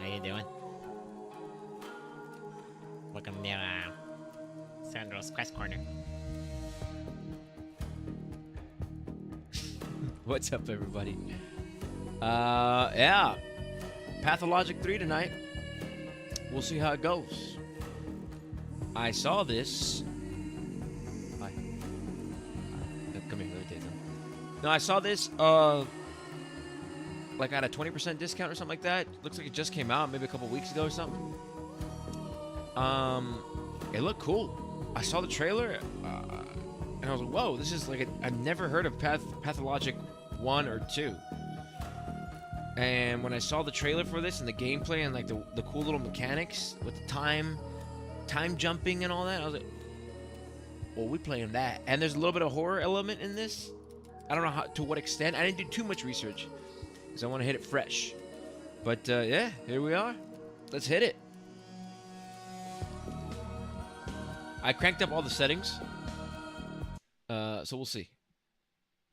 How you doing? Welcome to Sandro's Quest Corner. What's up, everybody? Yeah. Pathologic 3 tonight. We'll see how it goes. I saw this. Hi. Come here, let me take them. No, I saw this, like at a 20% discount or something like that. Looks like it just came out maybe a couple weeks ago or something. It looked cool. I saw the trailer, and I was like, whoa, this is like, I've never heard of Pathologic 1 or 2. And when I saw the trailer for this and the gameplay and like the cool little mechanics with the time jumping and all that, I was like, well, we playing that. And there's a little bit of horror element in this. I don't know to what extent. I didn't do too much research because I want to hit it fresh. But yeah, here we are. Let's hit it. I cranked up all the settings. So we'll see.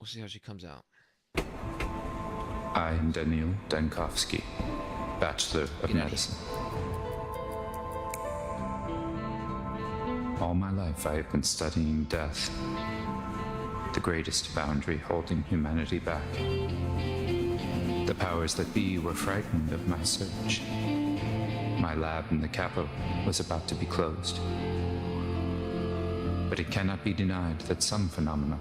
We'll see how she comes out. I'm Daniil Dankovsky, Bachelor of Medicine. All my life I have been studying death, the greatest boundary holding humanity back. The powers that be were frightened of my search. My lab in the capital was about to be closed. But it cannot be denied that some phenomena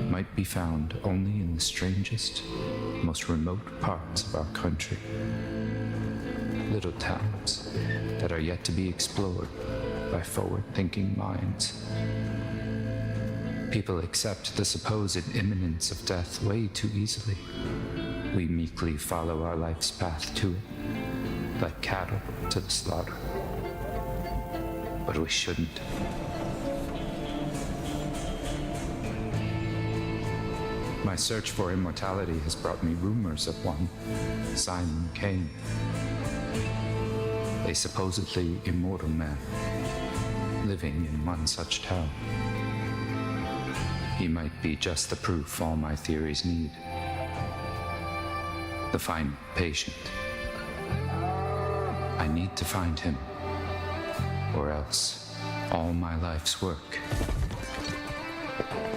might be found only in the strangest, most remote parts of our country. Little towns that are yet to be explored by forward-thinking minds. People accept the supposed imminence of death way too easily. We meekly follow our life's path to it, like cattle to the slaughter. But we shouldn't. My search for immortality has brought me rumors of one, Simon Kane, a supposedly immortal man living in one such town. He might be just the proof all my theories need. The final patient. I need to find him, or else all my life's work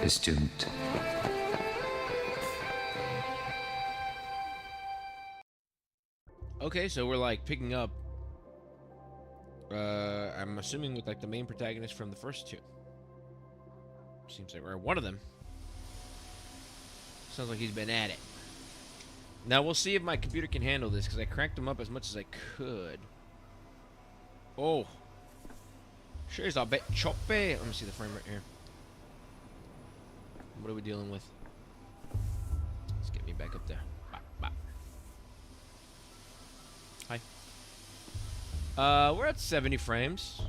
is doomed. Okay, so we're like picking up, I'm assuming with like the main protagonist from the first two. Seems like we're one of them. Sounds like he's been at it. Now we'll see if my computer can handle this because I cranked him up as much as I could. Oh. She's a bit choppy. Let me see the frame rate here. What are we dealing with? Let's get me back up there. Hi. We're at 70 frames.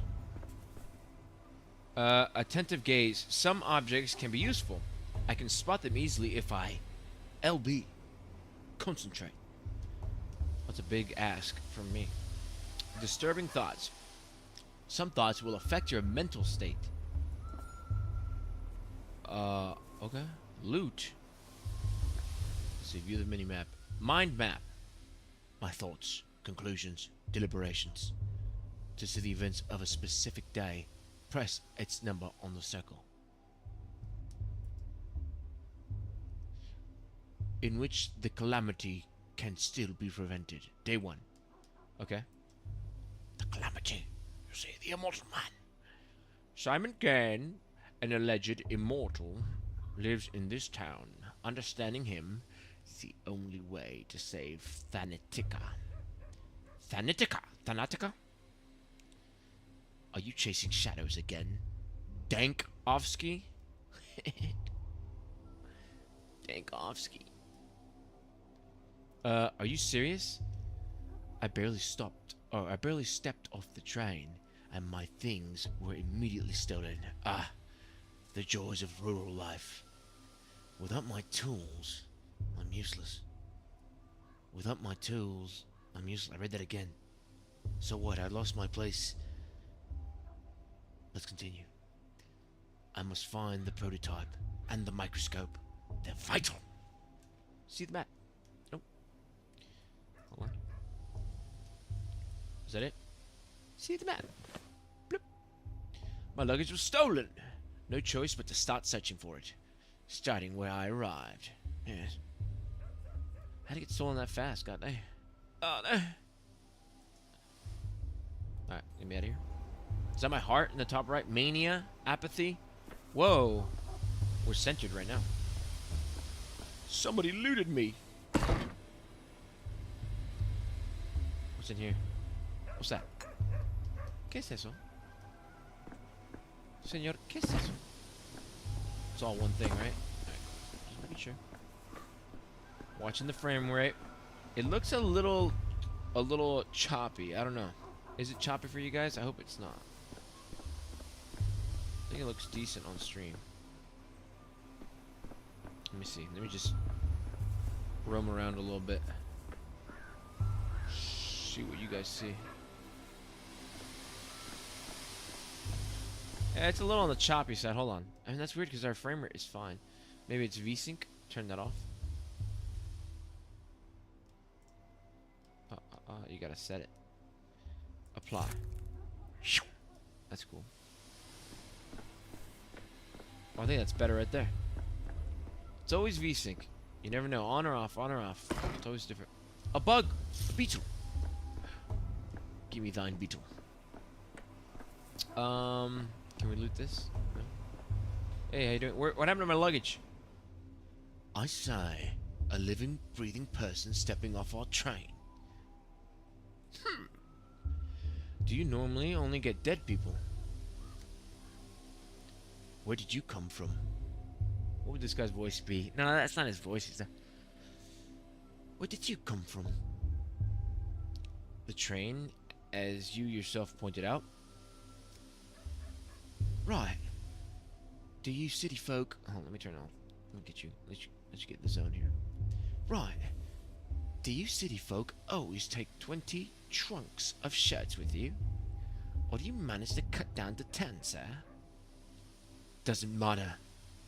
Attentive gaze. Some objects can be useful. I can spot them easily if I LB. Concentrate. That's a big ask from me. Disturbing thoughts. Some thoughts will affect your mental state. Okay. Loot. Let's see, view the mini-map. Mind map. My thoughts, conclusions, deliberations. To see the events of a specific day, press its number on the circle. In which the calamity can still be prevented. Day 1. Okay. The calamity. You see, the immortal man. Simon Kane, an alleged immortal, lives in this town. Understanding him is the only way to save Thanatica. Thanatica? Are you chasing shadows again? Dankovsky? Dankovsky. Are you serious? I barely stepped off the train, and my things were immediately stolen. Ah, the joys of rural life. Without my tools, I'm useless. Without my tools, I'm useless. I read that again. So what? I lost my place. Let's continue. I must find the prototype and the microscope. They're vital. See the map? Oh. Hold on. Is that it? See the map. Bloop. My luggage was stolen. No choice but to start searching for it. Starting where I arrived. Yes. How'd it get stolen that fast, god dang? Oh no. Alright, get me out of here. Is that my heart in the top right? Mania? Apathy? Whoa. We're centered right now. Somebody looted me. What's in here? What's that? ¿Qué es eso? Señor, ¿qué es eso? It's all one thing, right? Alright, just making sure. Watching the frame rate. It looks a little choppy. I don't know. Is it choppy for you guys? I hope it's not. I think it looks decent on stream. Let me see. Let me just roam around a little bit. See what you guys see. Yeah, it's a little on the choppy side. Hold on. I mean, that's weird because our frame rate is fine. Maybe it's VSync. Turn that off. You gotta set it. Apply. That's cool. Oh, I think that's better right there. It's always VSync. You never know. On or off, on or off. It's always different. A bug! A beetle! Give me thine beetle. Can we loot this? No? Hey, how you doing? What happened to my luggage? I say, a living, breathing person stepping off our train. Do you normally only get dead people? Where did you come from? What would this guy's voice be? No, that's not his voice. It's Where did you come from? The train, as you yourself pointed out. Right. Do you city folk... Oh, let me turn it on. Let me get you. Let you get in the zone here. Right. Do you city folk always take 20 trunks of shirts with you? Or do you manage to cut down to 10, sir? Doesn't matter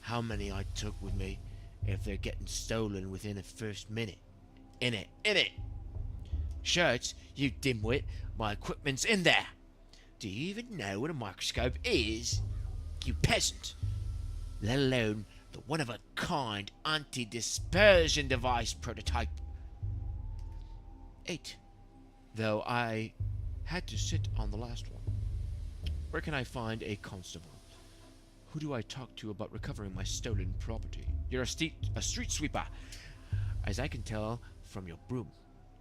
how many I took with me if they're getting stolen within the first minute. In it. Shirts, you dimwit, my equipment's in there. Do you even know what a microscope is? You peasant. Let alone the one-of-a-kind anti-dispersion device prototype. 8. Though I had to sit on the last one. Where can I find a constable? Who do I talk to about recovering my stolen property? You're a street sweeper, as I can tell from your broom.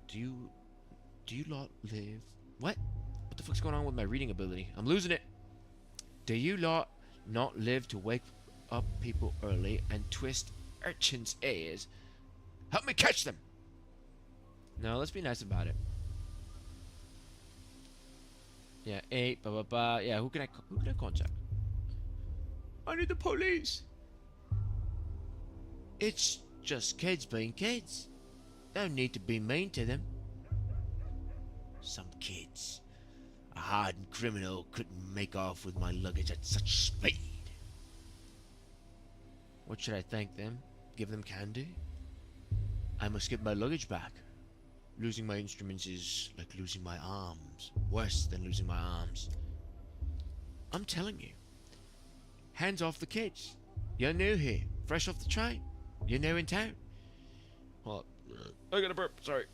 Do you lot live... What the fuck's going on with my reading ability? I'm losing it. Do you lot not live to wake up people early and twist urchins' ears? Help me catch them! No, let's be nice about it. Yeah, 8, blah blah blah. Yeah, who can I contact? I need the police. It's just kids being kids. No need to be mean to them. Some kids. A hardened criminal couldn't make off with my luggage at such speed. What should I thank them? Give them candy? I must get my luggage back. Losing my instruments is like losing my arms. Worse than losing my arms. I'm telling you. Hands off the kids. You're new here. Fresh off the train. You're new in town. Well, I got a burp. Sorry.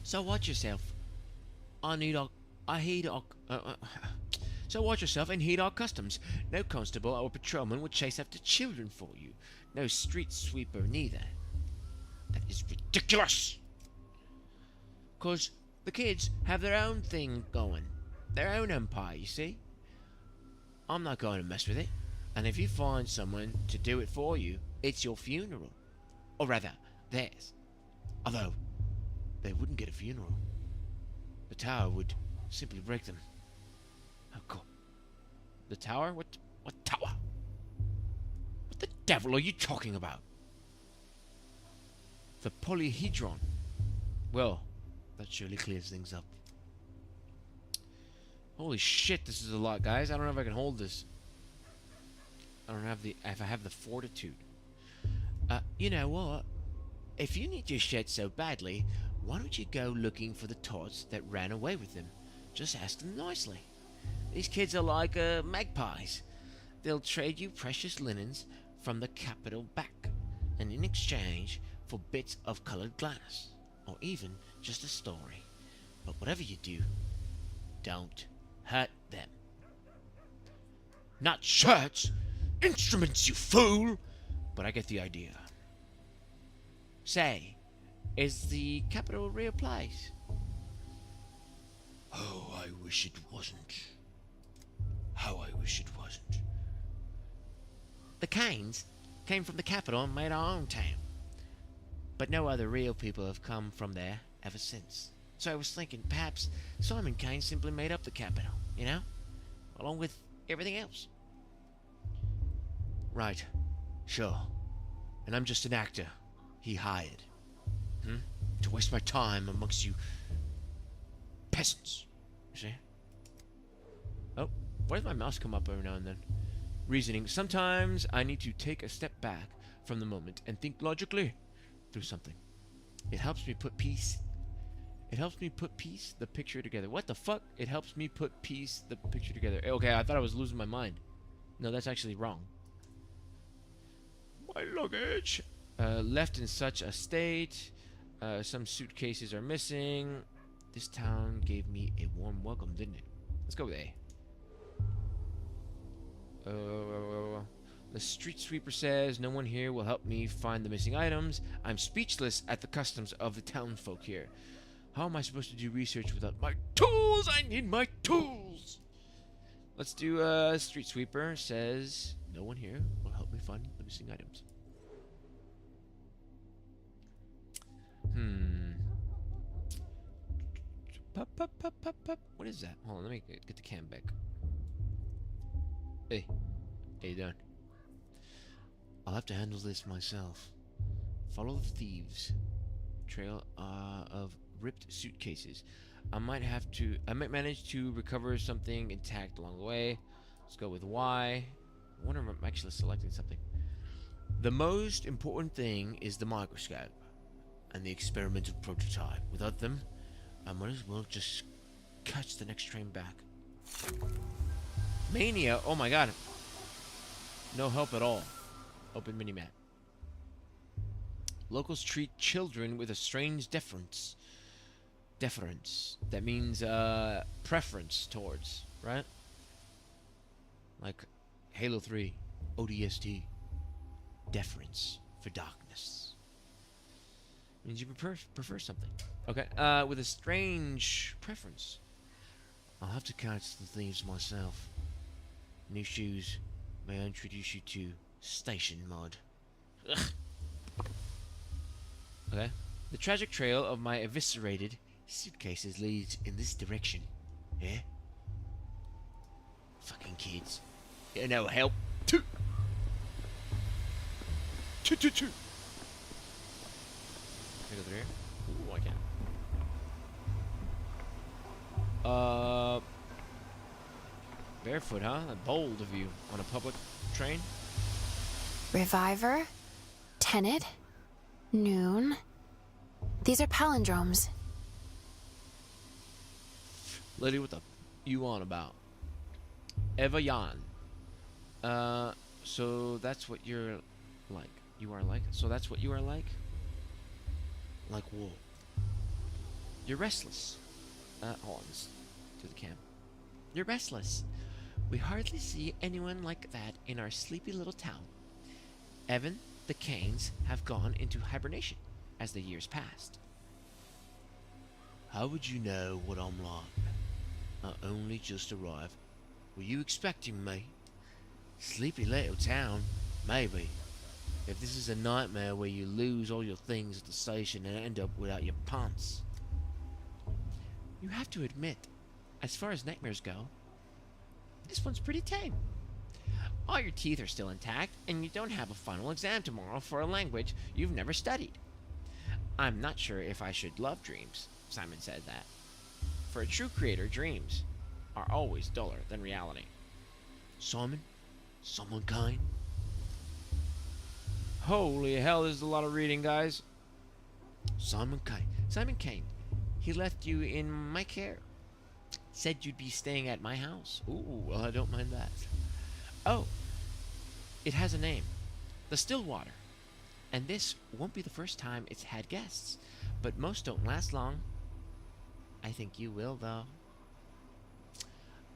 So watch yourself. So watch yourself and heed our customs. No constable or patrolman would chase after children for you. No street sweeper neither. That is ridiculous. 'Cause the kids have their own thing going. Their own empire, you see. I'm not going to mess with it. And if you find someone to do it for you, it's your funeral. Or rather, theirs. Although, they wouldn't get a funeral. The tower would simply break them. Oh god. The tower? What tower? What the devil are you talking about? The polyhedron. Well, that surely clears things up. Holy shit, this is a lot, guys. I don't know if I can hold this. I don't have if I have the fortitude. You know what? If you need your shed so badly, Why don't you go looking for the tots that ran away with them? Just ask them nicely. These kids are like magpies. They'll trade you precious linens from the capital back, and in exchange for bits of colored glass, or even just a story. But whatever you do, don't hurt them. Not shirts! Instruments, you fool! But I get the idea. Say, is the capital a real place? Oh, I wish it wasn't. How I wish it wasn't. The Canes came from the capital and made our own town. But no other real people have come from there ever since. So I was thinking perhaps Simon Kane simply made up the capital, you know? Along with everything else. Right. Sure. And I'm just an actor he hired. To waste my time amongst you peasants. You see? Oh, why does my mouse come up every now and then? Reasoning. Sometimes I need to take a step back from the moment and think logically through something. It helps me put the picture together. What the fuck? It helps me put the picture together. Okay, I thought I was losing my mind. No, that's actually wrong. My luggage. Left in such a state. Some suitcases are missing. This town gave me a warm welcome, didn't it? Let's go with A. The street sweeper says no one here will help me find the missing items. I'm speechless at the customs of the townfolk here. How am I supposed to do research without my tools? I need my tools! Let's do street sweeper says no one here will help me find the missing items. What is that? Hold on, let me get the cam back. Hey. How you doing? I'll have to handle this myself. Follow the thieves. Trail of ripped suitcases. I might manage to recover something intact along the way. Let's go with Y. I wonder if I'm actually selecting something. The most important thing is the microscope and the experimental prototype. Without them, I might as well just catch the next train back. Mania! Oh my god. No help at all. Open minimap. Locals treat children with a strange deference. That means preference towards, right? Like Halo 3, ODST. Deference for darkness. Means you prefer something. Okay, with a strange preference. I'll have to catch the thieves myself. New shoes. May I introduce you to Station Mod? Ugh. Okay. The tragic trail of my eviscerated suitcases leads in this direction. Yeah? Fucking kids. Yeah, no help. Two. Can I go through here? Ooh, I can. Barefoot, huh? Bold of you on a public train. Reviver, Tenet, Noon. These are palindromes. Lady, what the you on about? Eva Yan. So that's what you're like. You are like? So that's what you are like? Like what? You're restless. Hold on, let's do the cam. You're restless. We hardly see anyone like that in our sleepy little town. Evan, the Canes have gone into hibernation as the years passed. How would you know what I'm like? I only just arrived. Were you expecting me? Sleepy little town? Maybe. If this is a nightmare where you lose all your things at the station and end up without your pants. You have to admit, as far as nightmares go, this one's pretty tame. All your teeth are still intact, and you don't have a final exam tomorrow for a language you've never studied. I'm not sure if I should love dreams, Simon said that. For a true creator, dreams are always duller than reality. Simon? Someone kind? Holy hell, this is a lot of reading, guys. Simon Kane. Simon Kane. He left you in my care. Said you'd be staying at my house. Ooh, well, I don't mind that. Oh, it has a name. The Stillwater. And this won't be the first time it's had guests. But most don't last long. I think you will, though.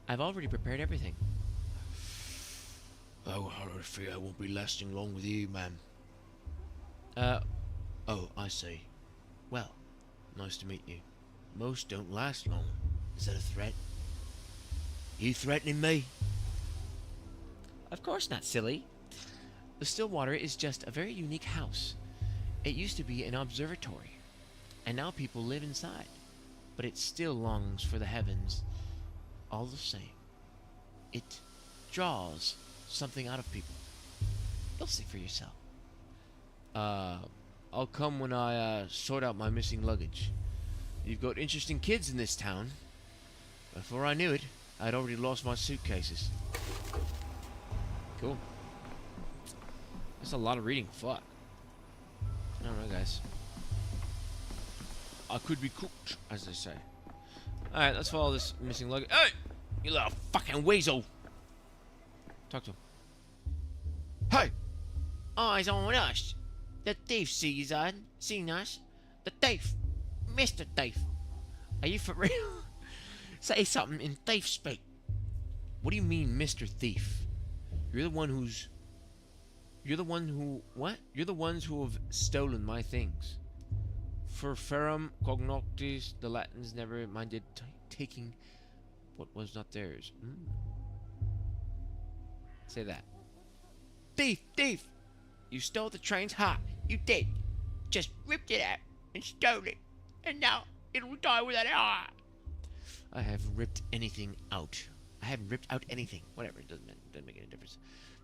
I've already prepared everything. Oh, I fear I won't be lasting long with you, ma'am. Oh, I see. Well, nice to meet you. Most don't last long. Is that a threat? You threatening me? Of course not, silly. The Stillwater is just a very unique house. It used to be an observatory, and now people live inside. But it still longs for the heavens. All the same, it draws something out of people. You'll see for yourself. I'll come when I sort out my missing luggage. You've got interesting kids in this town. Before I knew it, I'd already lost my suitcases. Cool. That's a lot of reading. Fuck. I don't know, guys. I could be cooked, as they say. Alright, let's follow this missing luggage. Hey! You little fucking weasel! Talk to him. Hey! Eyes on us! The thief sees us. Seen us. The thief! Mr. Thief! Are you for real? Say something in thief speak. What do you mean, Mr. Thief? You're the one who's... You're the one who... What? You're the ones who have stolen my things. For ferrum cognoctis, the Latins never minded taking what was not theirs. Say that. Thief! Thief! You stole the train's heart. You did. Just ripped it out and stole it. And now it'll die without a heart. I have ripped anything out. I haven't ripped out anything. Whatever, it doesn't make any difference.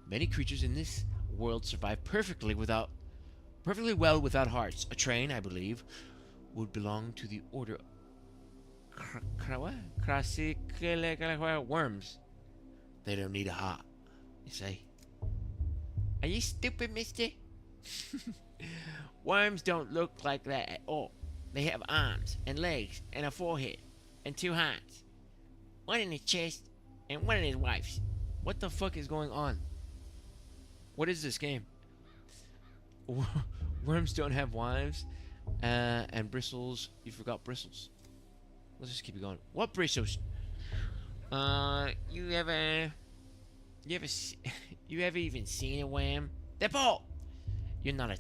Many creatures in this world survive perfectly well without hearts. A train, I believe, would belong to the order worms. They don't need a heart, you say. Are you stupid, mister? Worms don't look like that at all. They have arms and legs and a forehead and two hands. One in his chest and one in his wife's. What the fuck is going on? What is this game? Worms don't have wives, and bristles. You forgot bristles. Let's just keep it going. What bristles? You ever even seen a worm? They're bald. You're not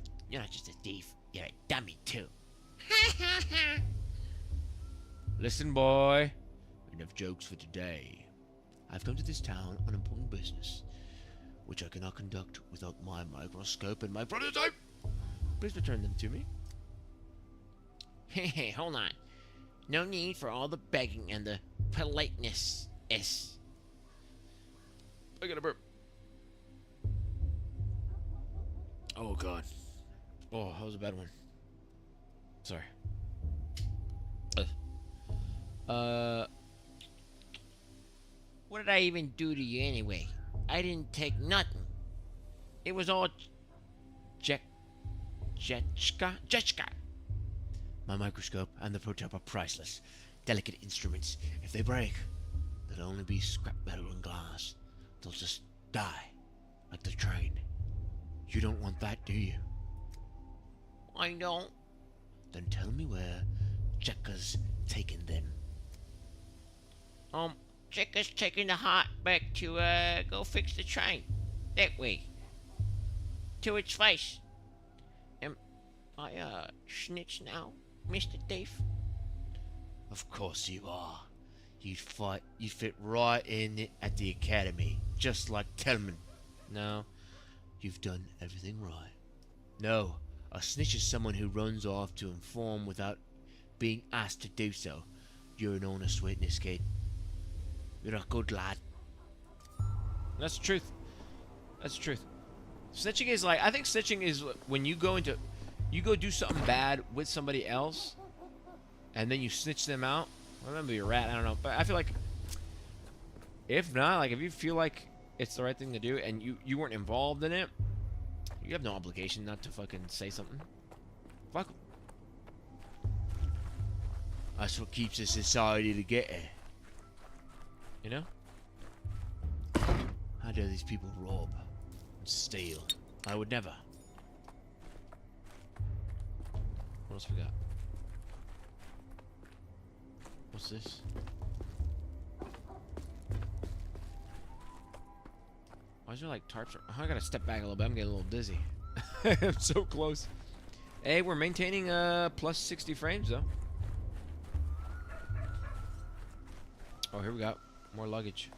just a thief. You're a dummy too. Listen, boy. Enough jokes for today. I've come to this town on important business, which I cannot conduct without my microscope and my prototype. Please return them to me. Hey, hold on. No need for all the begging and the politeness. I got a burp. Oh, God. Oh, that was a bad one. Sorry. What did I even do to you anyway? I didn't take nothing. It was all Jetchka. My microscope and the prototype are priceless. Delicate instruments. If they break, they'll only be scrap metal and glass. They'll just die, like the train. You don't want that, do you? I don't. Then tell me where Checker's taken them. Checker's taking the heart back to, go fix the train. That way. To its face. Am I, snitch now, Mr. Thief? Of course you are. You fit right in at the academy, just like Tellman. No, you've done everything right. No, a snitch is someone who runs off to inform without being asked to do so. You're an honest witness, kid. You're a good lad. That's the truth. That's the truth. Snitching is like, I think snitching is when you go do something bad with somebody else, and then you snitch them out. I remember you're a rat, I don't know. But I feel like, if not, like, if you feel like it's the right thing to do, and you weren't involved in it, you have no obligation not to fucking say something. Fuck 'em. That's what keeps a society together. You know? How dare these people rob and steal? I would never. What else we got? What's this? Why is there like tarps? Oh, I gotta step back a little bit. I'm getting a little dizzy. I'm so close. Hey, we're maintaining plus 60 frames though. Oh, here we go. More luggage.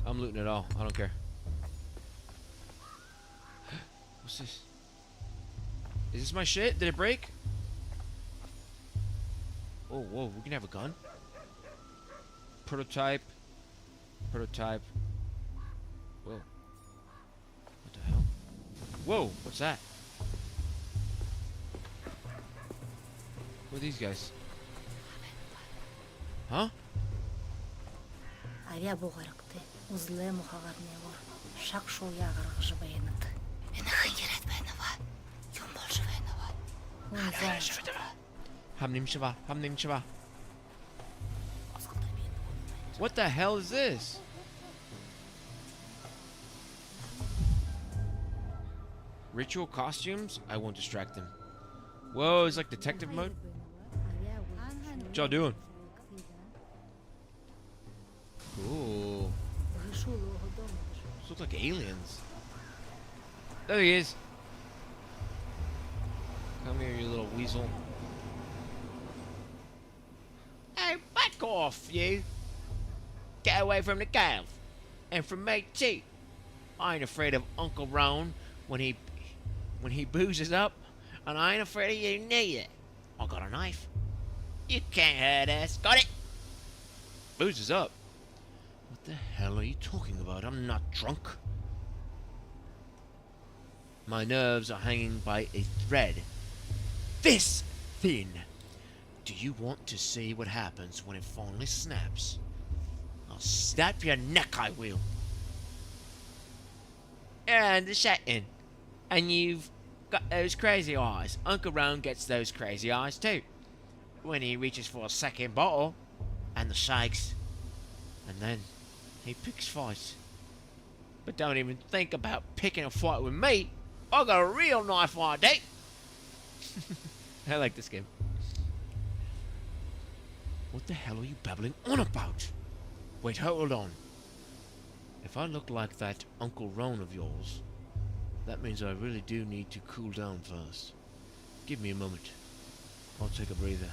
I'm looting it all. I don't care. What's this? Is this my shit? Did it break? Oh, whoa. We can have a gun. Prototype. Prototype. Whoa. What the hell? Whoa. What's that? Who are these guys? Huh? Авиа бугарагтай. Узлээ мухагарны вор. Шаг шууя гаргаж байна. Энэ хингэрэт байна ба. Юм болж байна ба. Hamnim Shiva. What the hell is this? Ritual costumes? I won't distract them. Whoa, it's like detective mode? What y'all doing? Cool. These look like aliens. There he is. Come here, you little weasel. Hey, back off, you. Get away from the cave. And from me, too. I ain't afraid of Uncle Ron when he boozes up. And I ain't afraid of you neither. I got a knife. You can't hurt us. Got it? Boozes up? What the hell are you talking about? I'm not drunk. My nerves are hanging by a thread. This thin. Do you want to see what happens when it finally snaps? I'll snap your neck, I will. And the setting. And you've got those crazy eyes. Uncle Ron gets those crazy eyes too. When he reaches for a second bottle. And the shakes. And then he picks fights. But don't even think about picking a fight with me. I got a real knife ID. I like this game. What the hell are you babbling on about? Wait, hold on. If I look like that Uncle Ron of yours, that means I really do need to cool down first. Give me a moment. I'll take a breather.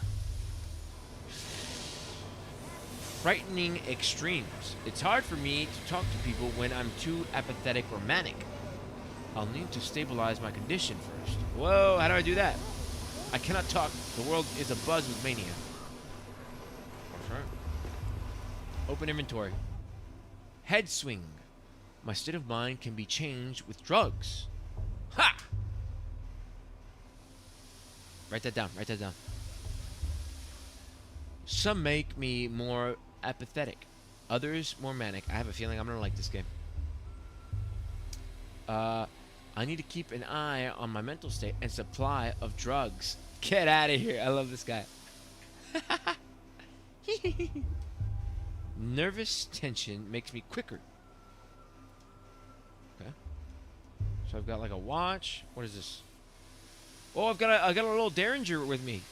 Frightening extremes. It's hard for me to talk to people when I'm too apathetic or manic. I'll need to stabilize my condition first. Whoa, how do I do that? I cannot talk. The world is abuzz with mania. Sure. Open inventory. Head swing. My state of mind can be changed with drugs. Ha! Write that down. Write that down. Some make me more apathetic. Others more manic. I have a feeling I'm gonna like this game. I need to keep an eye on my mental state and supply of drugs. Get out of here. I love this guy. Nervous tension makes me quicker. Okay. So I've got like a watch. What is this? Oh, I got a little Derringer with me.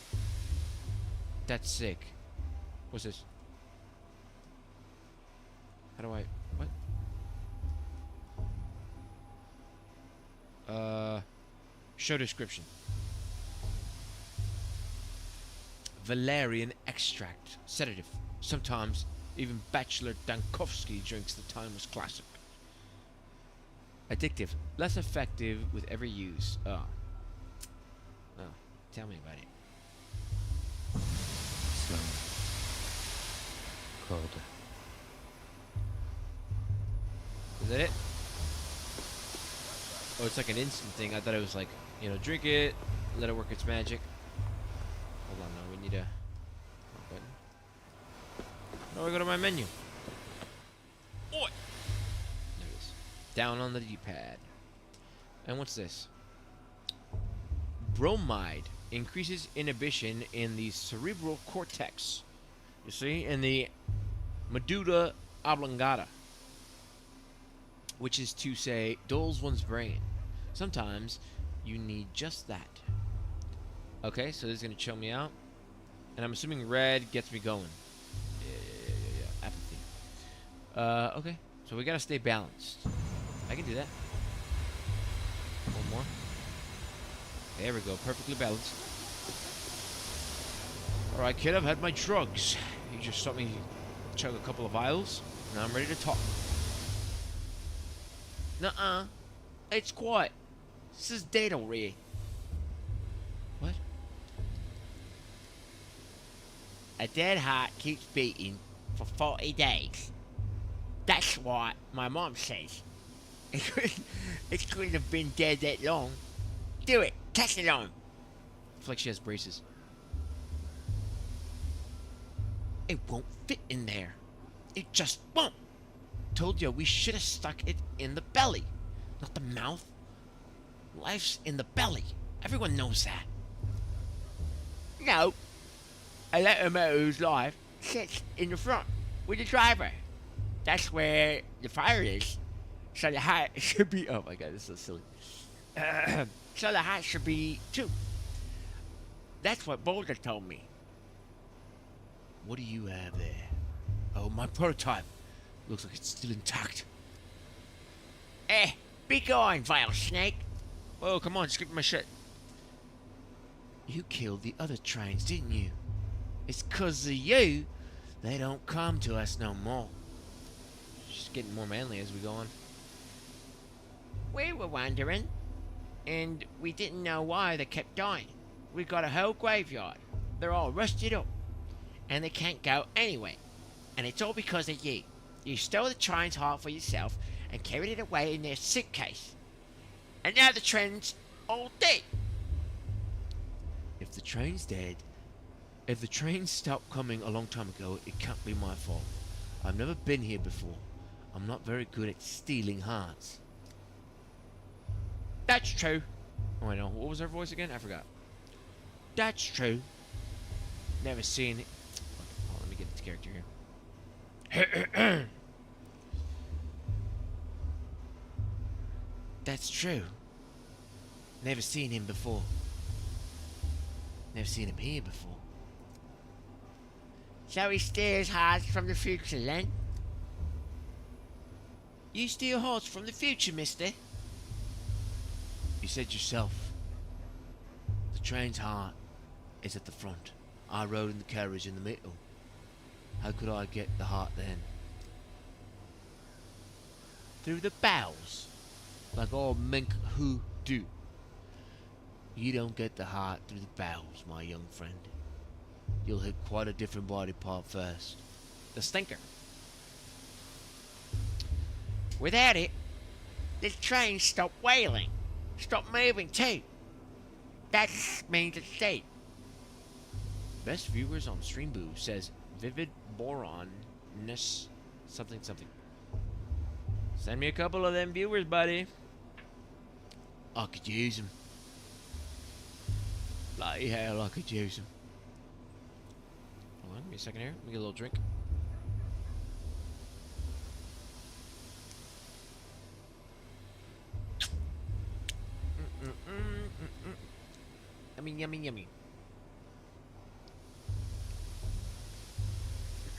That's sick. What's this? How do I... What? Show description. Valerian extract. Sedative. Sometimes even Bachelor Dankovsky drinks the timeless classic. Addictive. Less effective with every use. Oh, tell me about it. Slow. Colder. Is that it? Oh, it's like an instant thing. I thought it was like, you know, drink it, let it work its magic. Hold on, no, we need a button. How do I go to my menu? Oi! There it is. Down on the D-pad. And what's this? Bromide. increases inhibition in the cerebral cortex. You see, in the medulla oblongata, which is to say, dulls one's brain. Sometimes you need just that. Okay, so this is gonna chill me out, and I'm assuming red gets me going. Yeah. Apathy. Okay, so we gotta stay balanced. I can do that. One more. There we go, perfectly balanced. Alright, kid, I've had my drugs. You just let me chug a couple of vials, and I'm ready to talk. Nuh-uh. It's quiet. This is dead already. What? A dead heart keeps beating for 40 days. That's what my mom says. It couldn't have been dead that long. Do it. Test it on. It's like she has braces. It won't fit in there. It just won't. Told you we should have stuck it in the belly, not the mouth. Life's in the belly. Everyone knows that. No. A locomotive's life sits in the front with the driver. That's where the fire is. So the heart should be... Oh my god, this is so silly. So the heart should be too. That's what Boulder told me. What do you have there? Oh, my prototype. Looks like it's still intact. Be gone, vile snake. Oh, come on, skip my shit. You killed the other trains, didn't you? It's 'cause of you they don't come to us no more. She's getting more manly as we go on. We were wondering, and we didn't know why they kept dying. We got a whole graveyard. They're all rusted up, and they can't go anywhere. And it's all because of you. You stole the train's heart for yourself and carried it away in their suitcase. And now the train's all dead. If the train's dead, if the train stopped coming a long time ago, it can't be my fault. I've never been here before. I'm not very good at stealing hearts. That's true. Oh, I know. What was her voice again? I forgot. That's true. Never seen it. Oh, let me get into character here. That's true. Never seen him before. Never seen him here before. So he steals hearts from the future, then? You steal hearts from the future, mister? You said yourself. The train's heart is at the front. I rode in the carriage in the middle. How could I get the heart then? Through the bowels. Like all mink who do. You don't get the heart through the bowels, my young friend. You'll hit quite a different body part first. The stinker. Without it, this train stopped wailing. Stopped moving too. That means it's dead. Best viewers on Streamboo says vivid boronness something something. Send me a couple of them viewers, buddy. I could use them. Bloody hell, I could use them. Hold on, give me a second here. Let me get a little drink. Yummy, yummy, yummy.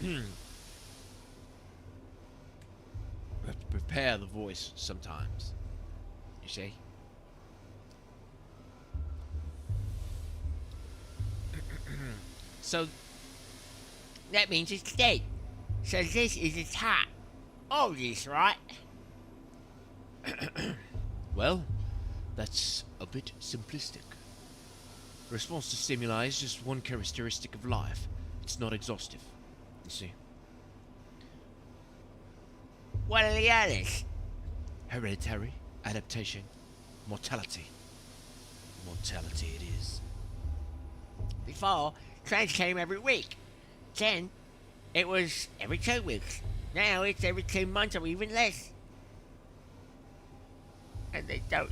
We have to prepare the voice sometimes. You see? So that means it's dead. So this is its heart. All this, right? Well, that's a bit simplistic. Response to stimuli is just one characteristic of life. It's not exhaustive. You see? What are the others? Hereditary, adaptation, mortality. Mortality it is. Before, trains came every week. Then, it was every 2 weeks. Now it's every 2 months or even less. And they don't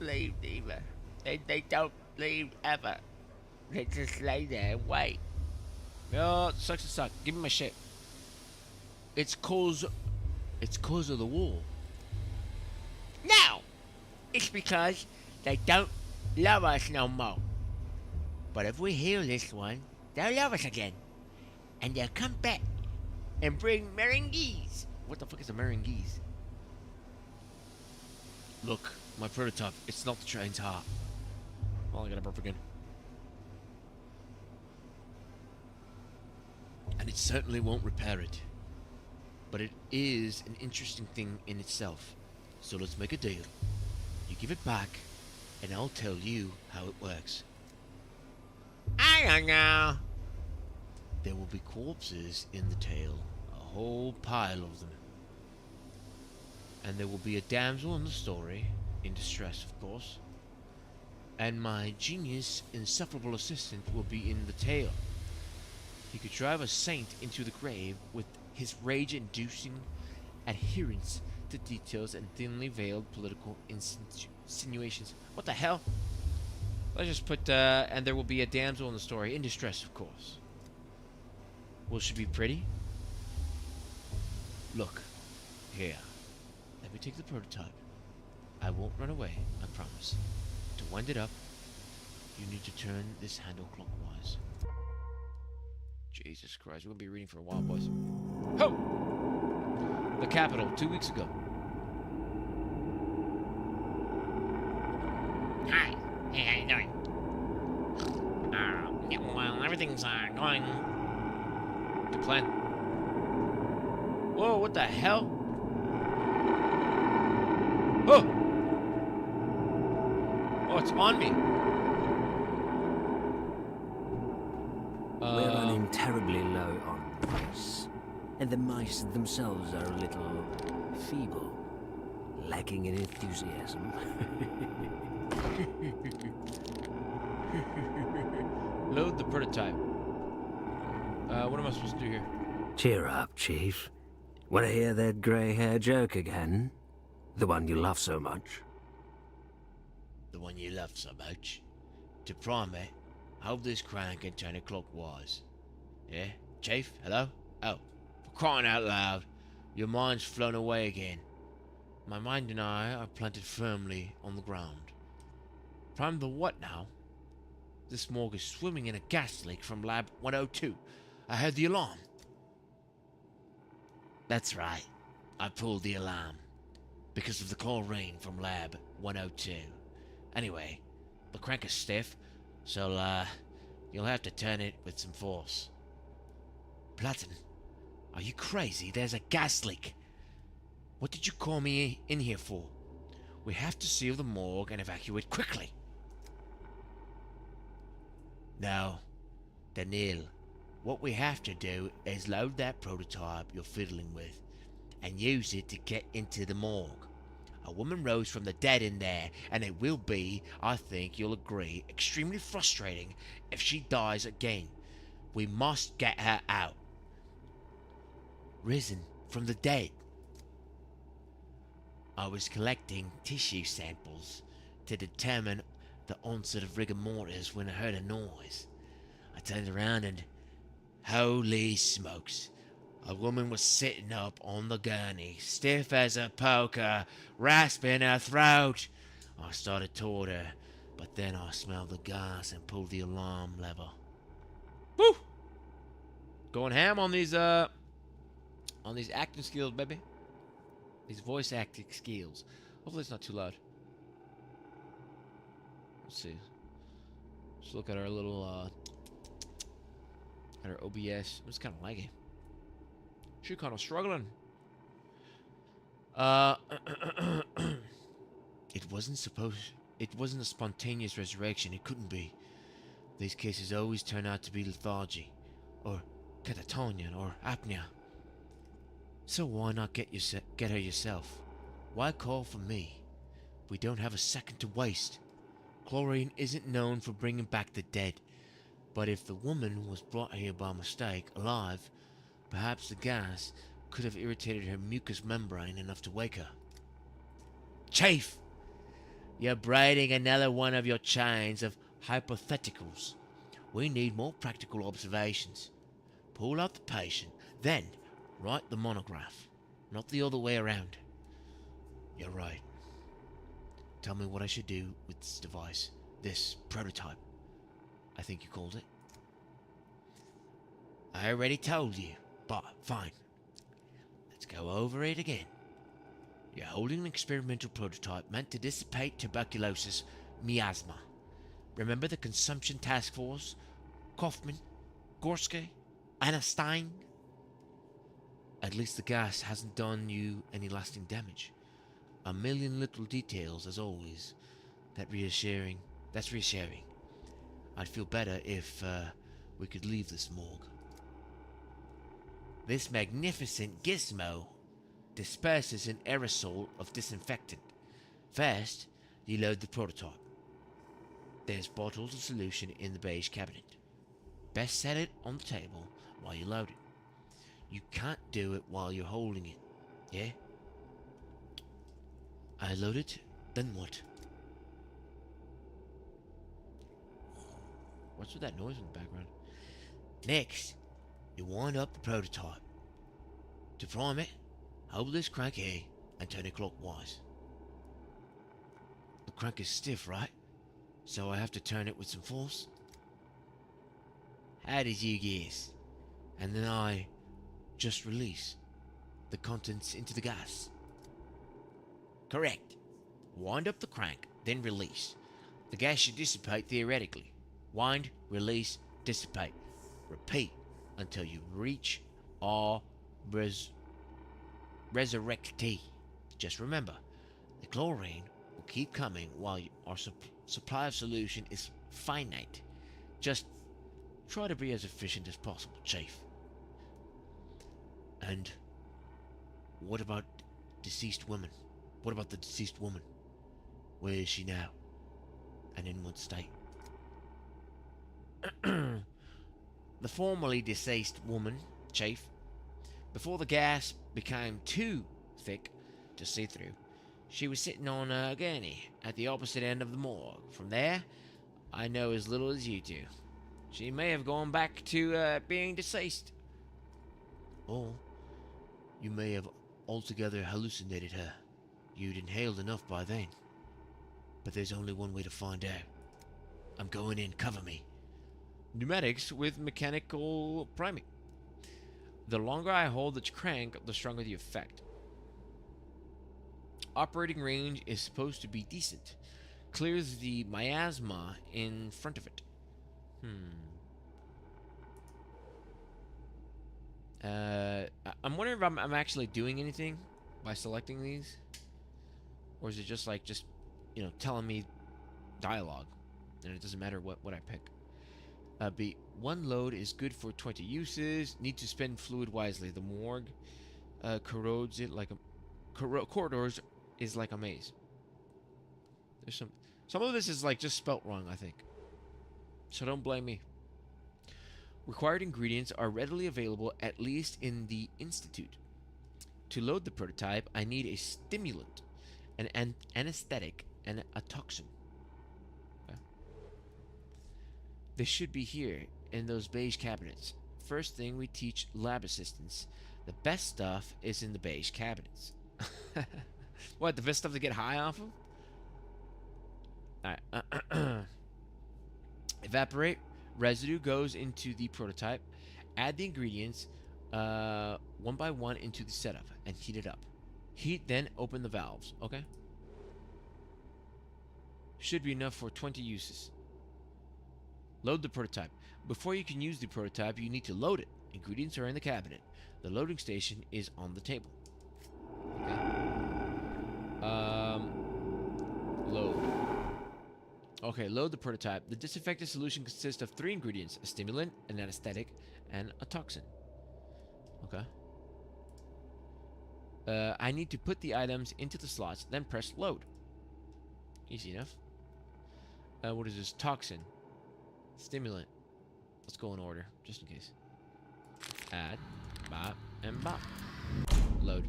leave either. They don't leave ever. They just lay there and wait. Oh, sucks to suck. Give me my shit. It's cause of the war. No! It's because they don't love us no more. But if we heal this one, they'll love us again. And they'll come back and bring merengues. What the fuck is a merengues? Look, my prototype, it's not the train's heart. Oh, I got a burp again. And it certainly won't repair it. But it is an interesting thing in itself. So let's make a deal. You give it back, and I'll tell you how it works. I don't know. There will be corpses in the tail. A whole pile of them. And there will be a damsel in the story, in distress of course. And my genius, insufferable assistant will be in the tail. He could drive a saint into the grave with his rage-inducing adherence to details and thinly veiled political insinuations. What the hell? Let's just put, and there will be a damsel in the story, in distress, of course. Will she be pretty? Look, here. Let me take the prototype. I won't run away, I promise. To wind it up, you need to turn this handle clockwise. Jesus Christ, we're gonna be reading for a while, boys. Ho! The Capitol, 2 weeks ago. Hi. Hey, how you doing? Yeah, well, everything's going To plan. Whoa, what the hell? Oh! Oh, it's on me. We're running terribly low on mice, and the mice themselves are a little feeble, lacking in enthusiasm. Load the prototype. What am I supposed to do here? Cheer up, Chief. Want to hear that grey-hair joke again? The one you love so much? The one you love so much. To prime it, hold this crank and turn it clockwise. Yeah? Chief? Hello? Oh, for crying out loud. Your mind's flown away again. My mind and I are planted firmly on the ground. Prime the what now? This morgue is swimming in a gas leak from Lab 102. I heard the alarm. That's right. I pulled the alarm. Because of the chlorine from Lab 102. Anyway, the crank is stiff, so, you'll have to turn it with some force. Platten, are you crazy? There's a gas leak. What did you call me in here for? We have to seal the morgue and evacuate quickly. No, Daniil, what we have to do is load that prototype you're fiddling with and use it to get into the morgue. A woman rose from the dead in there, and it will be, I think you'll agree, extremely frustrating if she dies again. We must get her out. Risen from the dead. I was collecting tissue samples to determine the onset of rigor mortis when I heard a noise. I turned around and, holy smokes, a woman was sitting up on the gurney, stiff as a poker, rasping her throat. I started toward her, but then I smelled the gas and pulled the alarm lever. Woo! Going ham on these acting skills, baby. These voice acting skills. Hopefully it's not too loud. Let's see. Let's look at our little, at our OBS. It's kind of laggy. She's kind of struggling. It wasn't a spontaneous resurrection. It couldn't be. These cases always turn out to be lethargy, or catatonia, or apnea. So why not get her yourself? Why call for me? We don't have a second to waste. Chlorine isn't known for bringing back the dead, but if the woman was brought here by mistake, alive, perhaps the gas could have irritated her mucous membrane enough to wake her. Chief! You're braiding another one of your chains of hypotheticals. We need more practical observations. Pull out the patient, then write the monograph, not the other way around. You're right. Tell me what I should do with this device, this prototype, I think you called it. I already told you, but fine. Let's go over it again. You're holding an experimental prototype meant to dissipate tuberculosis miasma. Remember the consumption task force? Kaufman, Gorski, Anna Stein? At least the gas hasn't done you any lasting damage. A million little details, as always. That's reassuring. I'd feel better if we could leave this morgue. This magnificent gizmo disperses an aerosol of disinfectant. First, you load the prototype. There's bottles of solution in the beige cabinet. Best set it on the table while you load it. You can't do it while you're holding it, yeah? I load it, then what? What's with that noise in the background? Next, you wind up the prototype. To prime it, hold this crank here and turn it clockwise. The crank is stiff, right? So I have to turn it with some force? How did you guess? And then I just release the contents into the gas. Correct. Wind up the crank, then release. The gas should dissipate theoretically. Wind, release, dissipate. Repeat until you reach our resurrectee. Just remember, the chlorine will keep coming while our supply of solution is finite. Just try to be as efficient as possible, Chief. And what about deceased women? What about the deceased woman? Where is she now? And in what state? The formerly deceased woman, Chief, before the gas became too thick to see through, she was sitting on a gurney at the opposite end of the morgue. From there, I know as little as you do. She may have gone back to being deceased. Or you may have altogether hallucinated her. You'd inhaled enough by then. But there's only one way to find out. I'm going in, cover me. Pneumatics with mechanical priming. The longer I hold the crank, the stronger the effect. Operating range is supposed to be decent. Clears the miasma in front of it. I'm wondering if I'm actually doing anything by selecting these, or is it just telling me dialogue, and it doesn't matter what I pick. B, one load is good for 20 uses. Need to spend fluid wisely. The morgue corrodes it like a corridors is like a maze. There's some of this is just spelt wrong, I think. So don't blame me. Required ingredients are readily available, at least in the Institute. To load the prototype, I need a stimulant, an anesthetic, and a toxin. Okay. They should be here in those beige cabinets. First thing we teach lab assistants. The best stuff is in the beige cabinets. What, the best stuff to get high off of? Alright. Evaporate. Residue goes into the prototype. Add the ingredients one by one into the setup and heat it up. Heat, then open the valves. Okay? Should be enough for 20 uses. Load the prototype. Before you can use the prototype, you need to load it. Ingredients are in the cabinet. The loading station is on the table. Okay. Load. Okay, load the prototype. The disinfectant solution consists of 3 ingredients: a stimulant, an anesthetic, and a toxin. Okay. I need to put the items into the slots, then press load. Easy enough. What is this? Toxin. Stimulant. Let's go in order, just in case. Add, bop, and bop. Load.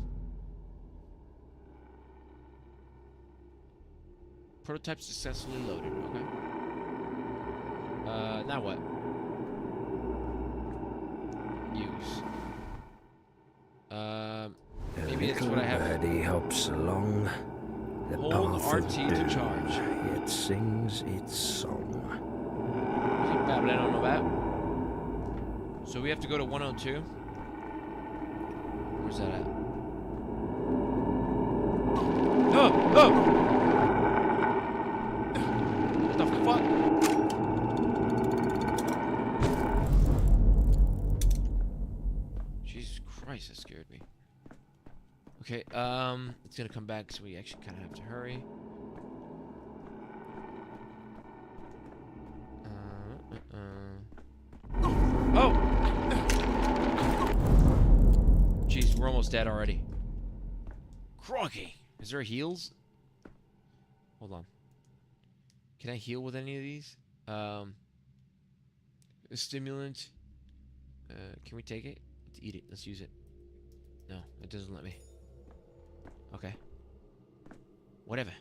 Prototype successfully loaded. Okay. Now what? Use. Maybe that's what I have. Birdie hops along. The Hold path RT of to doom, charge. It sings its song. Is it bad, but I don't know about? So we have to go to 102. Where's that at? Oh! Oh! What the fuck? Jesus Christ, that scared me. Okay, it's gonna come back, so we actually kind of have to hurry. Oh! Jeez, we're almost dead already. Crikey! Is there heals? Hold on. Can I heal with any of these? A stimulant. Can we take it? Let's eat it. Let's use it. No, it doesn't let me. Okay. Whatever.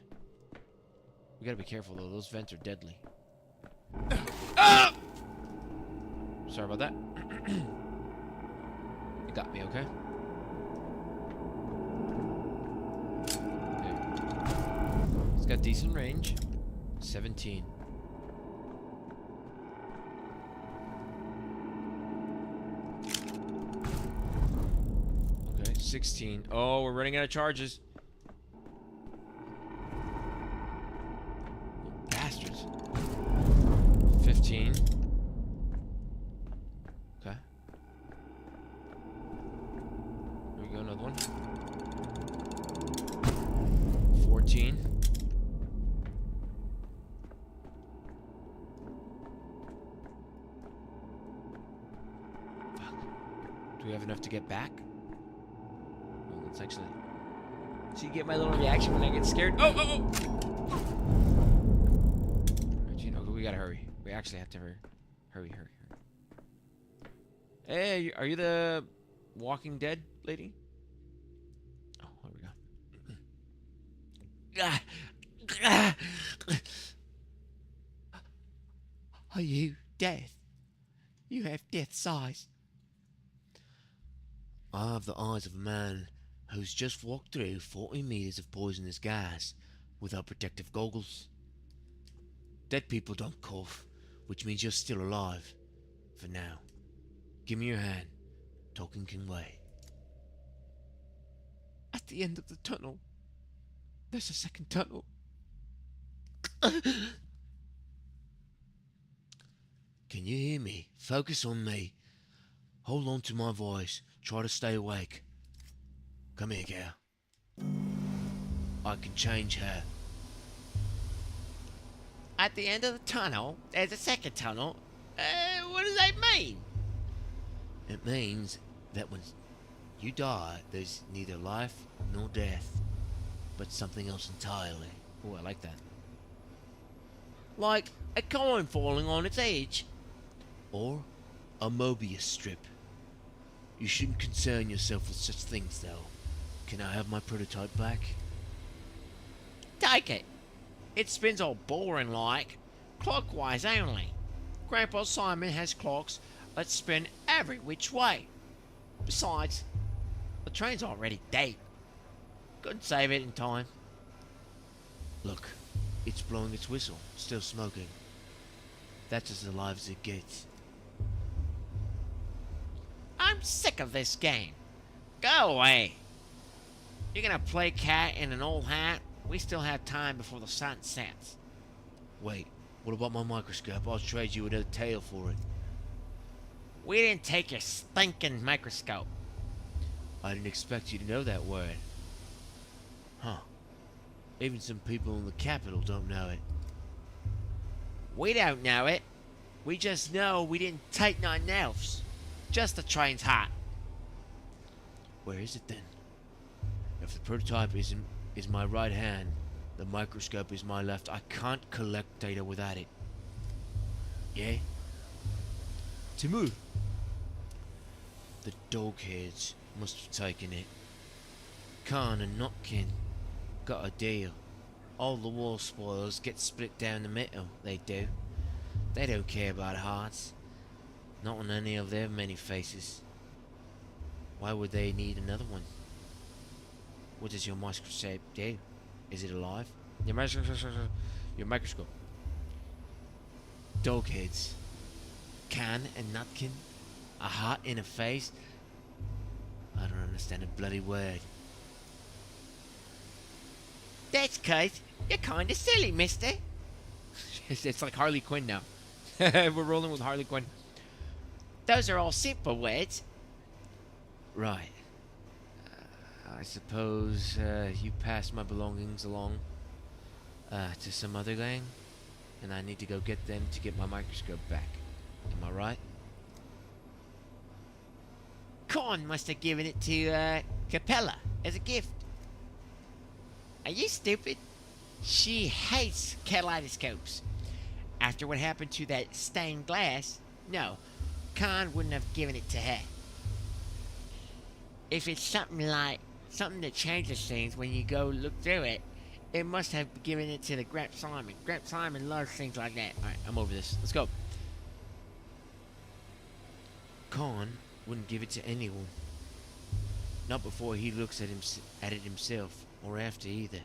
We gotta be careful though. Those vents are deadly. Ah! Sorry about that. It got me, okay? It's got decent range. 17. Okay, 16. Oh, we're running out of charges. Bastards. 15. Okay. Here we go, another one. 14. Fuck. Do we have enough to get back? Oh, let's actually... So you get my little reaction when I get scared? Oh, oh, oh! Alright, you know, we gotta hurry. We actually have to hurry. Hurry. Hey, are you the Walking Dead lady? Oh, there we go. Are you death? You have death's eyes. I have the eyes of a man who's just walked through 40 meters of poisonous gas without protective goggles. Dead people don't cough, which means you're still alive. For now. Give me your hand. Talking can wait. At the end of the tunnel, there's a second tunnel. Can you hear me? Focus on me. Hold on to my voice. Try to stay awake. Come here, girl. I can change her. At the end of the tunnel, there's a second tunnel. What does that mean? It means that when you die, there's neither life nor death, but something else entirely. Oh, I like that. Like a coin falling on its edge. Or a Mobius strip. You shouldn't concern yourself with such things, though. Can I have my prototype back? Take it. It spins all boring like. Clockwise only. Grandpa Simon has clocks that spin every which way. Besides, the train's already dead. Couldn't save it in time. Look, it's blowing its whistle, still smoking. That's as alive as it gets. I'm sick of this game. Go away. You're gonna play cat in an old hat? We still have time before the sun sets. Wait, what about my microscope? I'll trade you another tail for it. We didn't take your stinking microscope. I didn't expect you to know that word. Huh. Even some people in the capital don't know it. We don't know it. We just know we didn't tighten our nerves. Just the train's hot. Where is it then? If the prototype is my right hand, the microscope is my left. I can't collect data without it. Yeah? Timur! The dogheads must have taken it. Khan and Notkin got a deal. All the war spoils get split down the middle, they do. They don't care about hearts. Not on any of their many faces. Why would they need another one? What does your microscope do? Is it alive? Your microscope. Dog heads. Can and nutkin. A heart in a face. I don't understand a bloody word. That's cause you're kinda silly, mister. It's like Harley Quinn now. We're rolling with Harley Quinn. Those are all simple words. Right. I suppose you passed my belongings along to some other gang, and I need to go get them to get my microscope back. Am I right? Corn must have given it to Capella as a gift. Are you stupid? She hates kaleidoscopes. After what happened to that stained glass, no, Khan wouldn't have given it to her. If it's something that changes things when you go look through it, it must have given it to the Gramp Simon. Gramp Simon loves things like that. Alright, I'm over this. Let's go. Khan wouldn't give it to anyone. Not before he looks at it himself, or after either.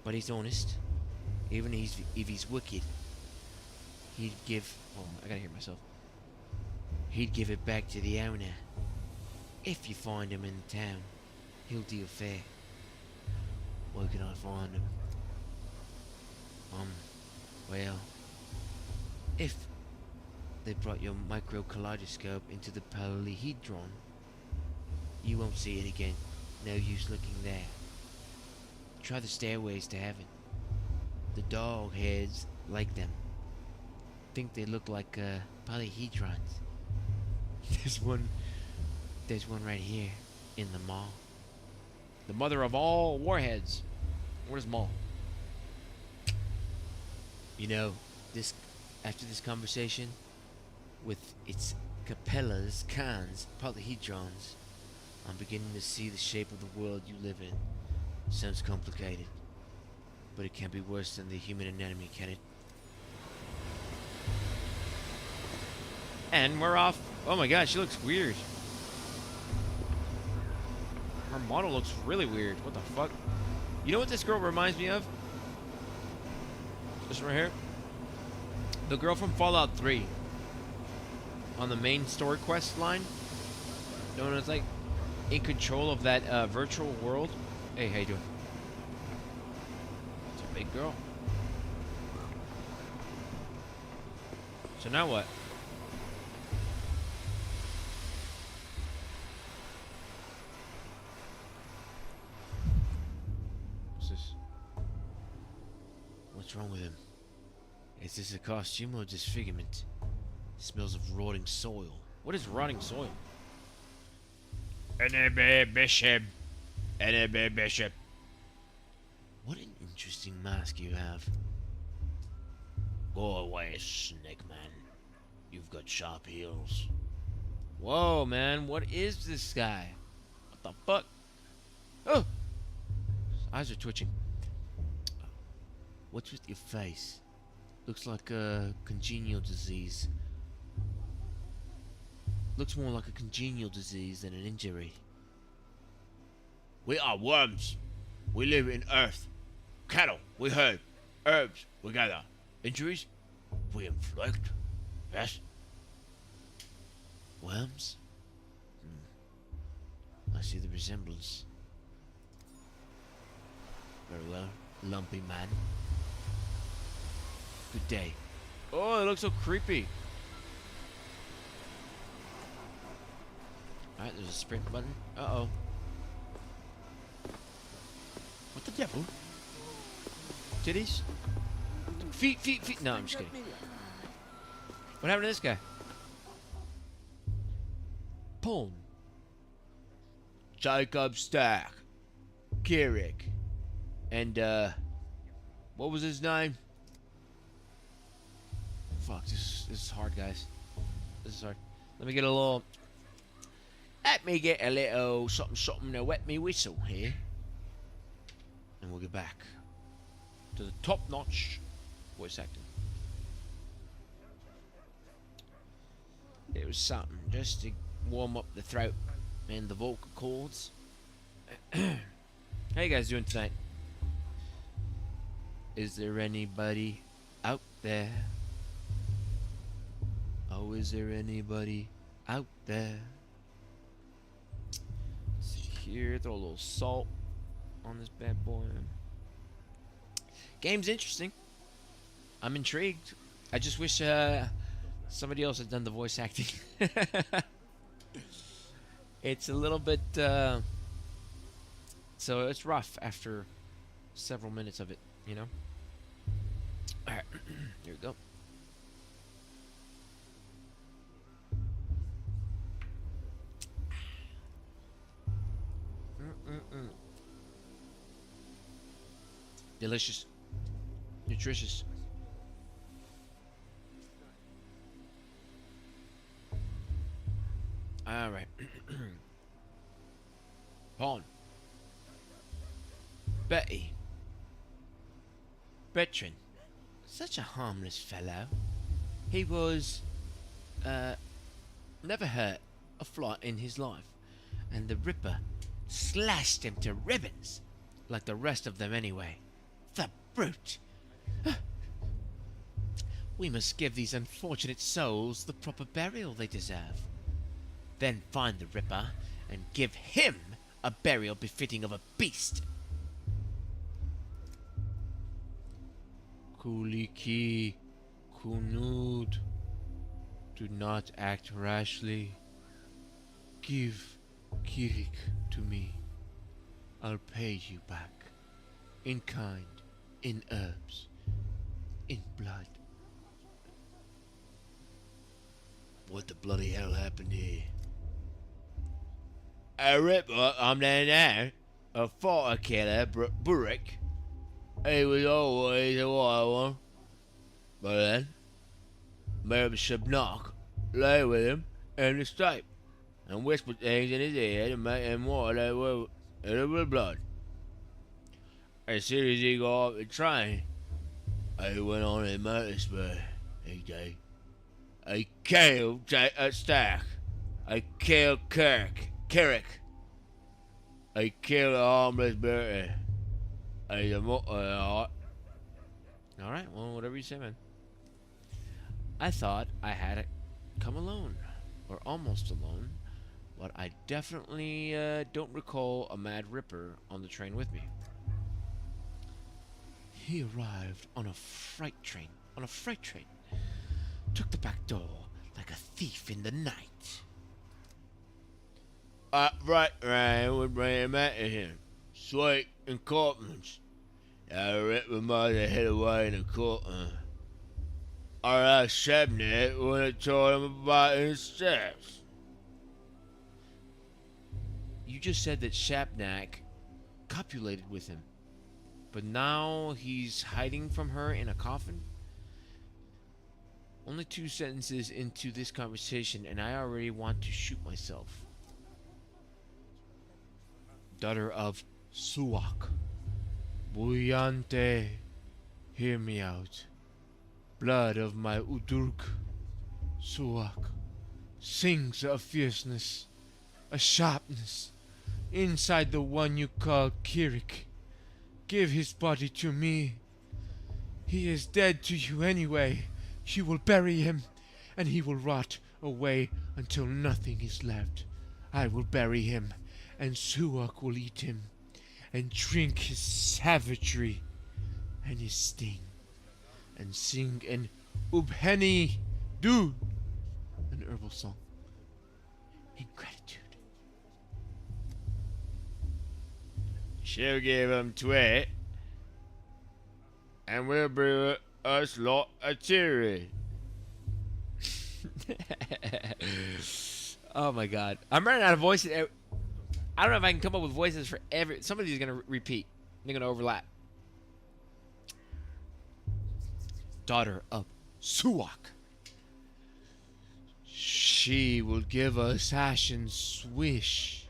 But he's honest. Even if he's wicked, he'd give... Oh, I gotta hear myself. He'd give it back to the owner. If you find him in town, he'll deal fair. Where can I find him? Well, if they brought your micro kaleidoscope into the polyhedron, you won't see it again. No use looking there. Try the stairways to heaven. The dog heads like them. Think they look like polyhedrons. There's one right here in the mall. The mother of all warheads. Where's Mall? You know, after this conversation with its Capella's, Khan's, polyhedrons, I'm beginning to see the shape of the world you live in. Sounds complicated, but it can't be worse than the human anatomy, can it? And we're off. Oh my god, she looks weird. Her model looks really weird. What the fuck? You know what this girl reminds me of? This right here. The girl from Fallout 3. On the main story quest line. You know what it's like? In control of that virtual world. Hey, how you doing? It's a big girl. So now what? What's this? What's wrong with him? Is this a costume or disfigurement? Smells of rotting soil. What is rotting soil? Enemy Bishop. Enemy Bishop. What an interesting mask you have. Go away, Snake Man. You've got sharp heels. Whoa, man. What is this guy? What the fuck? Oh! His eyes are twitching. What's with your face? Looks like a congenial disease. Looks more like a congenial disease than an injury. We are worms. We live in earth. Cattle, we herd. Herbs, we gather. Injuries, we inflict. Yes? Worms? I see the resemblance. Very well, lumpy man. Good day. Oh, it looks so creepy. Alright, there's a sprint button. Uh-oh. What the devil? Titties? Feet. No, I'm just kidding. What happened to this guy? Pawn. Jacob Stack. Kirik. And, what was his name? Fuck, this is hard, guys. This is hard. Let me get a little something to wet me whistle here. And we'll get back to the top-notch voice acting. It was something just to warm up the throat and the vocal cords. How you guys doing tonight? Is there anybody out there? Oh, is there anybody out there? Let's see here, throw a little salt on this bad boy. Game's interesting. I'm intrigued. I just wish somebody else had done the voice acting. It's a little bit so it's rough after several minutes of it, you know. All right, here we go. Delicious, nutritious. All right. Pawn. Betty. Bertrand. Such a harmless fellow. He was, never hurt a fly in his life. And the Ripper slashed him to ribbons. Like the rest of them anyway. The brute. We must give these unfortunate souls the proper burial they deserve. Then find the Ripper and give him a burial befitting of a beast. Kuliki, Kunud, do not act rashly. Give Kirik to me. I'll pay you back. In kind, in herbs, in blood. What the bloody hell happened here? A Ripper, I'm there now. A fighter killer, Burrick. He was always a wild one. But then, Merv Shabnock lay with him in the state and whispered things in his ear to make him wild with blood. As soon as he got off the train, he went on a motor spur. He did. He killed Stack. He killed Kirk. He killed a harmless Bertie. He's a alright, well, whatever you say, man. I thought I had it come alone, or almost alone, but I definitely don't recall a Mad Ripper on the train with me. He arrived on a freight train. Took the back door like a thief in the night. Right, would bring him out of him. Sweet and Cortlands. I Ripper might have hid away in the corner. Or I Shebnet when I told him about his steps. You just said that Shabnak copulated with him. But now he's hiding from her in a coffin? Only 2 sentences into this conversation and I already want to shoot myself. Daughter of Suak. Buyante, hear me out. Blood of my Udurk. Suak sings a fierceness, a sharpness, inside the one you call Kirik. Give his body to me. He is dead to you anyway. You will bury him, and he will rot away until nothing is left. I will bury him, and Suak will eat him, and drink his savagery and his sting, and sing an Ubheni Du, an herbal song, in gratitude. She'll give him to it, and we'll brew us lot of cherry. Oh my god. I'm running out of voices. I don't know if I can come up with voices for every... Some of these are going to repeat. They're going to overlap. Daughter of Suak. She will give us ashen swish,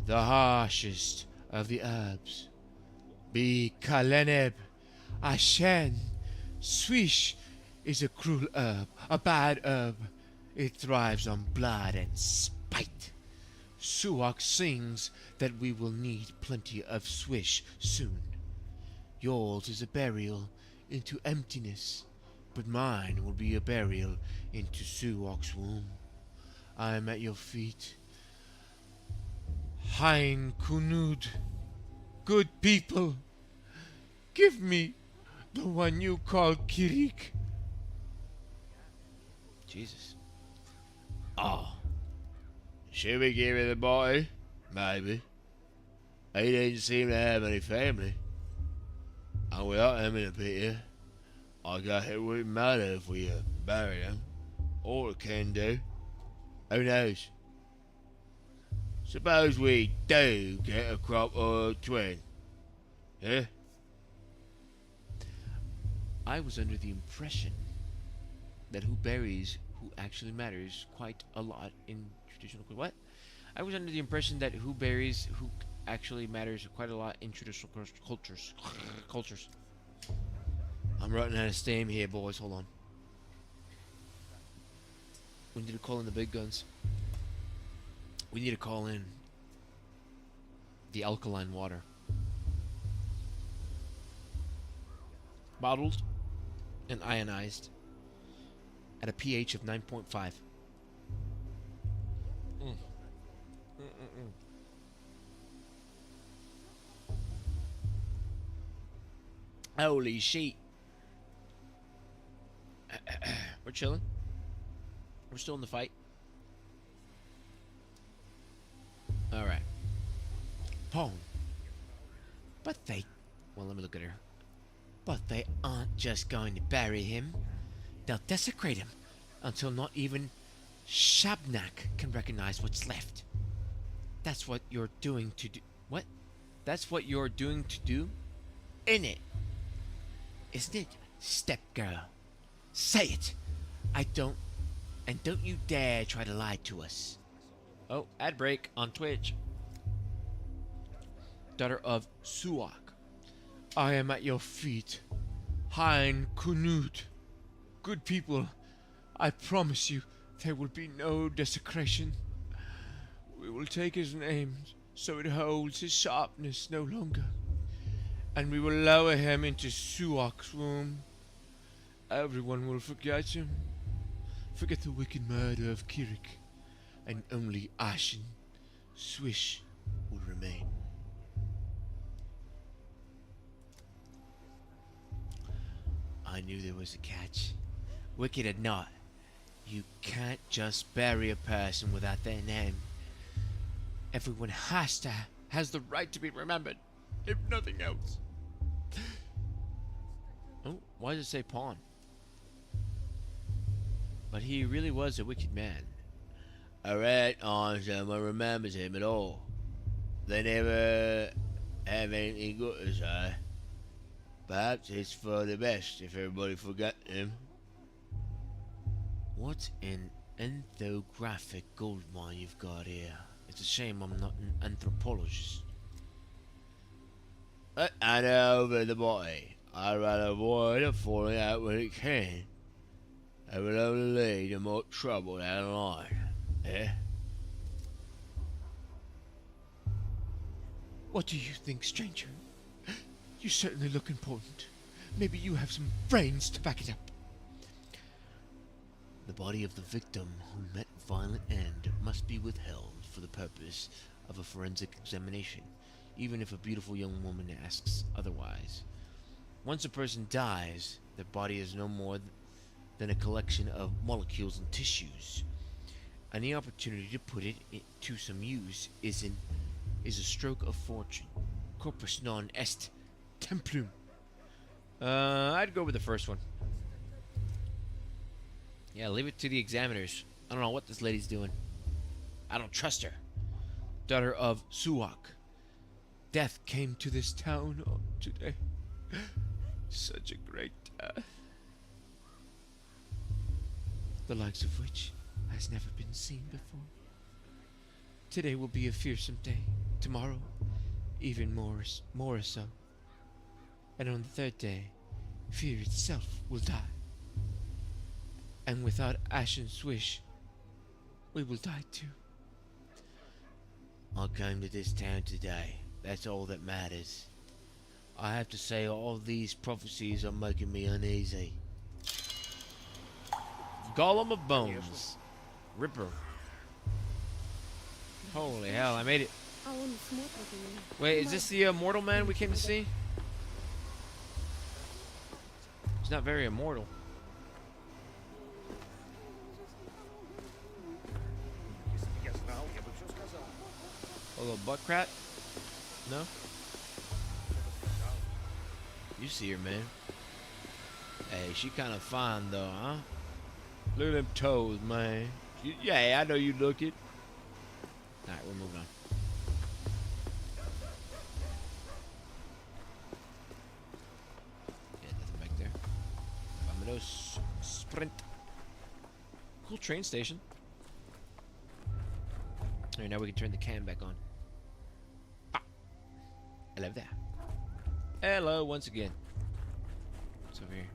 the harshest of the herbs. Be Kaleneb, Ashen. Swish is a cruel herb, a bad herb. It thrives on blood and spite. Suak sings that we will need plenty of swish soon. Yours is a burial into emptiness, but mine will be a burial into Suak's womb. I am at your feet. Hein Kunud, good people, give me the one you call Kirik. Jesus. Oh. Should we give it the boy? Maybe. He didn't seem to have any family. And without him in the picture, I guess it wouldn't matter if we buried him. Or it can do. Who knows? Suppose we do get a crop or a twin. Yeah? I was under the impression that who buries who actually matters quite a lot in traditional. What? I was under the impression that who buries who actually matters quite a lot in traditional cultures. Cultures. I'm running out of steam here, boys. Hold on. We need to call in the big guns. We need to call in The alkaline water. bottled. And ionized at a pH of 9.5. Holy shit. We're chilling. We're still in the fight. Alright. Pong. But they... Well, let me look at her. But they aren't just going to bury him. They'll desecrate him until not even Shabnak can recognize what's left. That's what you're doing to do... What? That's what you're doing to do? In it. Isn't it, step girl? Say it. I don't... And don't you dare try to lie to us. Oh, ad break on Twitch. Daughter of Suak. I am at your feet. Hein Kunut. Good people, I promise you there will be no desecration. We will take his name so it holds his sharpness no longer. And we will lower him into Suak's womb. Everyone will forget him. Forget the wicked murder of Kirik. And only Ashen Swish will remain. I knew there was a catch. Wicked or not, you can't just bury a person without their name. Everyone has the right to be remembered, if nothing else. Oh, why does it say pawn? But he really was a wicked man. Alright, someone remembers him at all. They never have anything good to say. Perhaps it's for the best if everybody forgot him. What an ethnographic gold mine you've got here. It's a shame I'm not an anthropologist. I know over the body. I'd rather avoid it falling out when it can. It will only lead to more trouble down the line. Eh? What do you think, stranger? You certainly look important. Maybe you have some brains to back it up. The body of the victim who met violent end must be withheld for the purpose of a forensic examination, even if a beautiful young woman asks otherwise. Once a person dies, their body is no more than a collection of molecules and tissues. Any opportunity to put it to some use is a stroke of fortune. Corpus non est templum. I'd go with the first one. Yeah, leave it to the examiners. I don't know what this lady's doing. I don't trust her. Daughter of Suak. Death came to this town today. Such a great death. The likes of which has never been seen before. Today will be a fearsome day. Tomorrow, even more so. And on the third day, fear itself will die. And without Ashen Swish, we will die too. I came to this town today. That's all that matters. I have to say, all these prophecies are making me uneasy. Golem of Bones. Ripper. Holy hell, I made it. Wait, is this the immortal man we came to see? He's not very immortal. A little butt crack? No? You see her, man. Hey, she kind of fine though, huh? Look at them toes, man. Yeah, I know you looking. Alright, we're moving on. Yeah, nothing back there. Vámonos. Sprint. Cool train station. Alright, now we can turn the cam back on. Ah. Hello there. Hello, once again. What's over here?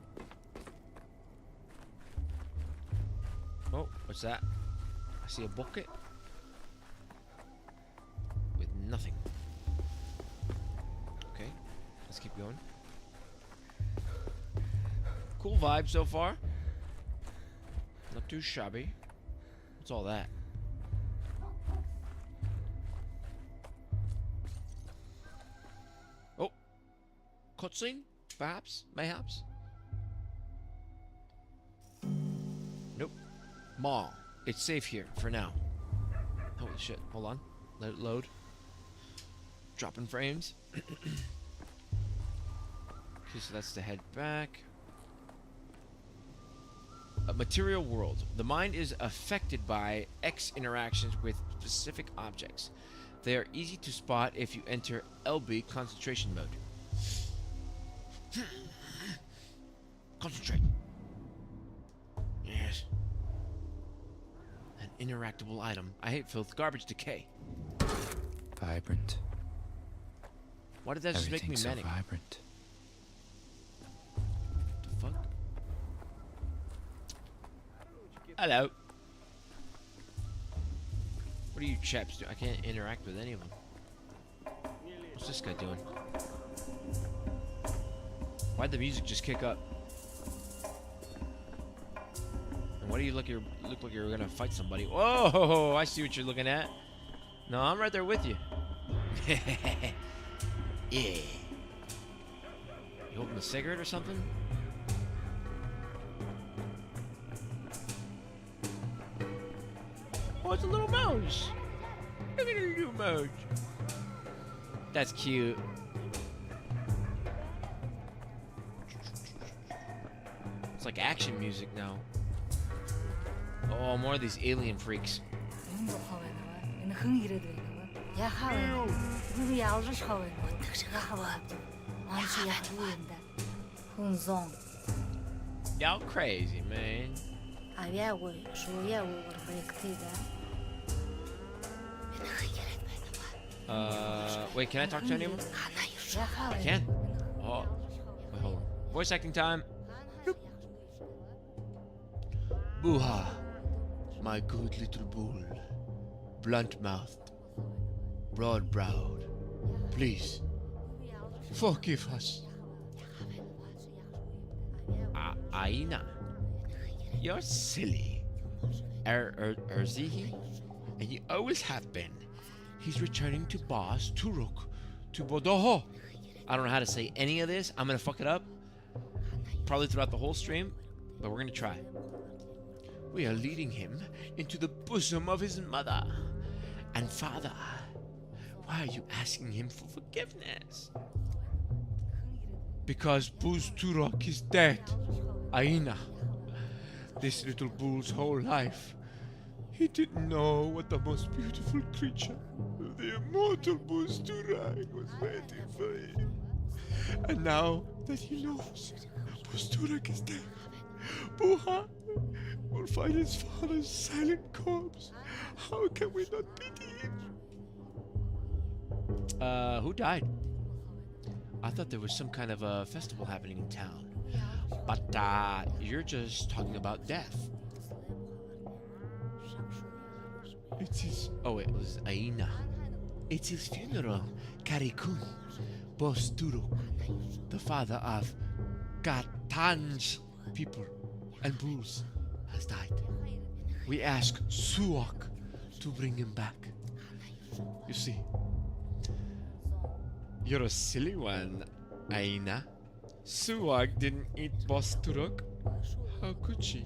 Oh, what's that? I see a bucket. With nothing. Okay, let's keep going. Cool vibe so far. Not too shabby. What's all that? Oh, cutscene? Perhaps? Mayhaps? Nope. Mall. It's safe here for now. Holy shit. Hold on. Let it load. Dropping frames. Okay, so that's to head back. A material world. The mind is affected by X interactions with specific objects. They are easy to spot if you enter LB concentration mode. Concentrate. Yes. An interactable item. I hate filth. Garbage decay. Vibrant. Why did that just make me Everything's so manic? vibrant. The fuck? Hello. What are you chaps doing? I can't interact with any of them. What's this guy doing? Why'd the music just kick up? And why do you look like you're gonna fight somebody? Whoa! I see what you're looking at. No, I'm right there with you. Yeah. You holding a cigarette or something? Oh, it's a little mouse. Look at the little mouse. That's cute. It's like action music now. Oh, more of these alien freaks. Y'all crazy, man. Wait, can I talk to any of them? I can. Oh, wait, hold on. Voice acting time. Bloop. Boo-ha, my good little bull. Blunt-mouthed, broad-browed. Please, forgive us. Aina, you're silly. Erzihi, and you always have been. He's returning to Boss Turuk, to Bodoho. I don't know how to say any of this. I'm gonna fuck it up. Probably throughout the whole stream, but we're gonna try. We are leading him into the bosom of his mother and father. Why are you asking him for forgiveness? Because Buz Turok is dead. Aina. This little bull's whole life, he didn't know what the most beautiful creature, the immortal Buz Turok, was waiting for him. And now that he knows Buz Turok is dead, Buha will find his father's silent corpse. How can we not pity him? Who died? I thought there was some kind of a festival happening in town. But, you're just talking about death. It's his. Oh wait, it was Aina. It's his funeral. Karikun, Boss Turuk, the father of Katanj people and bulls, has died. We ask Suok to bring him back. You see, you're a silly one, Aina. Suok didn't eat Boss Turuk. How could she?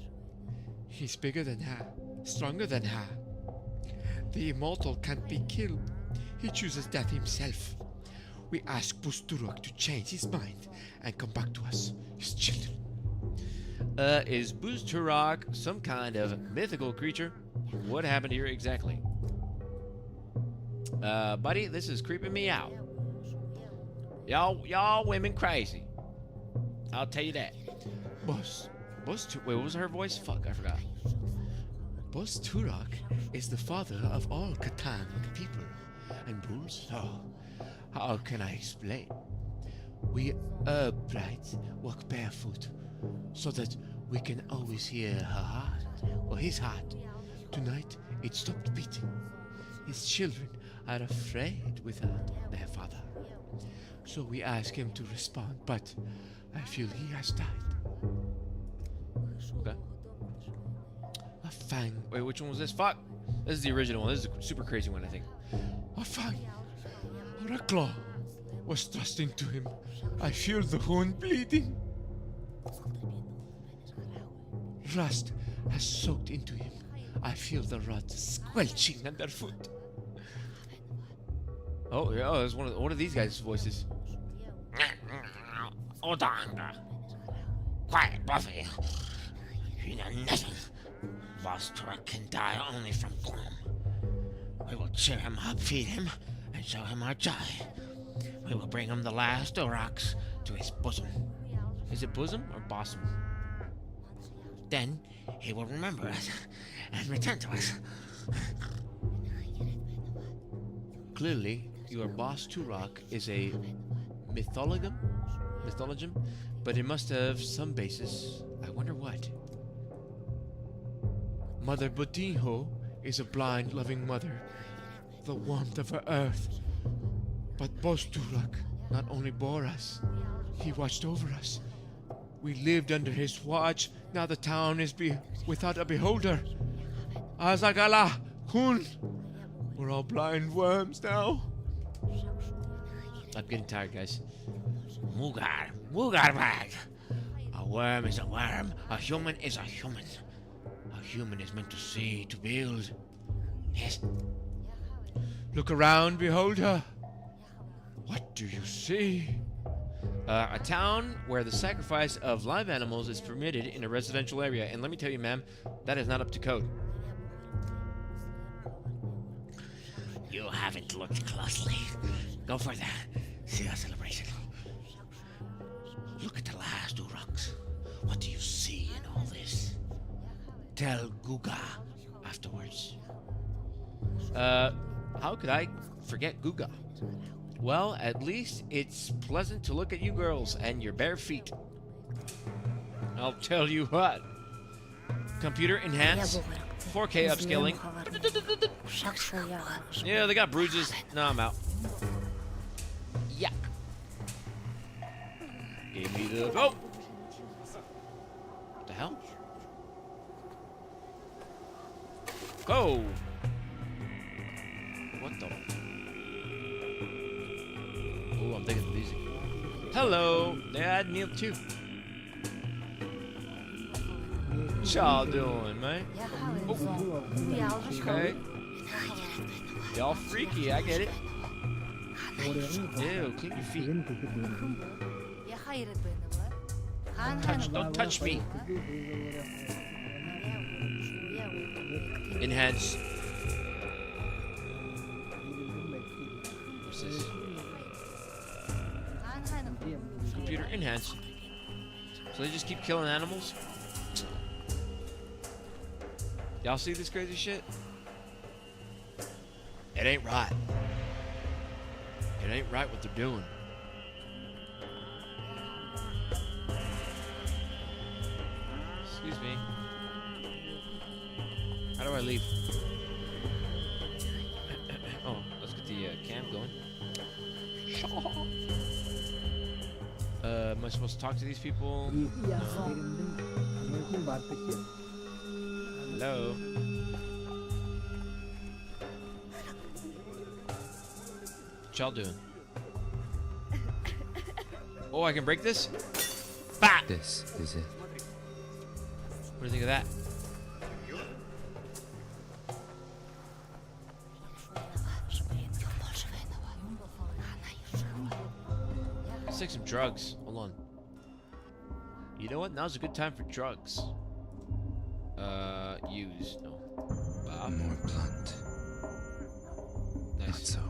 He's bigger than her, stronger than her. The immortal can't be killed. He chooses death himself. We ask Busturok to change his mind and come back to us, his children. Is Busturok some kind of mythical creature? What happened here exactly? Buddy, this is creeping me out. Y'all women crazy. I'll tell you that. Wait, what was her voice? Fuck, I forgot. Boss Turok is the father of all Katang people and bulls. Oh, how can I explain? We herb brides walk barefoot so that we can always hear her heart or his heart. Tonight it stopped beating. His children are afraid without their father. So we ask him to respond, but I feel he has died. Okay. A fang. Wait, which one was this? Fuck. This is the original one. This is a super crazy one, I think. A fang or a claw was thrust into him. I feel the wound bleeding. Rust has soaked into him. I feel the rot squelching underfoot. Oh, yeah, oh, it's one of these guys' voices. Hold on. Quiet, Buffy. You know nothing. Boss Turok can die only from gloom. We will cheer him up, feed him, and show him our joy. We will bring him the last Oroks to his bosom. Is it bosom or bosom? Then he will remember us and return to us. Clearly, your boss Turok is a mythologum, but it must have some basis. I wonder what. Mother Budinho is a blind, loving mother, the warmth of her earth. But Boss Turok not only bore us, he watched over us. We lived under his watch. Now the town is without a beholder. Azagala, Kun. We're all blind worms now. I'm getting tired, guys. Mugar bag. A worm is a worm. A human is a human. A human is meant to see, to build. Yes. Look around, behold her. What do you see? A town where the sacrifice of live animals is permitted in a residential area. And let me tell you, ma'am, that is not up to code. You haven't looked closely. Go further. See our celebration. Look at the last Uruks. What do you see in all this? Tell Guga afterwards. How could I forget Guga? Well, at least it's pleasant to look at you girls and your bare feet. I'll tell you what. Computer enhance, 4K upscaling. Yeah, they got bruises. No, I'm out. Yuck. Give me the... Oh! What the hell? Oh! What the... Oh, I'm digging the music. Hello! They had meal too. What y'all doing, man? Oh. Okay. Y'all freaky, I get it. Ew, clean your feet. Don't touch me. Enhance. What's this? Computer enhance. So they just keep killing animals? Y'all see this crazy shit? It ain't right. It ain't right what they're doing. Excuse me. How do I leave? Am I supposed to talk to these people? No. Hello? What y'all doing? Oh, I can break this? Bah! This is it. What do you think of that? Let's take some drugs. Hold on. You know what? Now's a good time for drugs. Use. No. More blunt. Not Nice. so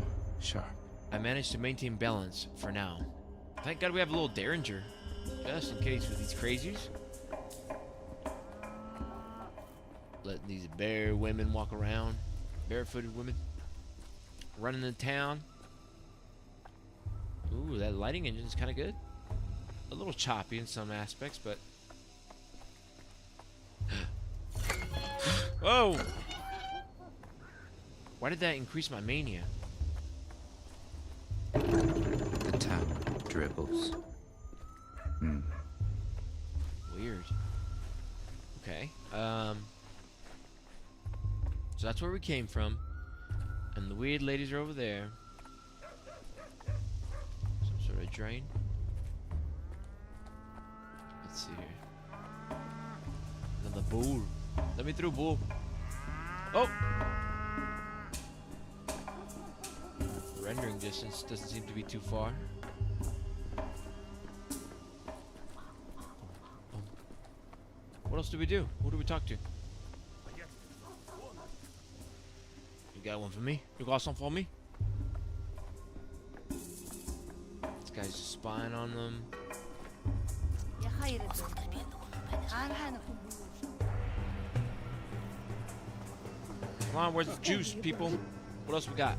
sharp. I managed to maintain balance for now. Thank God we have a little derringer. Just in case with these crazies. Letting these bare women walk around. Barefooted women. Running the town. Ooh, that lighting engine is kind of good. A little choppy in some aspects, but... Whoa! Why did that increase my mania? The town dribbles. Weird. Okay. So that's where we came from. And the weird ladies are over there. Some sort of drain. Let's see here. Another bull. Let me through, bull. Oh! Rendering distance doesn't seem to be too far. What else do we do? Who do we talk to? You got one for me? You got some for me? This guy's just spying on them. Come on, where's the juice, people? What else we got?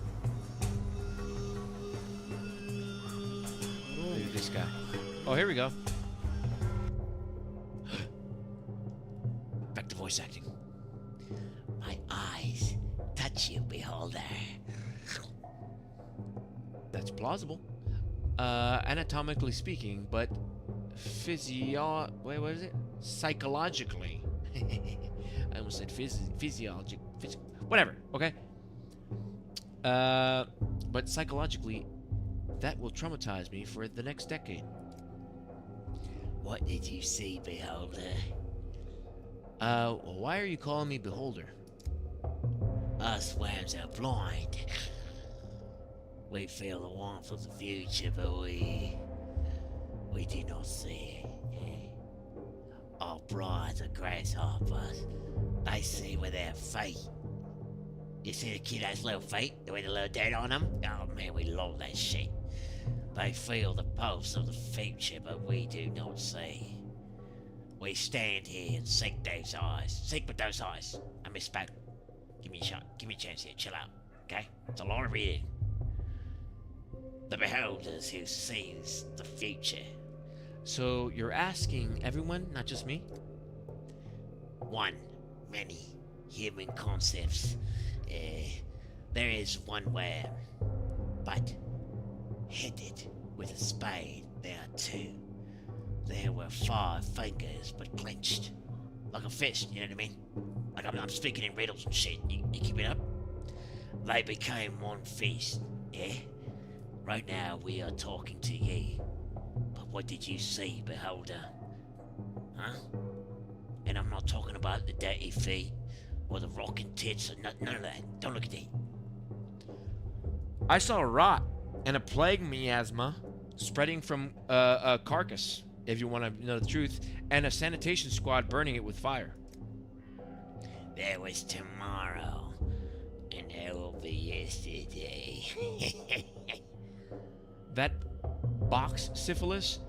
Maybe this guy. Oh, here we go. Back to voice acting. My eyes touch you, beholder. That's plausible. Anatomically speaking, but wait, what is it? Psychologically. I almost said physiologic. Whatever, okay? But psychologically, that will traumatize me for the next decade. What did you see, beholder? Why are you calling me beholder? Us worms are blind. We feel the warmth of the future, but we do not see it. Our brides are grasshoppers. They see with their feet. You see the kiddos' little feet with a little dirt on them? Oh man, we love that shit. They feel the pulse of the future, but we do not see. We stand here and seek those eyes. Seek with those eyes. I misspoke. Give me a shot. Give me a chance here. Chill out. Okay? It's a lot of reading. The beholders who sees the future. So you're asking everyone, not just me? One, many human concepts. There is one worm, but headed with a spade. There are two. There were 5 fingers, but clenched. Like a fist, you know what I mean? Like I'm speaking in riddles and shit. You keep it up? They became one fist, yeah? Right now we are talking to you. But what did you see, beholder? Huh? And I'm not talking about the dirty feet or the rocking tits or none of that. Don't look at that. I saw a rot and a plague miasma spreading from a carcass, if you want to know the truth, and a sanitation squad burning it with fire. There was tomorrow, and there will be yesterday. That box syphilis,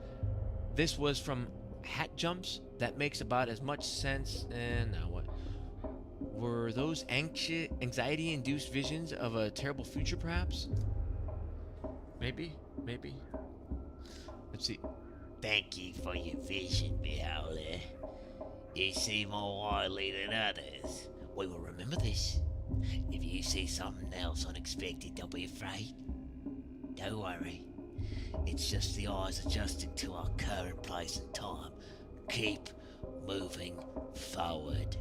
this was from hat jumps. That makes about as much sense. And now what? Were those anxiety-induced visions of a terrible future, perhaps? Maybe. Let's see. Thank you for your vision, beholder. You see more widely than others. We will remember this. If you see something else unexpected, don't be afraid. Don't worry. It's just the eyes adjusting to our current place and time. Keep moving forward.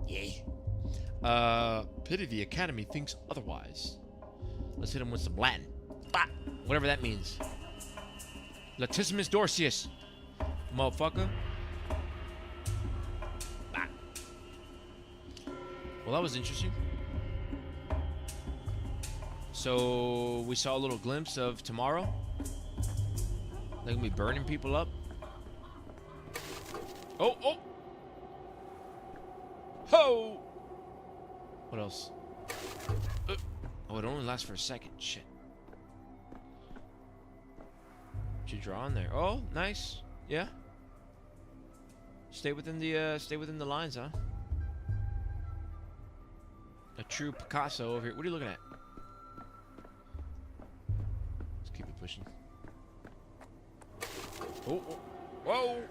Yeah? Pity the Academy thinks otherwise. Let's hit him with some Latin. Bah! Whatever that means. Latissimus Dorsius. Motherfucker. Bah! Well, that was interesting. So, we saw a little glimpse of tomorrow. They're gonna be burning people up. Oh, oh! Ho! What else? Oh, it only lasts for a second. Shit. What you draw on there? Oh, nice. Yeah. Stay within the lines, huh? A true Picasso over here. What are you looking at? Let's keep it pushing. Oh, oh. Whoa!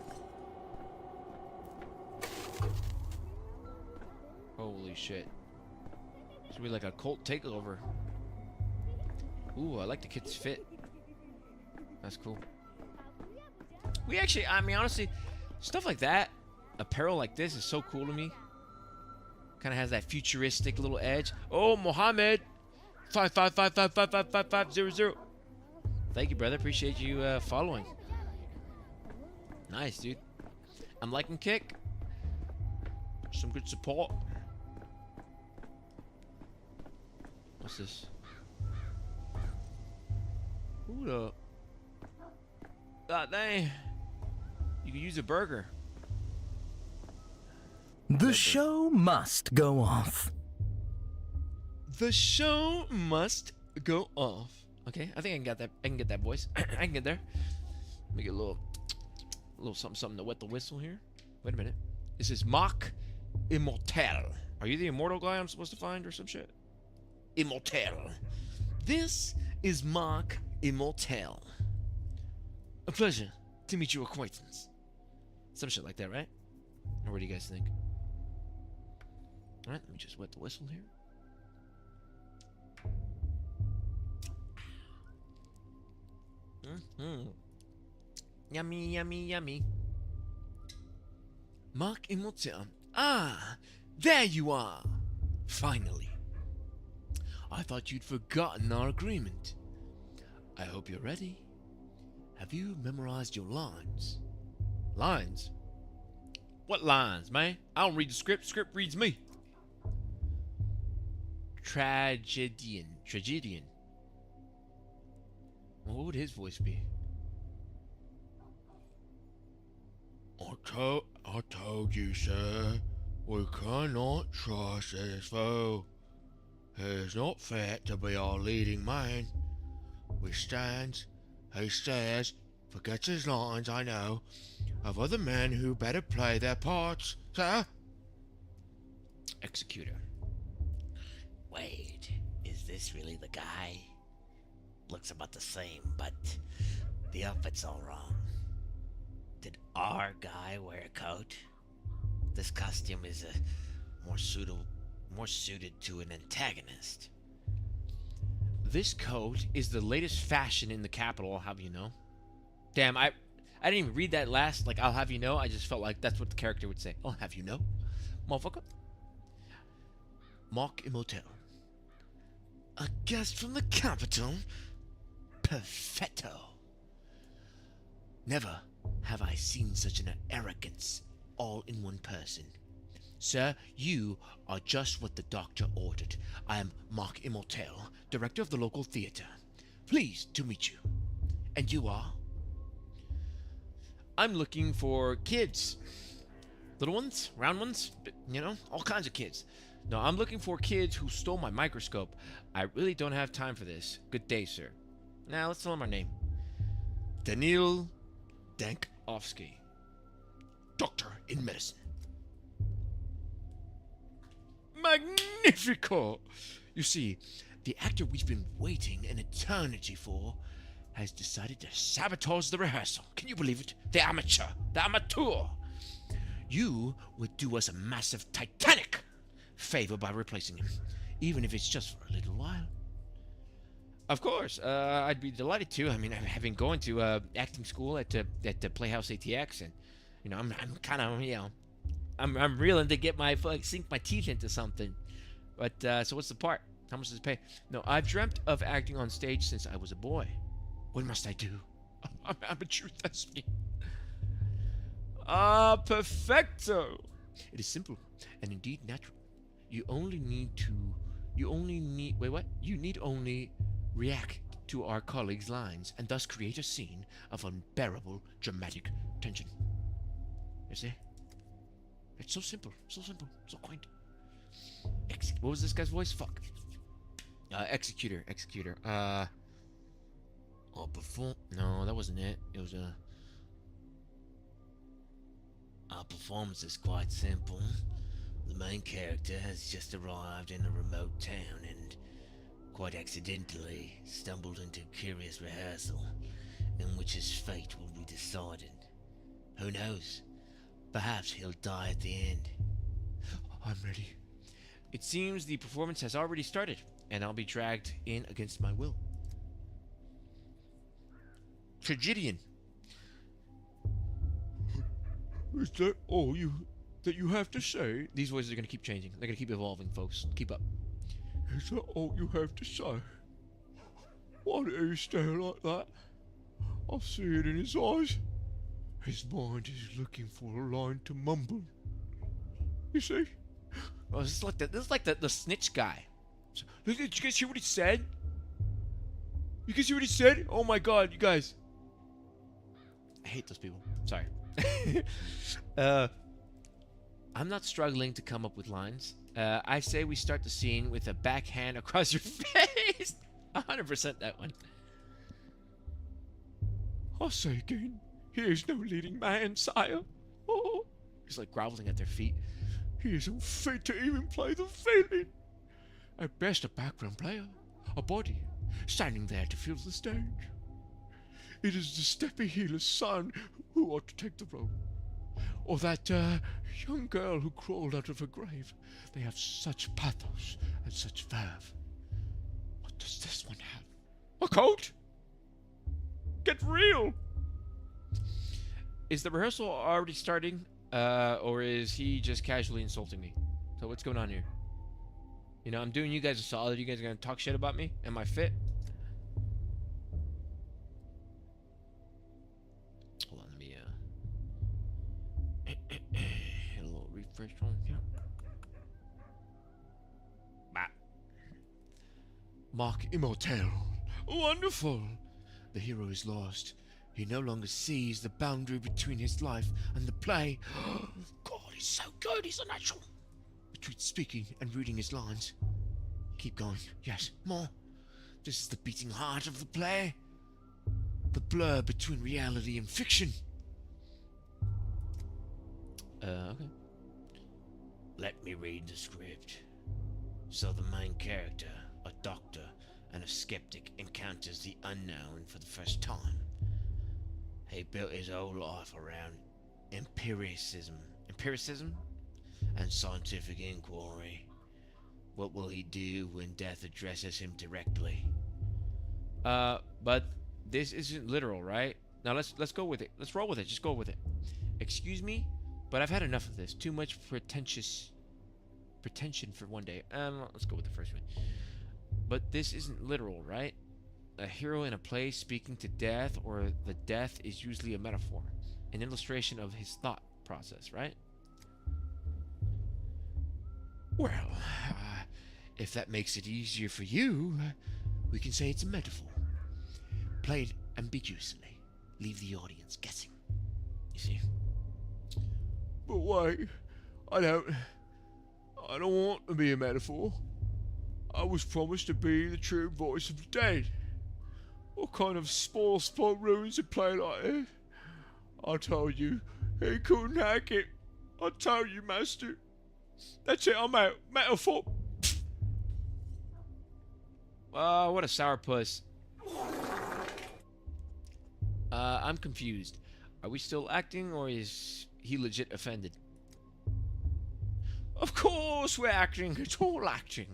Holy shit. Should be like a cult takeover. Ooh, I like the kid's fit. That's cool. We actually, I mean, honestly, stuff like that, apparel like this is so cool to me. Kind of has that futuristic little edge. Oh, Mohammed! 55555555500. Thank you, brother. Appreciate you following. Nice, dude. I'm liking Kick. Some good support. What's this? Hold up. God dang. You can use a burger. The show must go off. The show must go off. Okay, I think I can get that. I can get that voice. I can get there. Let me get a little something to wet the whistle here. Wait a minute. This is Mach Immortel. Are you the immortal guy I'm supposed to find or some shit? Immortel. This is Mach Immortel. A pleasure to meet your acquaintance. Some shit like that, right? Or what do you guys think? Alright, let me just wet the whistle here. Yummy, yummy, yummy. Mach Immortel. Ah, there you are. Finally. I thought you'd forgotten our agreement. I hope you're ready. Have you memorized your lines? Lines? What lines, man? I don't read the script. Script reads me. Tragedian. Well, what would his voice be? I told you, sir. We cannot trust this foe. He is not fit to be our leading man. He says, forgets his lines, I know, of other men who better play their parts, sir. Executor. Wait, is this really the guy? Looks about the same, but the outfit's all wrong. Did our guy wear a coat? This costume is more suited to an antagonist. This coat is the latest fashion in the capital, I'll have you know. Damn, I didn't even read that last, like, I'll have you know. I just felt like that's what the character would say. I'll have you know. Motherfucker. Mach Immortel. A guest from the capital? Perfetto. Never have I seen such an arrogance all in one person. Sir, you are just what the doctor ordered. I am Mach Immortel, director of the local theater. Pleased to meet you. And you are? I'm looking for kids. Little ones, round ones, you know, all kinds of kids. No, I'm looking for kids who stole my microscope. I really don't have time for this. Good day, sir. Now, let's tell him our name. Daniil Dankovsky. Doctor in medicine. Magnifico! You see, the actor we've been waiting an eternity for has decided to sabotage the rehearsal. Can you believe it? The amateur! You would do us a massive titanic favor by replacing him, even if it's just for a little while. Of course, I'd be delighted to. I mean, I've been going to acting school at the Playhouse ATX, and I'm kind of I'm reeling to get sink my teeth into something. But so what's the part? How much does it pay? No, I've dreamt of acting on stage since I was a boy. What must I do? I'm a true thespian. Ah, perfecto. It is simple and indeed natural. You only need wait, what? You need only react to our colleagues' lines and thus create a scene of unbearable dramatic tension. You see? It's so simple, so quaint. What was this guy's voice? Fuck. Executor. I'll perform. No, that wasn't it. It was Our performance is quite simple. The main character has just arrived in a remote town and, quite accidentally, stumbled into a curious rehearsal in which his fate will be decided. Who knows? Perhaps he'll die at the end. I'm ready. It seems the performance has already started, and I'll be dragged in against my will. Tragedian. Is that all that you have to say? These voices are going to keep changing. They're going to keep evolving, folks. Keep up. Is that all you have to say? Why do you stare like that? I see it in his eyes. His mind is looking for a line to mumble. You see? Oh, this is like the snitch guy. Did you guys hear what he said? You guys hear what he said? Oh my god, you guys. I hate those people. Sorry. I'm not struggling to come up with lines. I say we start the scene with a backhand across your face. 100% that one. I say again, he is no leading man, sire. Oh. He's like groveling at their feet. He is unfit to even play the villain. At best, a background player, a body, standing there to fill the stage. It is the steppy healer's son who ought to take the role. Or that young girl who crawled out of her grave. They have such pathos and such verve. What does this one have? A coat? Get real! Is the rehearsal already starting? Or is he just casually insulting me? So what's going on here? I'm doing you guys a solid. You guys are gonna talk shit about me? Am I fit? Hold on, let me hit a little refresh on here. Bah. Mark Immortel. Wonderful! The hero is lost. He no longer sees the boundary between his life and the play. God, he's so good. He's a natural. Between speaking and reading his lines. Keep going. Yes, more. This is the beating heart of the play. The blur between reality and fiction. Okay. Let me read the script. So the main character, a doctor and a skeptic, encounters the unknown for the first time. He built his whole life around empiricism and scientific inquiry. What will he do when death addresses him directly? But this isn't literal, right? Now let's go with it. Let's roll with it. Just go with it. Excuse me, but I've had enough of this. Too much pretension for one day. Let's go with the first one. But this isn't literal, right? A hero in a play speaking to death, or the death is usually a metaphor, an illustration of his thought process, right? Well, if that makes it easier for you, we can say it's a metaphor. Played ambiguously. Leave the audience guessing. You see? But wait, I don't want to be a metaphor. I was promised to be the true voice of the dead. What kind of spoil ruins a play like this? I told you, he couldn't hack it. I told you, master. That's it, I'm out. Metaphor. What a sourpuss. I'm confused. Are we still acting, or is he legit offended? Of course we're acting. It's all acting.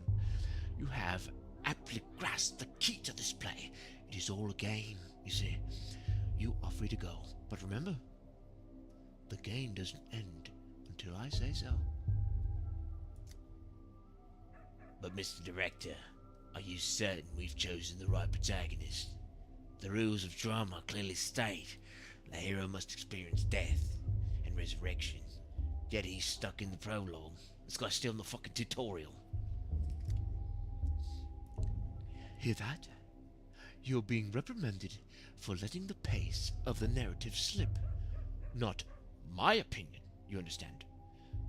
You have aptly grasped the key to this play. It is all a game, you see. You are free to go. But remember, the game doesn't end until I say so. But Mr. Director, are you certain we've chosen the right protagonist? The rules of drama clearly state the hero must experience death and resurrection. Yet he's stuck in the prologue. This guy's still in the fucking tutorial. Hear that? You're being reprimanded for letting the pace of the narrative slip. Not my opinion, you understand?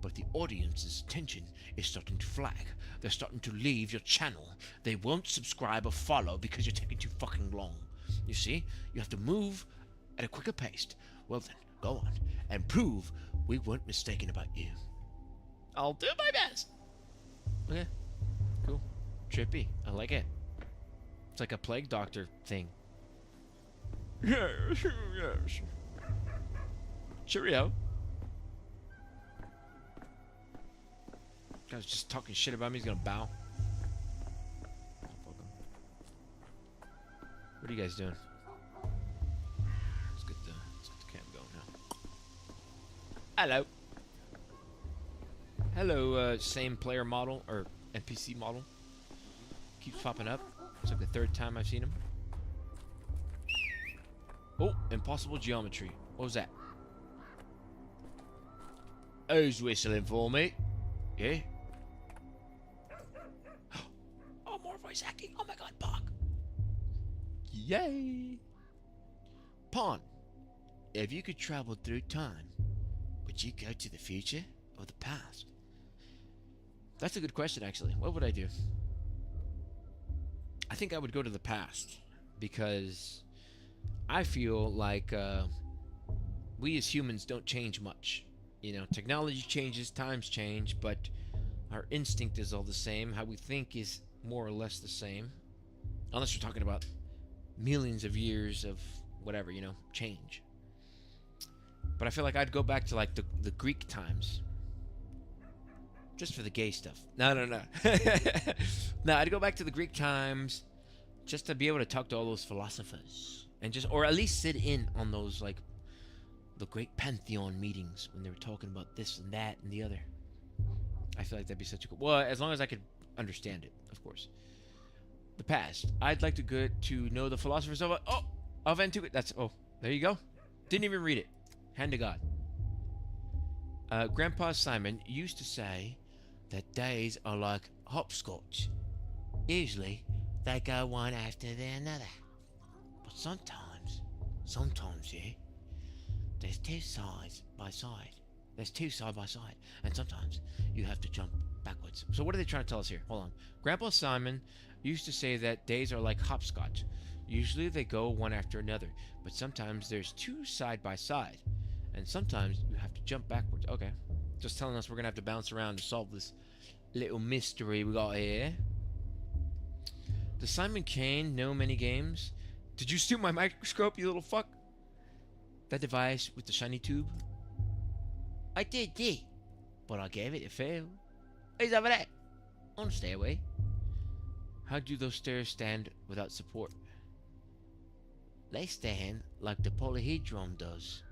But the audience's attention is starting to flag. They're starting to leave your channel. They won't subscribe or follow because you're taking too fucking long. You see? You have to move at a quicker pace. Well then, go on and prove we weren't mistaken about you. I'll do my best. Okay. Cool. Trippy. I like it. It's like a plague doctor thing. Yes, yes. Cheerio. Guy's just talking shit about me. He's gonna bow. Fuck him. What are you guys doing? Let's get the cam going now. Hello. Hello, same player model or NPC model. Keeps popping up. It's like the third time I've seen him. Oh, impossible geometry. What was that? Who's whistling for me? Yeah. Oh, more voice acting. Oh my god, Bog. Yay! Pawn, if you could travel through time, would you go to the future or the past? That's a good question, actually. What would I do? I think I would go to the past because I feel like we as humans don't change much. You know, technology changes, times change, but our instinct is all the same. How we think is more or less the same. Unless you're talking about millions of years of whatever, you know, change. But I feel like I'd go back to like the Greek times. Just for the gay stuff. No. No, I'd go back to the Greek times just to be able to talk to all those philosophers. And just, or at least sit in on those, like, the great pantheon meetings when they were talking about this and that and the other. I feel like that'd be such a cool... Well, as long as I could understand it, of course. The past. I'd like to go to know the philosophers of... of Antiquity. That's... Oh, there you go. Didn't even read it. Hand to God. Grandpa Simon used to say that days are like hopscotch. Usually, they go one after the another. But sometimes, yeah, there's two sides by side. There's two side by side. And sometimes you have to jump backwards. So what are they trying to tell us here? Hold on. Grandpa Simon used to say that days are like hopscotch. Usually they go one after another. But sometimes there's two side by side. And sometimes you have to jump backwards. Okay. Just telling us we're going to have to bounce around to solve this little mystery we got here. Does Simon Kane know many games? Did you steal my microscope, you little fuck? That device with the shiny tube? I did, yeah. But I gave it a fail. He's over there. On the stairway. How do those stairs stand without support? They stand like the polyhedron does.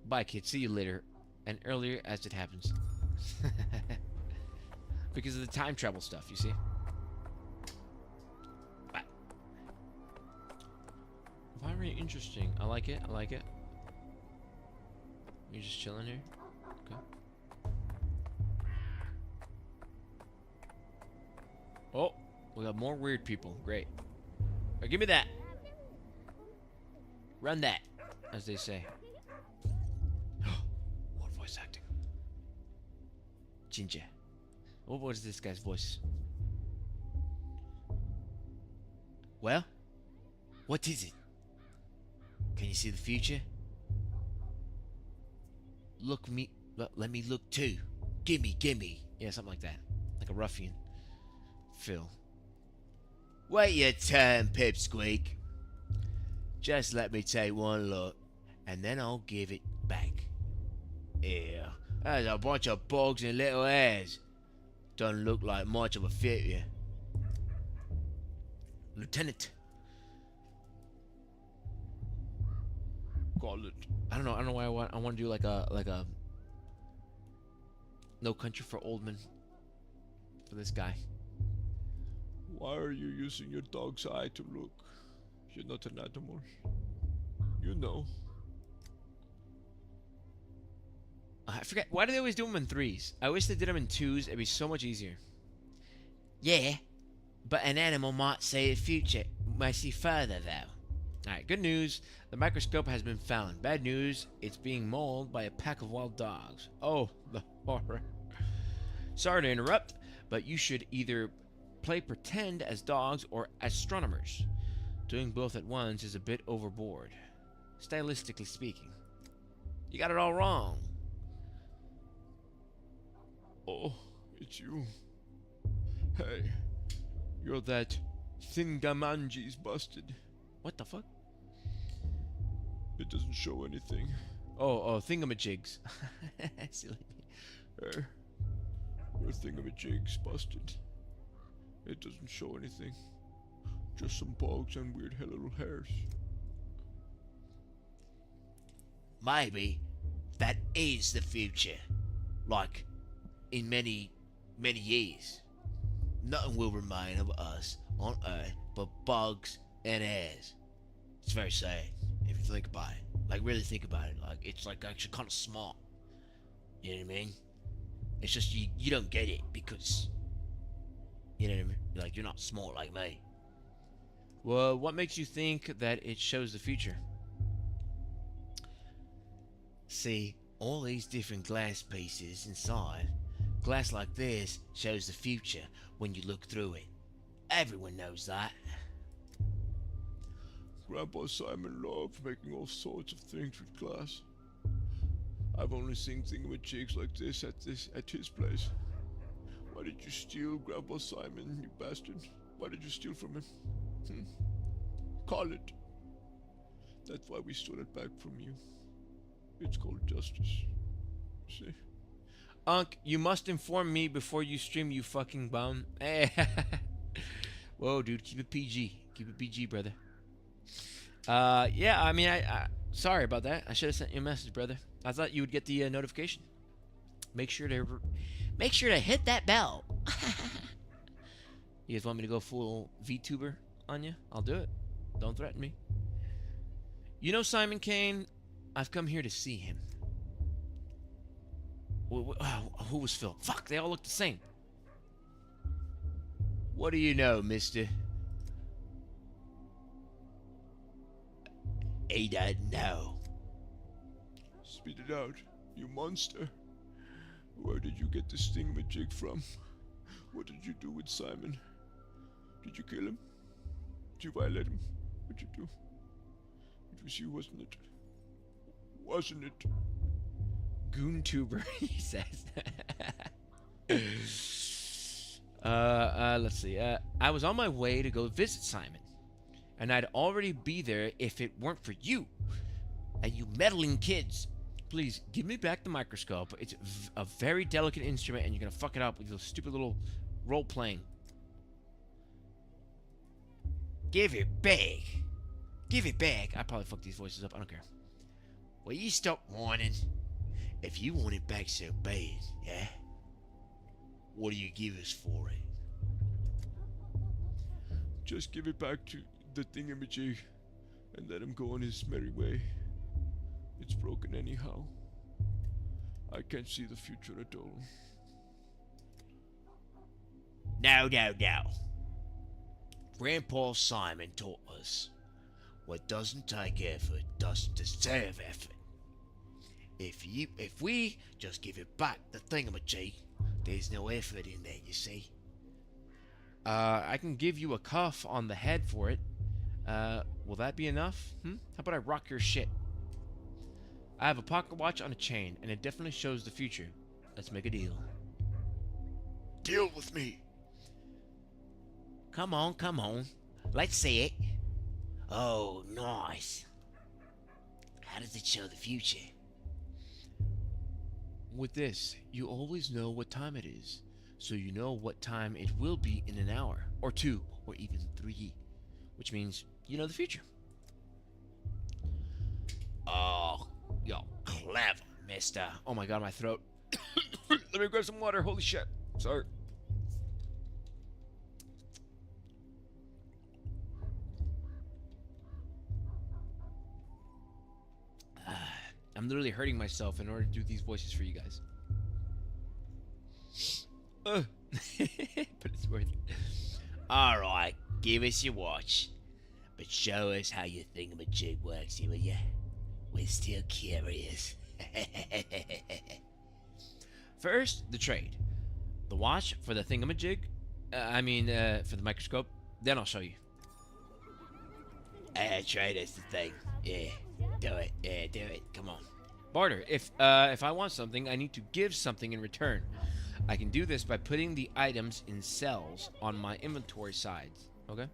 Bye, kid. See you later. And earlier as it happens. Because of the time travel stuff, you see? Bye. Very interesting. I like it. I like it. You're just chilling here? Okay. Oh, we got more weird people. Great. Oh, give me that. Run that, as they say. More voice acting. Ginger. What was this guy's voice? Well, what is it? Can you see the future? Let me look too. Gimme. Yeah, something like that. Like a ruffian. Phil. Wait your turn, Pipsqueak. Just let me take one look, and then I'll give it back. Yeah, there's a bunch of bugs and little hairs. Doesn't look like much of a fit here. Lieutenant. Call it. I don't know why I want to do like a No Country for Old Men for this guy. Why are you using your dog's eye to look? You're not an animal. You know. I forget, why do they always do them in 3s? I wish they did them in 2s. It'd be so much easier. Yeah, but an animal might see the future, might see further though. Alright, good news. The microscope has been found. Bad news, it's being mauled by a pack of wild dogs. Oh, the horror. Sorry to interrupt, but you should either play pretend as dogs or astronomers. Doing both at once is a bit overboard, stylistically speaking. You got it all wrong. Oh, it's you. Hey, you're that Thingamanji's busted. What the fuck? It doesn't show anything. Oh, thingamajigs. Silly. Hey, your thingamajig's busted. It doesn't show anything. Just some bugs and weird little hairs. Maybe that is the future. Like, in many, many years. Nothing will remain of us on Earth but bugs and hairs. It's very sad if you think about it. Like, really think about it. Like, it's like actually kind of smart. You know what I mean? It's just you don't get it because, you know what I mean? Like, you're not smart like me. Well, what makes you think that it shows the future? See, all these different glass pieces inside. Glass like this shows the future when you look through it. Everyone knows that. Grandpa Simon loved making all sorts of things with glass. I've only seen thingamajigs like this at his place. Why did you steal Grandpa Simon, you bastard? Why did you steal from him? Call it. That's why we stole it back from you. It's called justice. See? Unc, you must inform me before you stream, you fucking bum. Hey. Whoa, dude, keep it PG. Keep it PG, brother. Yeah, I mean, I sorry about that. I should have sent you a message, brother. I thought you would get the notification. Make sure to hit that bell. You guys want me to go full VTuber on you? I'll do it. Don't threaten me. You know Simon Kane? I've come here to see him. Who was Phil? Fuck, they all look the same. What do you know, mister? He doesn't know. Spit it out, you monster. Where did you get this thingamajig from? What did you do with Simon? Did you kill him? Did you violate him? What'd you do? It was you, wasn't it? Wasn't it? Goontuber, he says. Let's see. I was on my way to go visit Simon, and I'd already be there if it weren't for you and you meddling kids. Please give me back the microscope. It's a very delicate instrument, and you're gonna fuck it up with your stupid little role playing. Give it back. Give it back. I probably fucked these voices up. I don't care. Will you stop whining? If you want it back so bad, yeah? What do you give us for it? Just give it back to the thingamajig and let him go on his merry way. It's broken anyhow. I can't see the future at all. No. Grandpa Simon taught us what doesn't take effort doesn't deserve effort. If we just give it back the thingamajig, there's no effort in there, you see. I can give you a cuff on the head for it. Will that be enough? How about I rock your shit? I have a pocket watch on a chain, and it definitely shows the future. Let's make a deal. Deal with me. Come on. Let's see it. Oh, nice. How does it show the future? With this, you always know what time it is, so you know what time it will be in an hour, or 2, or even 3. which means you know the future. Oh, you're clever, mister. Oh my god, my throat. Let me grab some water. Holy shit. Sorry. I'm literally hurting myself in order to do these voices for you guys. But it's worth it. Alright, give us your watch. But show us how your thingamajig works, will ya? We're still curious. First, the trade. The watch for the thingamajig. For the microscope. Then I'll show you. Trade us the thing. Yeah, do it. Yeah, do it. Come on. Barter. If I want something, I need to give something in return. I can do this by putting the items in cells on my inventory sides. Okay?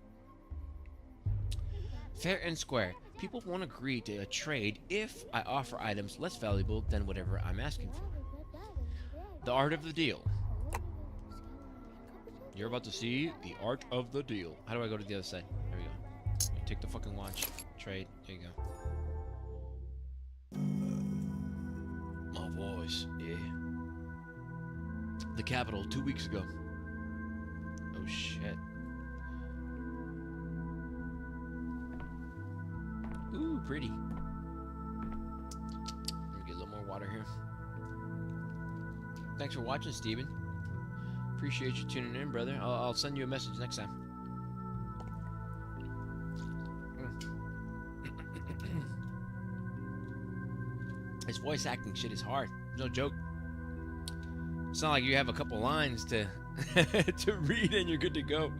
Fair and square. People won't agree to a trade if I offer items less valuable than whatever I'm asking for. The art of the deal. You're about to see the art of the deal. How do I go to the other side? There we go. You take the fucking watch. Trade. There you go. My voice. Yeah. The capital 2 weeks ago. Oh shit. Ooh, pretty. Let me get a little more water here. Thanks for watching, Steven. Appreciate you tuning in, brother. I'll send you a message next time. This voice acting shit is hard. No joke. It's not like you have a couple lines to to read and you're good to go.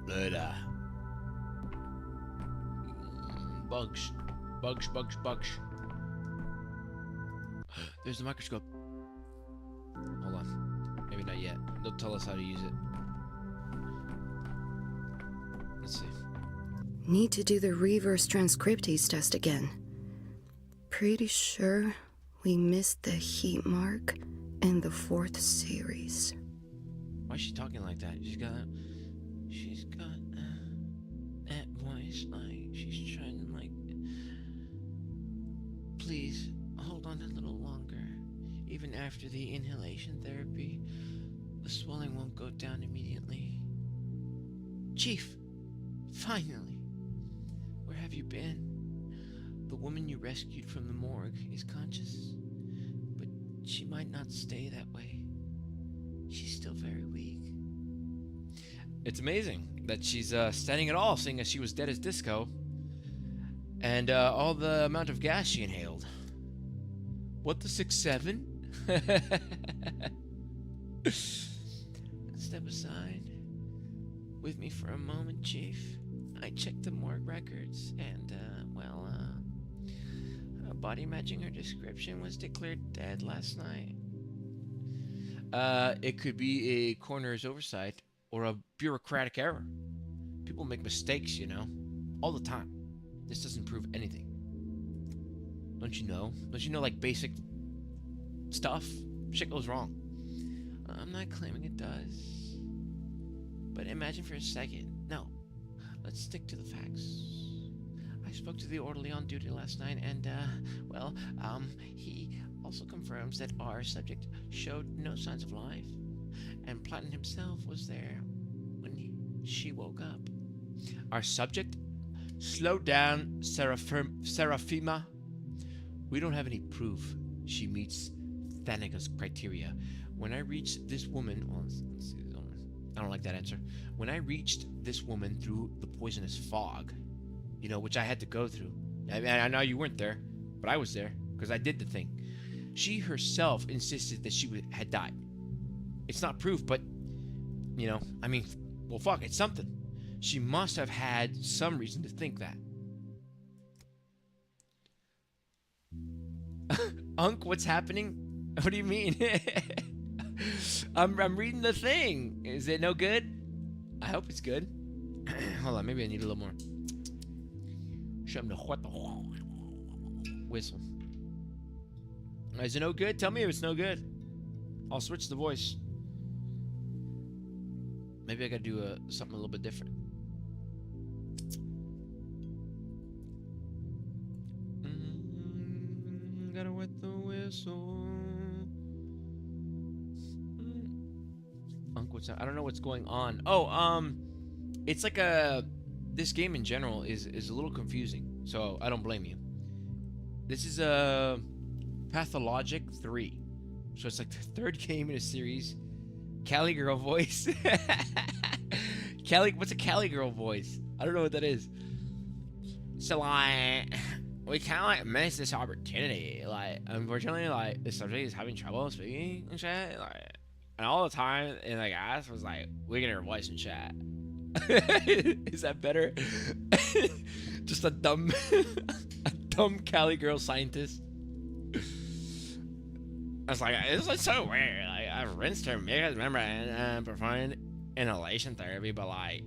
But, Bugs. Bugs. There's the microscope. Hold on. Maybe not yet. They'll tell us how to use it. Let's see. Need to do the reverse transcriptase test again. Pretty sure we missed the heat mark in the 4th series. Why is she talking like that? She's got that voice like she's trying to like. Please hold on a little longer. Even after the inhalation therapy, the swelling won't go down immediately. Chief, finally, where have you been? The woman you rescued from the morgue is conscious, but she might not stay that way. She's still very weak. It's amazing that she's standing at all, seeing as she was dead as disco, and all the amount of gas she inhaled. What, the 6-7? Step aside with me for a moment, Chief. I checked the morgue records, and a body matching her description was declared dead last night. It could be a coroner's oversight or a bureaucratic error. People make mistakes, you know, all the time. This doesn't prove anything. Don't you know? Don't you know, like, basic stuff? Shit goes wrong. I'm not claiming it does. But imagine for a second. No. Let's stick to the facts. I spoke to the orderly on duty last night, and, he also confirms that our subject showed no signs of life, and Platten himself was there when she woke up. Our subject? Slow down, Seraphima. We don't have any proof she meets Thanaga's criteria. When I reached this woman... Well, let's see. I don't like that answer. When I reached this woman through the poisonous fog, you know, which I had to go through. I know you weren't there, but I was there, because I did the thing. She herself insisted that she had died. It's not proof, but, you know, I mean, well, fuck, it's something. She must have had some reason to think that. Unc, what's happening? What do you mean? I'm reading the thing. Is it no good? I hope it's good. Hold on, maybe I need a little more. Whistle. Is it no good? Tell me if it's no good. I'll switch the voice. Maybe I gotta do something a little bit different. Gotta wet the whistle. What's that? I don't know what's going on. Oh, it's like this game in general is a little confusing, so I don't blame you. This is a Pathologic 3, so it's like the third game in a series. Cali girl voice. What's a Cali girl voice? I don't know what that is. So like, we kind of like missed this opportunity. Like, unfortunately, like the subject is having trouble speaking and shit. Like, and all the time, and like ass was like, we get her voice in chat. Is that better? Just a dumb Cali girl scientist. I was like, it's like so weird. Like, I've rinsed her mucous membrane and performed inhalation therapy, but like,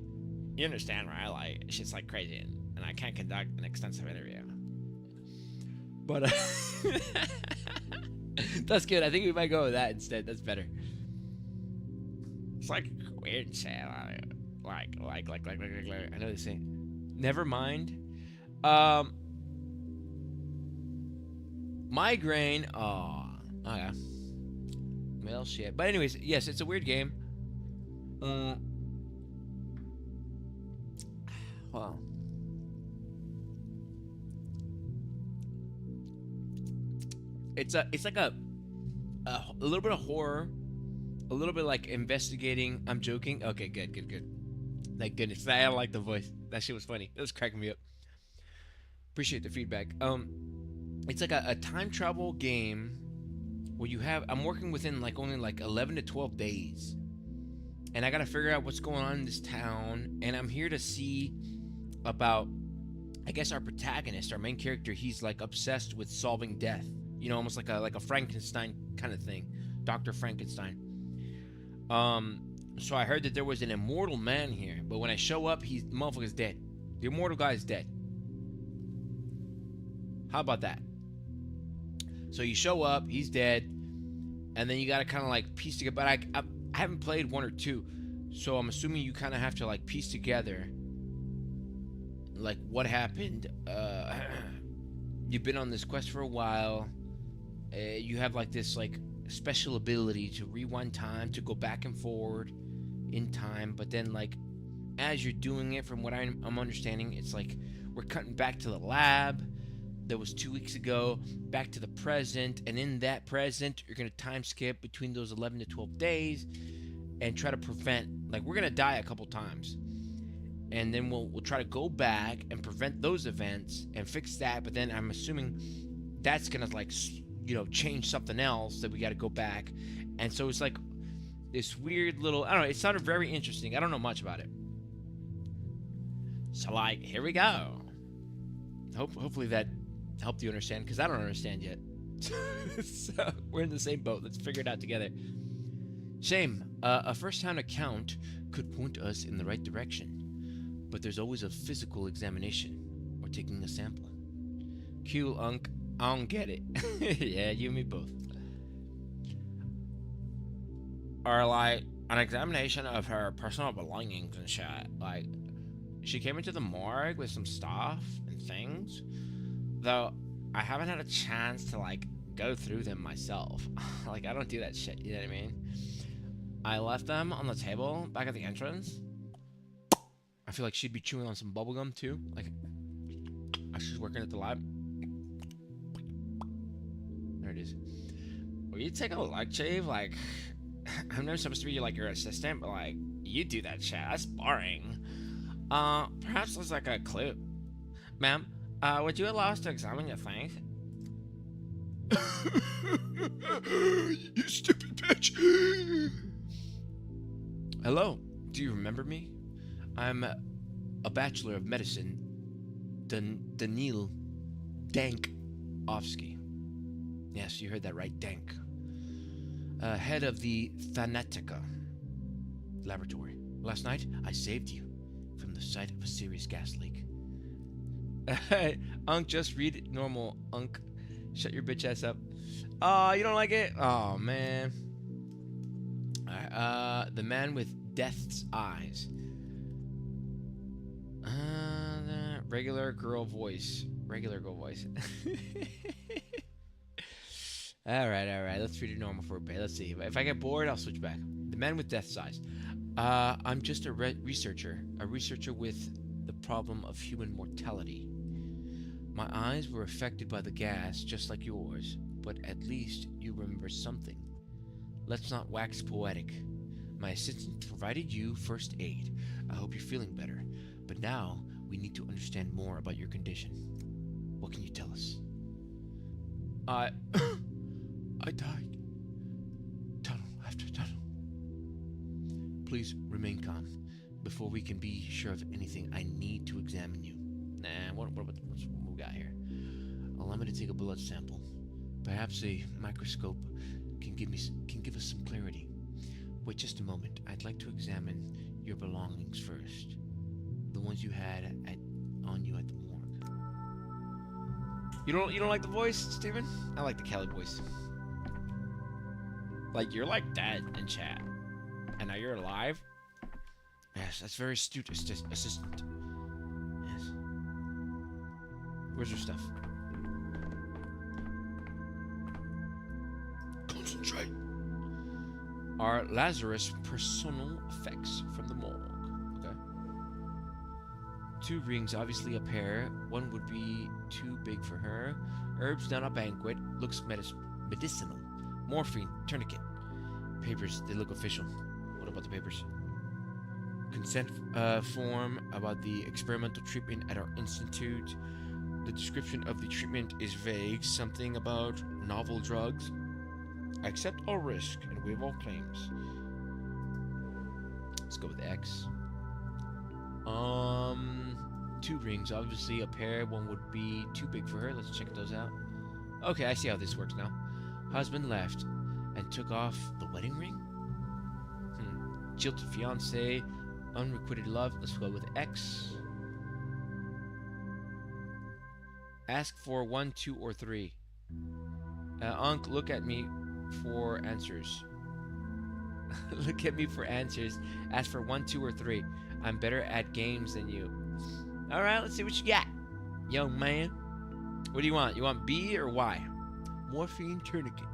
you understand, right? Like, she's like crazy, and I can't conduct an extensive interview. But that's good. I think we might go with that instead. That's better. It's like weird shit. Like. I know they say. Never mind. Migraine. Oh yeah. Well, shit. But anyways, yes, it's a weird game. Well. It's like a little bit of horror, a little bit like investigating. I'm joking. Okay, good. Thank goodness. I like the voice. That shit was funny. It was cracking me up. Appreciate the feedback. It's like a time travel game where you have. I'm working within like only like 11 to 12 days, and I gotta figure out what's going on in this town. And I'm here to see about, I guess, our protagonist, our main character. He's like obsessed with solving death. You know, almost like a Frankenstein kind of thing, Dr. Frankenstein. So I heard that there was an immortal man here, but when I show up, the motherfucker's dead. The immortal guy is dead. How about that? So you show up, he's dead, and then you gotta kind of like piece together. But I haven't played 1 or 2, so I'm assuming you kind of have to like piece together like what happened. You've been on this quest for a while. You have like this like special ability to rewind time, to go back and forward in time, but then like as you're doing it, from what I'm understanding, it's like we're cutting back to the lab that was 2 weeks ago, back to the present, and in that present you're gonna time skip between those 11 to 12 days and try to prevent, like, we're gonna die a couple times, and then we'll try to go back and prevent those events and fix that. But then I'm assuming that's gonna like, you know, change something else that we got to go back. And so it's like this weird little, I don't know, it sounded very interesting. I don't know much about it, so like, here we go. Hopefully that helped you understand, because I don't understand yet. So we're in the same boat. Let's figure it out together. Shame. A first-hand account could point us in the right direction, but there's always a physical examination or taking a sample. Q, Unc. I don't get it. Yeah, you and me both. Or like an examination of her personal belongings and shit. Like, she came into the morgue with some stuff and things, though I haven't had a chance to like go through them myself. Like, I don't do that shit, you know what I mean? I left them on the table back at the entrance. I feel like she'd be chewing on some bubblegum too, like as she's working at the lab. There it is. Will you take a leg shave? Like, I'm never supposed to be like your assistant, but like, you do that shit. That's boring. Perhaps there's like a clue. Ma'am, would you allow us to examine your things? You stupid bitch! Hello, do you remember me? I'm a bachelor of medicine, Danil Dankovsky. Yes, you heard that right, Dank. Head of the Thanatica laboratory. Last night, I saved you from the site of a serious gas leak. Unc, just read it normal, Unc. Shut your bitch ass up. You don't like it? Oh, man. Alright, the man with Death's eyes. Regular girl voice. Regular girl voice. Alright. Let's read it normal for a bit. Let's see. If I get bored, I'll switch back. The man with death's eyes. I'm just a researcher. A researcher with the problem of human mortality. My eyes were affected by the gas, just like yours, but at least you remember something. Let's not wax poetic. My assistant provided you first aid. I hope you're feeling better. But now, we need to understand more about your condition. What can you tell us? I died. Tunnel after tunnel. Please remain calm. Before we can be sure of anything, I need to examine you. What we got here? Allow me to take a blood sample. Perhaps a microscope can give us some clarity. Wait just a moment. I'd like to examine your belongings first. The ones you had on you at the morgue. You don't like the voice, Steven? I like the Kelly voice. Like, you're like dead in chat, and now you're alive. Yes, that's very astute, assistant. Yes. Where's your stuff? Concentrate. Are Lazarus' personal effects from the morgue. Okay. 2 rings, obviously a pair. One would be too big for her. Herbs, not a banquet. Looks medicinal. Morphine, tourniquet. Papers, they look official. What about the papers? Consent form about the experimental treatment at our institute. The description of the treatment is vague. Something about novel drugs. Accept all risk and waive all claims. Let's go with X. 2 rings, obviously a pair. One would be too big for her. Let's check those out. Okay, I see how this works now. Husband left and took off the wedding ring. Jilted fiance, unrequited love. Let's go with X. Ask for 1, 2, or 3. Unc, look at me for answers. Look at me for answers. Ask for 1, 2, or 3. I'm better at games than you. Alright, let's see what you got, young man. What do you want? You want B or Y? Morphine tourniquet.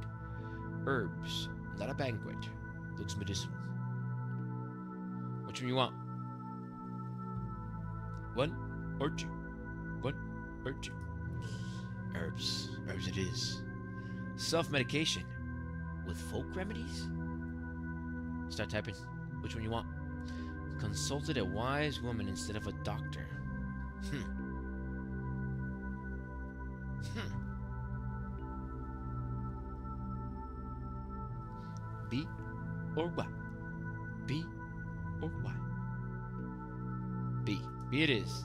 Herbs, not a banquet. Looks medicinal. Which one you want? 1 or 2? 1 or 2? Herbs. Herbs it is. Self-medication. With folk remedies? Start typing. Which one you want? Consulted a wise woman instead of a doctor. B or Y? B or Y? B. B it is.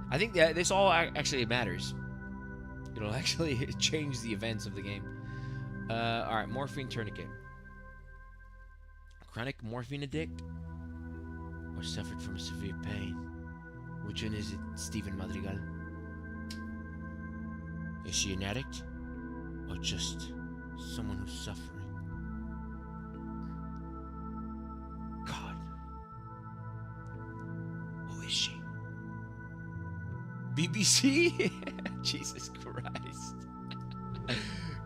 I think that this all actually matters. It'll actually change the events of the game. Alright, morphine tourniquet. Chronic morphine addict? Or suffered from severe pain? Which one is it, Stephen Madrigal? Is she an addict? Or just someone who's suffering? God. Who is she? BBC? Jesus Christ.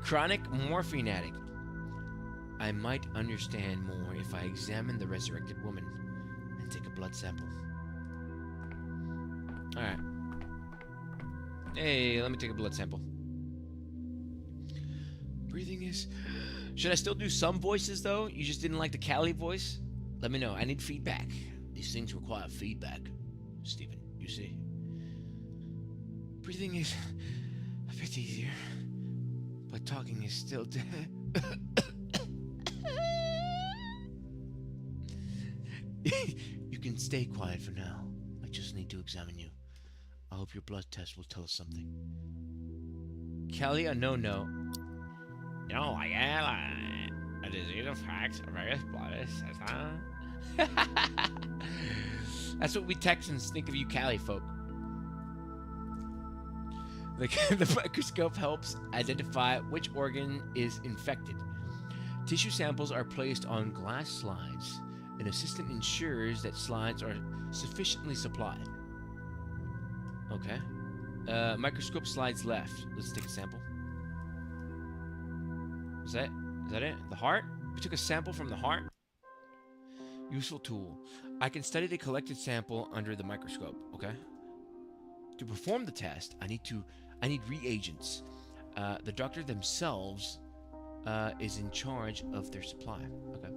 Chronic morphine addict. I might understand more if I examine the resurrected woman and take a blood sample. Alright. Hey, let me take a blood sample. Breathing is... Should I still do some voices, though? You just didn't like the Cali voice? Let me know. I need feedback. These things require feedback, Stephen, you see. Breathing is a bit easier, but talking is still... You can stay quiet for now. I just need to examine you. I hope your blood test will tell us something. Kelly, a no-no. No, I am a disease of facts, various blood tests. That's what we Texans think of you Cali folk. The microscope helps identify which organ is infected. Tissue samples are placed on glass slides An assistant ensures that slides are sufficiently supplied. Okay. Microscope slides left. Let's take a sample. Is that it? The heart? We took a sample from the heart? Useful tool. I can study the collected sample under the microscope. Okay. To perform the test, I need reagents. The doctor themselves is in charge of their supply. Okay.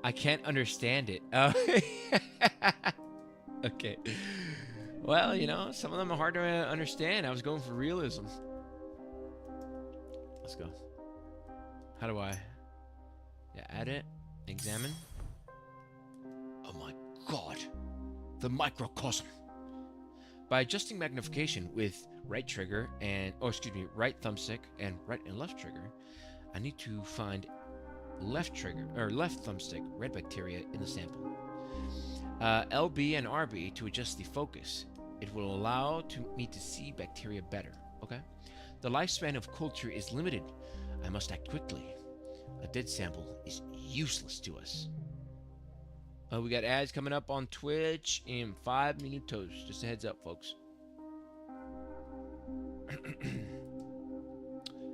I can't understand it. Oh. Okay. Well, you know, some of them are hard to understand. I was going for realism. Let's go. How do I? Yeah, add it. Examine. Oh my god. The microcosm. By adjusting magnification with right trigger and, right thumbstick and right and left trigger, I need to find left thumbstick red bacteria in the sample. LB and RB to adjust the focus. It will allow me to see bacteria better. Okay. The lifespan of culture is limited. I must act quickly. A dead sample is useless to us. We got ads coming up on Twitch in 5 minutos. Just a heads up, folks.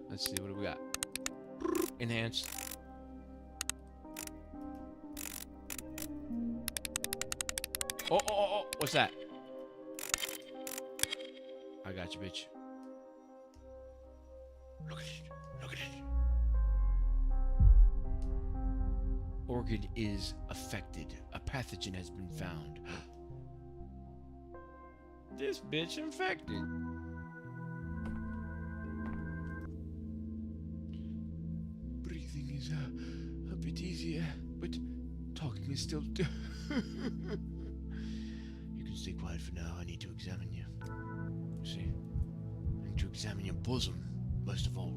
Let's see, what do we got? Enhanced. Oh, what's that? I got you, bitch. Look at it. Look at it. Orchid is affected. A pathogen has been found. This bitch infected. Breathing is a bit easier, but talking is still... You can stay quiet for now. I need to examine you. See? I need to examine your bosom, most of all.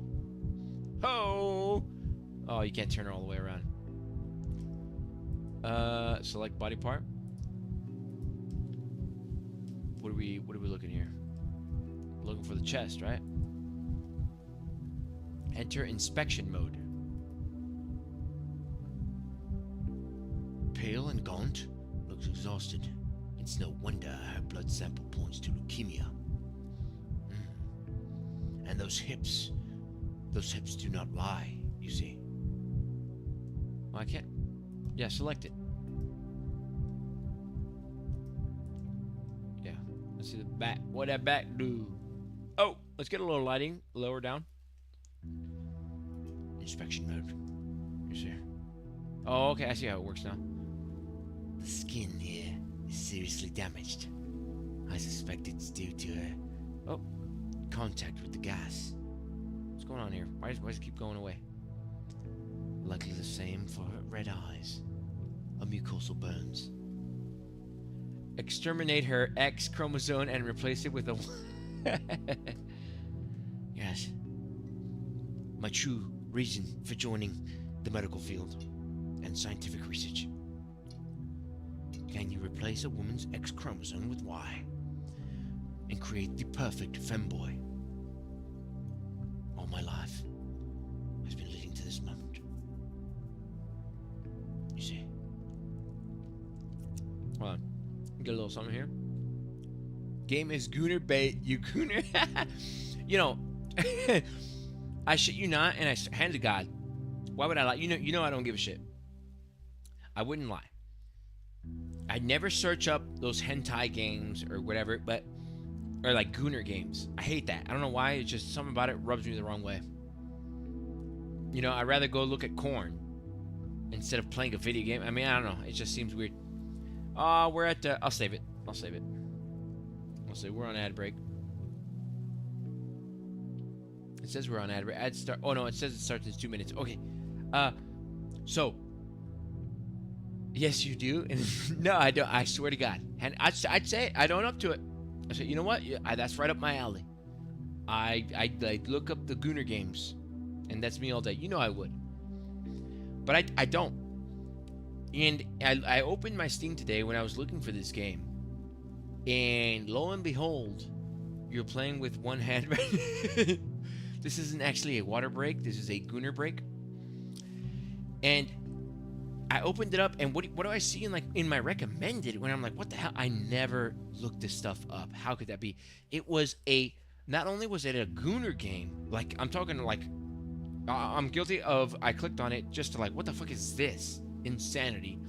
Oh, you can't turn her all the way around. Select body part. What are we looking here? Looking for the chest, right? Enter inspection mode. Pale and gaunt, looks exhausted. It's no wonder her blood sample points to leukemia. And those hips do not lie, you see. Well, I can't. Yeah, select it. Yeah, let's see the back. What that back do? Oh, let's get a little lighting lower down. Inspection mode. You see? Oh, okay, I see how it works now. The skin here is seriously damaged. I suspect it's due to contact with the gas. What's going on here? Why does it keep going away? Likely the same for her red eyes. A mucosal burns. Exterminate her X chromosome and replace it with a... Yes. My true reason for joining the medical field and scientific research. Can you replace a woman's X chromosome with Y and create the perfect femboy? All my life has been leading to this moment. You see? Hold on. Get a little something here. Game is gooner bait. You gooner. You know, I shit you not, and I hand to God. Why would I lie? You know I don't give a shit. I wouldn't lie. I'd never search up those hentai games or whatever, or like gooner games. I hate that. I don't know why. It's just something about it rubs me the wrong way. You know, I'd rather go look at corn instead of playing a video game. I mean, I don't know. It just seems weird. We're at I'll save it. I'll save it. I'll say we're on ad break. It says we're on ad break. Ad start. Oh no, it says it starts in 2 minutes. Okay. So. Yes, you do. And no, I don't. I swear to God. And I'd say it. I'd own up to it. I say, you know what? That's right up my alley. I look up the gooner games, and that's me all day. You know I would. But I don't. And I opened my Steam today when I was looking for this game, and lo and behold, you're playing with one hand. This isn't actually a water break. This is a gooner break. And I opened it up, and what do I see in like in my recommended? When I'm like, what the hell? I never looked this stuff up. How could that be? It was a. Not only was it a Gooner game, like I'm talking like, I'm guilty of. I clicked on it just to like, what the fuck is this? Insanity.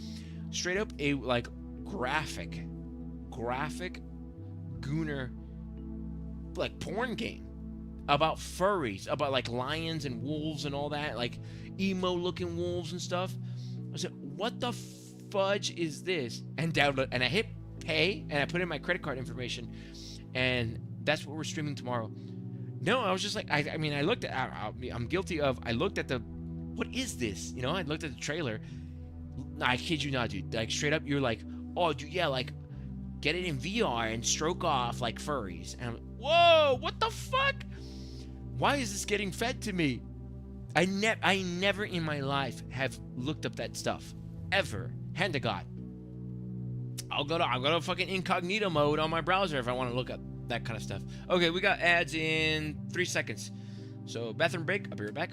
Straight up a like graphic Gooner like porn game about furries, about like lions and wolves and all that, like emo looking wolves and stuff. I said, what the fudge is this? And download, and I hit pay, and I put in my credit card information, and that's what we're streaming tomorrow. No, I was just like, I mean, I looked at, I'm guilty of, I looked at the, what is this? You know, I looked at the trailer. I kid you not, dude. Like straight up, you're like, oh, dude, yeah, like get it in VR and stroke off like furries. And I'm like, whoa, what the fuck? Why is this getting fed to me? I never in my life have looked up that stuff, ever. Hand to God. I'll go to fucking incognito mode on my browser if I want to look up that kind of stuff. Okay, we got ads in 3 seconds. So bathroom break. I'll be right back.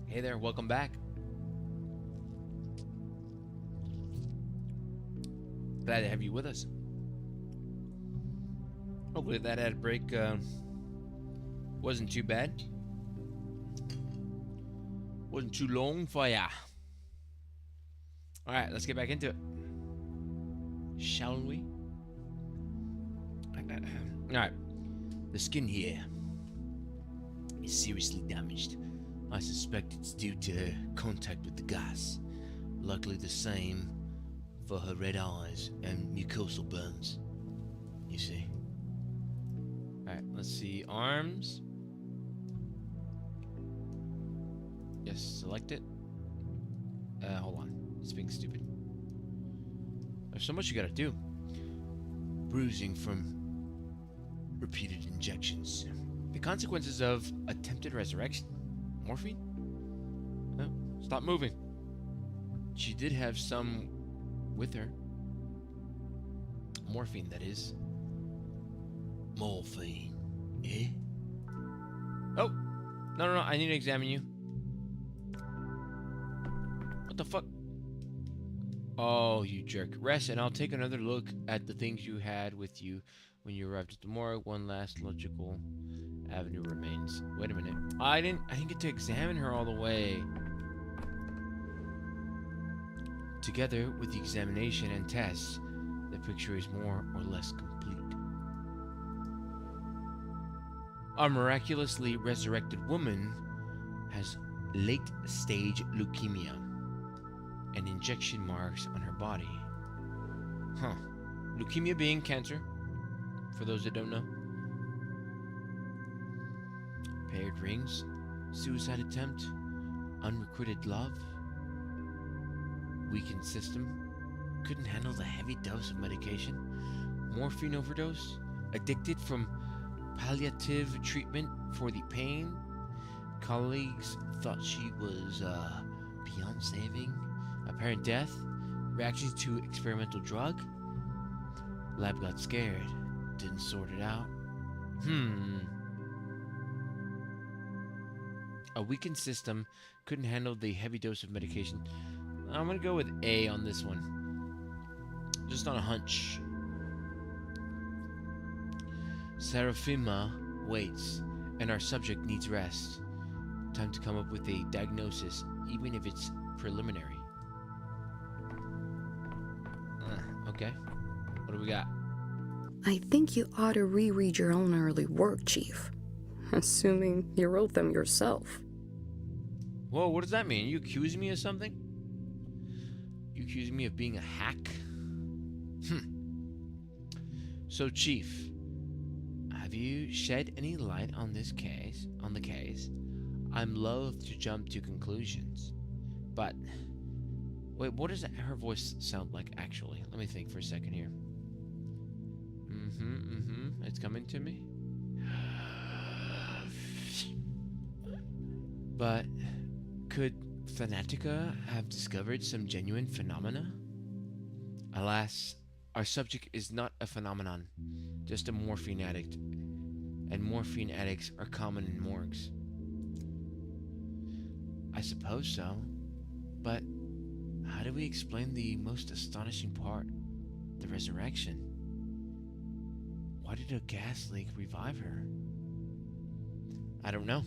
Hey there, welcome back. Glad to have you with us. Hopefully that ad break wasn't too bad. Wasn't too long for ya. Alright, let's get back into it. Shall we? Alright. The skin here is seriously damaged. I suspect it's due to her contact with the gas. Likely the same for her red eyes and mucosal burns. You see? Alright, let's see. Arms. test. Select it. Hold on. It's being stupid. There's so much you gotta do. Bruising from repeated injections. The consequences of attempted resurrection. Morphine? No, stop moving. She did have some with her. Morphine, that is. Morphine. Eh? Oh! No, I need to examine you. What the fuck? Oh, you jerk. Rest, and I'll take another look at the things you had with you when you arrived at the morgue. One last logical avenue remains. Wait a minute. I didn't get to examine her all the way. Together with the examination and tests, the picture is more or less complete. Our miraculously resurrected woman has late-stage leukemia and injection marks on her body. Huh. Leukemia being cancer, for those that don't know. Paired rings, suicide attempt, unrequited love, weakened system, couldn't handle the heavy dose of medication, morphine overdose, addicted from palliative treatment for the pain. Colleagues thought she was beyond saving. Apparent death, reactions to experimental drug. Lab got scared, didn't sort it out. A weakened system, couldn't handle the heavy dose of medication. I'm gonna go with A on this one. Just on a hunch. Seraphima waits, and our subject needs rest. Time to come up with a diagnosis, even if it's preliminary. Okay. What do we got? I think you ought to reread your own early work, Chief. Assuming you wrote them yourself. Whoa, what does that mean? You accusing me of something? You accusing me of being a hack? So, Chief, have you shed any light on this case? I'm loath to jump to conclusions, but wait, what does her voice sound like actually? Let me think for a second here. It's coming to me. But could Fanatica have discovered some genuine phenomena? Alas, our subject is not a phenomenon, just a morphine addict, and morphine addicts are common in morgues. I suppose so, but how do we explain the most astonishing part, the resurrection? Why did a gas leak revive her? I don't know.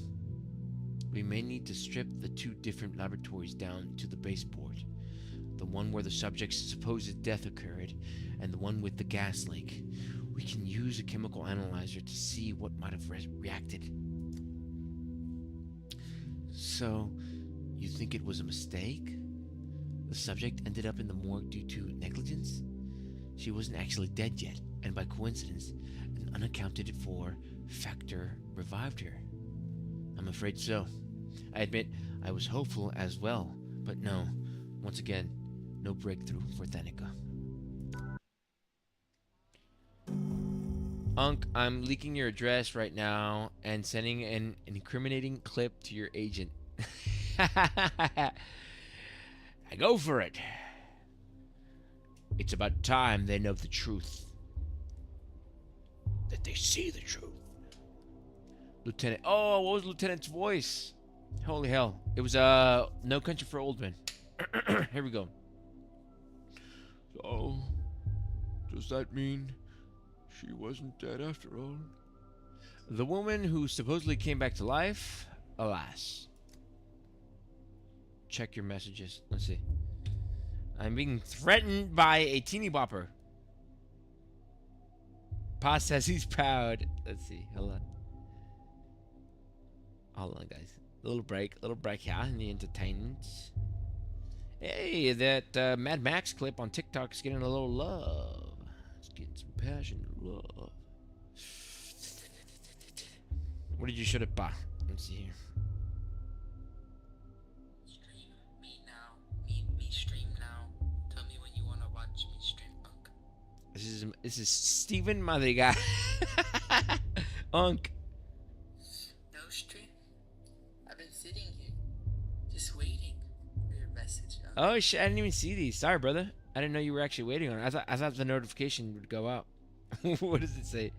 We may need to strip the two different laboratories down to the baseboard. The one where the subject's supposed death occurred, and the one with the gas leak. We can use a chemical analyzer to see what might have reacted. So, you think it was a mistake? The subject ended up in the morgue due to negligence? She wasn't actually dead yet, and by coincidence, an unaccounted for factor revived her. I'm afraid so. I admit I was hopeful as well, but no. Once again, no breakthrough for Thanica. Unc, I'm leaking your address right now and sending an incriminating clip to your agent. I go for it. It's about time they know the truth. That they see the truth. Lieutenant. Oh, what was Lieutenant's voice? Holy hell. It was No Country for Old Men. Here we go. So, does that mean she wasn't dead after all? The woman who supposedly came back to life, alas. Check your messages. Let's see. I'm being threatened by a teeny bopper. Pa says he's proud. Let's see. Hold on, guys. Little break here in the entertainment. Hey, that Mad Max clip on TikTok is getting a little love. It's getting some passion, love. What did you show it, Pa? Let's see here. This is Steven Madrigal. Unk. No stream. I've been sitting here, just waiting for your message. Oh shit! I didn't even see these. Sorry, brother. I didn't know you were actually waiting on it. I thought the notification would go out. What does it say?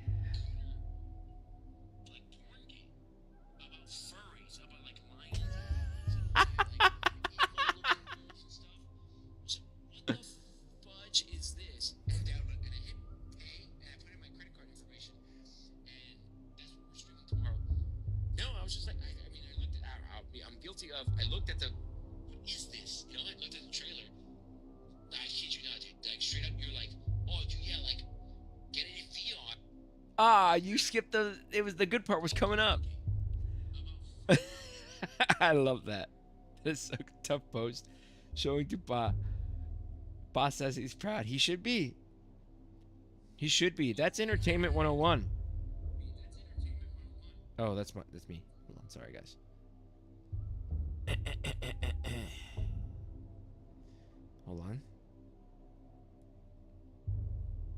I looked at the, what is this? You know, I looked at the trailer. Nah, I kid you not, dude. Like, straight up, you're like, oh, dude, yeah, like, get any fee on. Ah, you skipped the. It was the good part was coming up. I love that. That's a tough post. Showing to Pa. Pa says he's proud. He should be. He should be. That's Entertainment 101. Oh, that's me. Hold on, sorry guys. Hold on.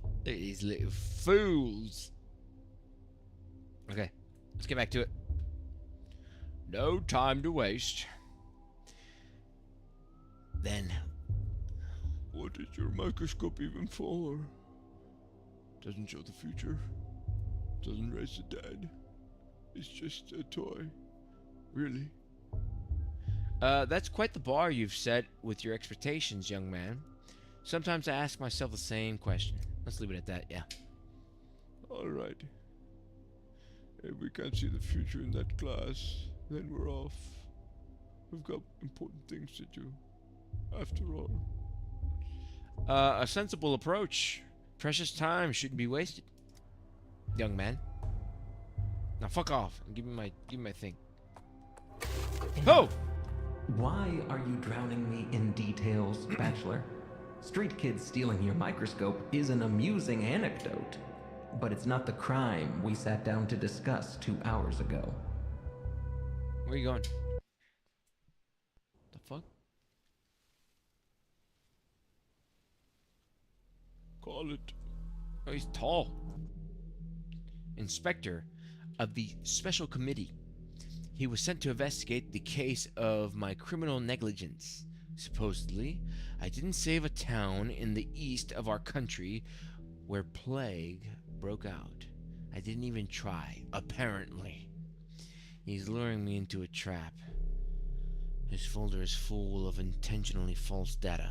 Look at these little fools. Okay, let's get back to it. No time to waste. Then, What is your microscope even for? Doesn't show the future. Doesn't raise the dead. It's just a toy. Really? That's quite the bar you've set with your expectations, young man. Sometimes I ask myself the same question. Let's leave it at that, yeah. Alright. If we can't see the future in that class, then we're off. We've got important things to do. After all. A sensible approach. Precious time shouldn't be wasted, young man. Now fuck off and give me my thing. Oh! Why are you drowning me in details, Bachelor? Street kids stealing your microscope is an amusing anecdote, but it's not the crime we sat down to discuss 2 hours ago. Where are you going? The fuck? Call it. Oh, he's tall. Inspector of the Special Committee. He was sent to investigate the case of my criminal negligence. Supposedly, I didn't save a town in the east of our country where plague broke out. I didn't even try, apparently. He's luring me into a trap. His folder is full of intentionally false data.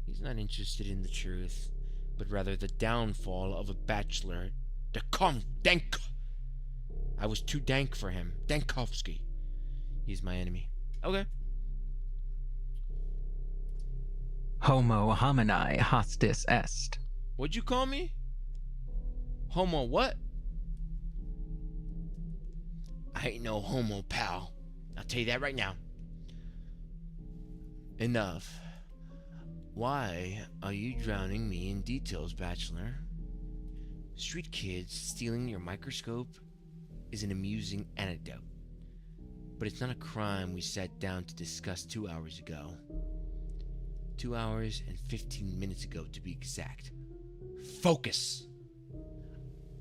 He's not interested in the truth, but rather the downfall of a bachelor. Dank! I was too dank for him. Dankovsky. He's my enemy. Okay. Homo homini hostis est. What'd you call me? Homo what? I ain't no homo, pal. I'll tell you that right now. Enough. Why are you drowning me in details, Bachelor? Street kids stealing your microscope is an amusing anecdote, but it's not a crime we sat down to discuss 2 hours ago. 2 hours and 15 minutes ago, to be exact. Focus!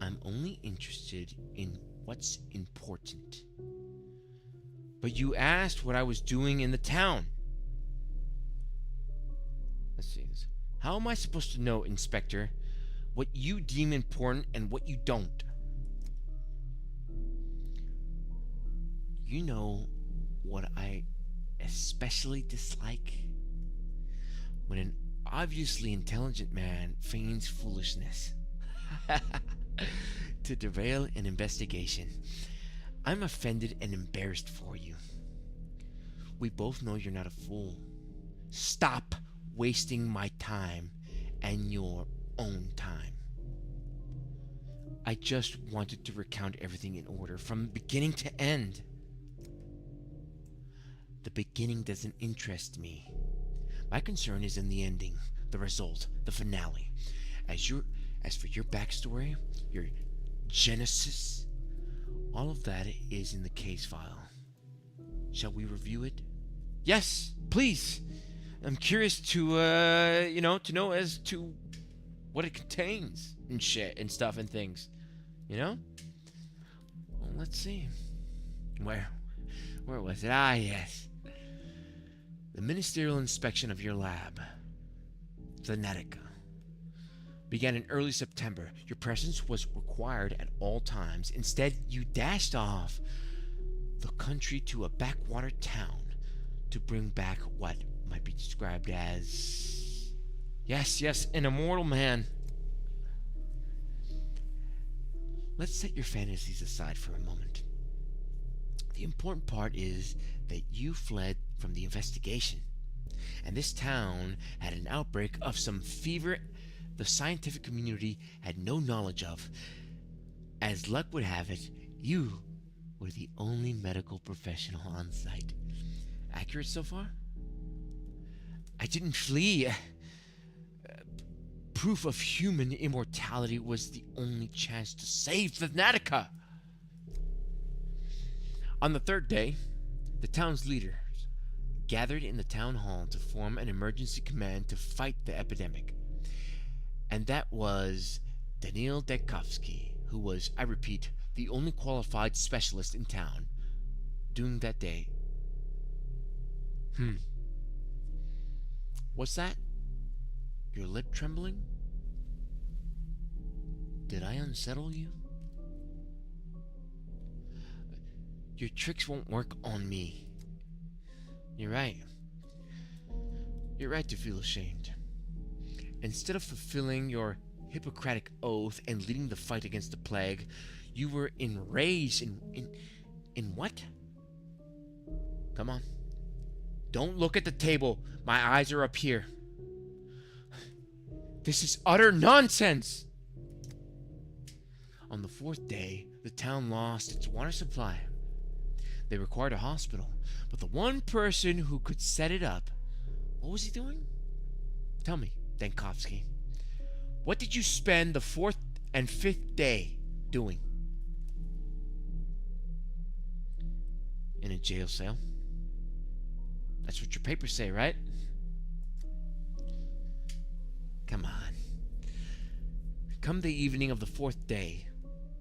I'm only interested in what's important. But you asked what I was doing in the town. Let's see this. How am I supposed to know, Inspector, what you deem important and what you don't? You know what I especially dislike? When an obviously intelligent man feigns foolishness to derail an investigation. I'm offended and embarrassed for you. We both know you're not a fool. Stop wasting my time and your own time. I just wanted to recount everything in order from beginning to end. The beginning doesn't interest me. My concern is in the ending, the result, the finale. As for your backstory, your genesis, all of that is in the case file. Shall we review it? Yes, please. I'm curious to know as to what it contains and shit and stuff and things. You know? Well, let's see. Where was it? Ah, yes. The ministerial inspection of your lab, Thanatica, began in early September. Your presence was required at all times. Instead, you dashed off the country to a backwater town to bring back what might be described as... Yes, an immortal man. Let's set your fantasies aside for a moment. The important part is that you fled from the investigation, and this town had an outbreak of some fever the scientific community had no knowledge of. As luck would have it, you were the only medical professional on site. Accurate so far? I didn't flee. Proof of human immortality was the only chance to save Thanatica. On the third day, the town's leaders gathered in the town hall to form an emergency command to fight the epidemic. And that was Daniil Dekovsky, who was, I repeat, the only qualified specialist in town doing that day. What's that? Your lip trembling? Did I unsettle you? Your tricks won't work on me. You're right. You're right to feel ashamed. Instead of fulfilling your Hippocratic oath and leading the fight against the plague, you were enraged in what? Come on. Don't look at the table. My eyes are up here. This is utter nonsense! On the fourth day, the town lost its water supply. They required a hospital, but the one person who could set it up, what was he doing? Tell me, Dankovsky. What did you spend the fourth and fifth day doing? In a jail cell. That's what your papers say, right? Come on. Come the evening of the fourth day,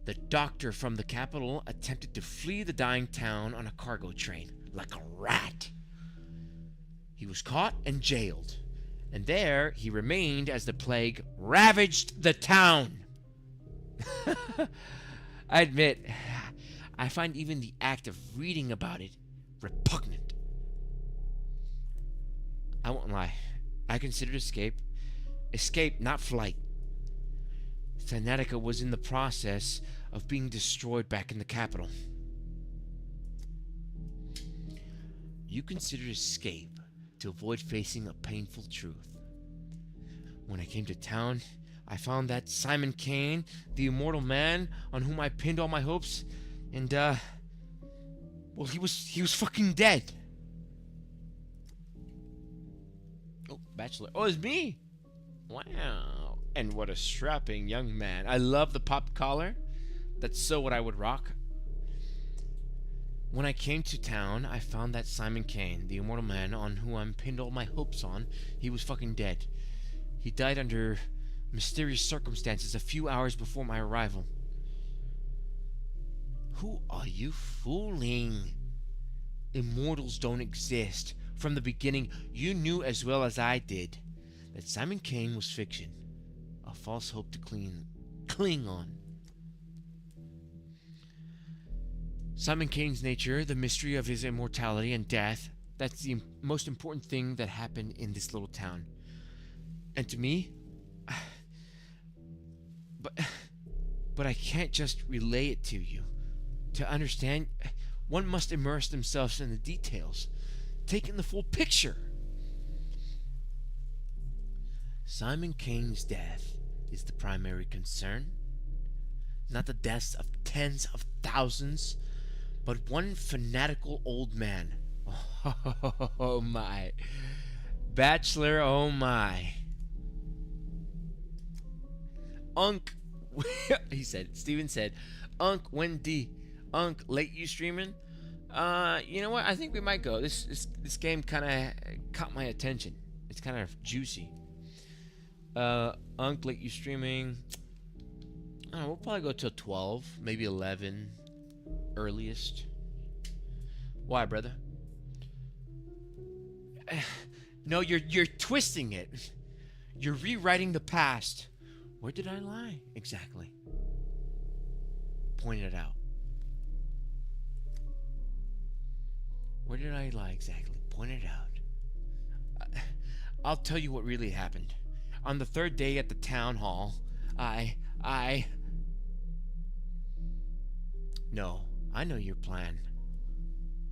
the doctor from the capital attempted to flee the dying town on a cargo train, like a rat. He was caught and jailed, and there he remained as the plague ravaged the town. I admit, I find even the act of reading about it repugnant. I won't lie. I considered escape, not flight. Thanatica was in the process of being destroyed back in the capital. You considered escape to avoid facing a painful truth. When I came to town, I found that Simon Kane, the immortal man on whom I pinned all my hopes, and well, he was fucking dead. Oh, Bachelor. Oh, it's me. Wow. And what a strapping young man. I love the pop collar. That's so what I would rock. When I came to town, I found that Simon Kane, the immortal man on whom I pinned all my hopes on, he was fucking dead. He died under mysterious circumstances a few hours before my arrival. Who are you fooling? Immortals don't exist. From the beginning, you knew as well as I did that Simon Kane was fiction, a false hope to cling on. Simon Kane's nature, the mystery of his immortality and death, that's the most important thing that happened in this little town. And to me, but I can't just relay it to you. To understand, one must immerse themselves in the details, taking the full picture. Simon Kane's death is the primary concern, not the deaths of tens of thousands, but one fanatical old man. Oh my. Bachelor, oh my. Unk, Steven said, Unk, Wendy, Unk, late you streaming? You know what? I think we might go. This game kind of caught my attention. It's kind of juicy. Unc, like you streaming. I don't know, we'll probably go till 12, maybe 11, earliest. Why, brother? No, you're twisting it. You're rewriting the past. Where did I lie? Exactly. Point it out. Where did I lie exactly? Point it out. I'll tell you what really happened. On the third day at the town hall, No, I know your plan.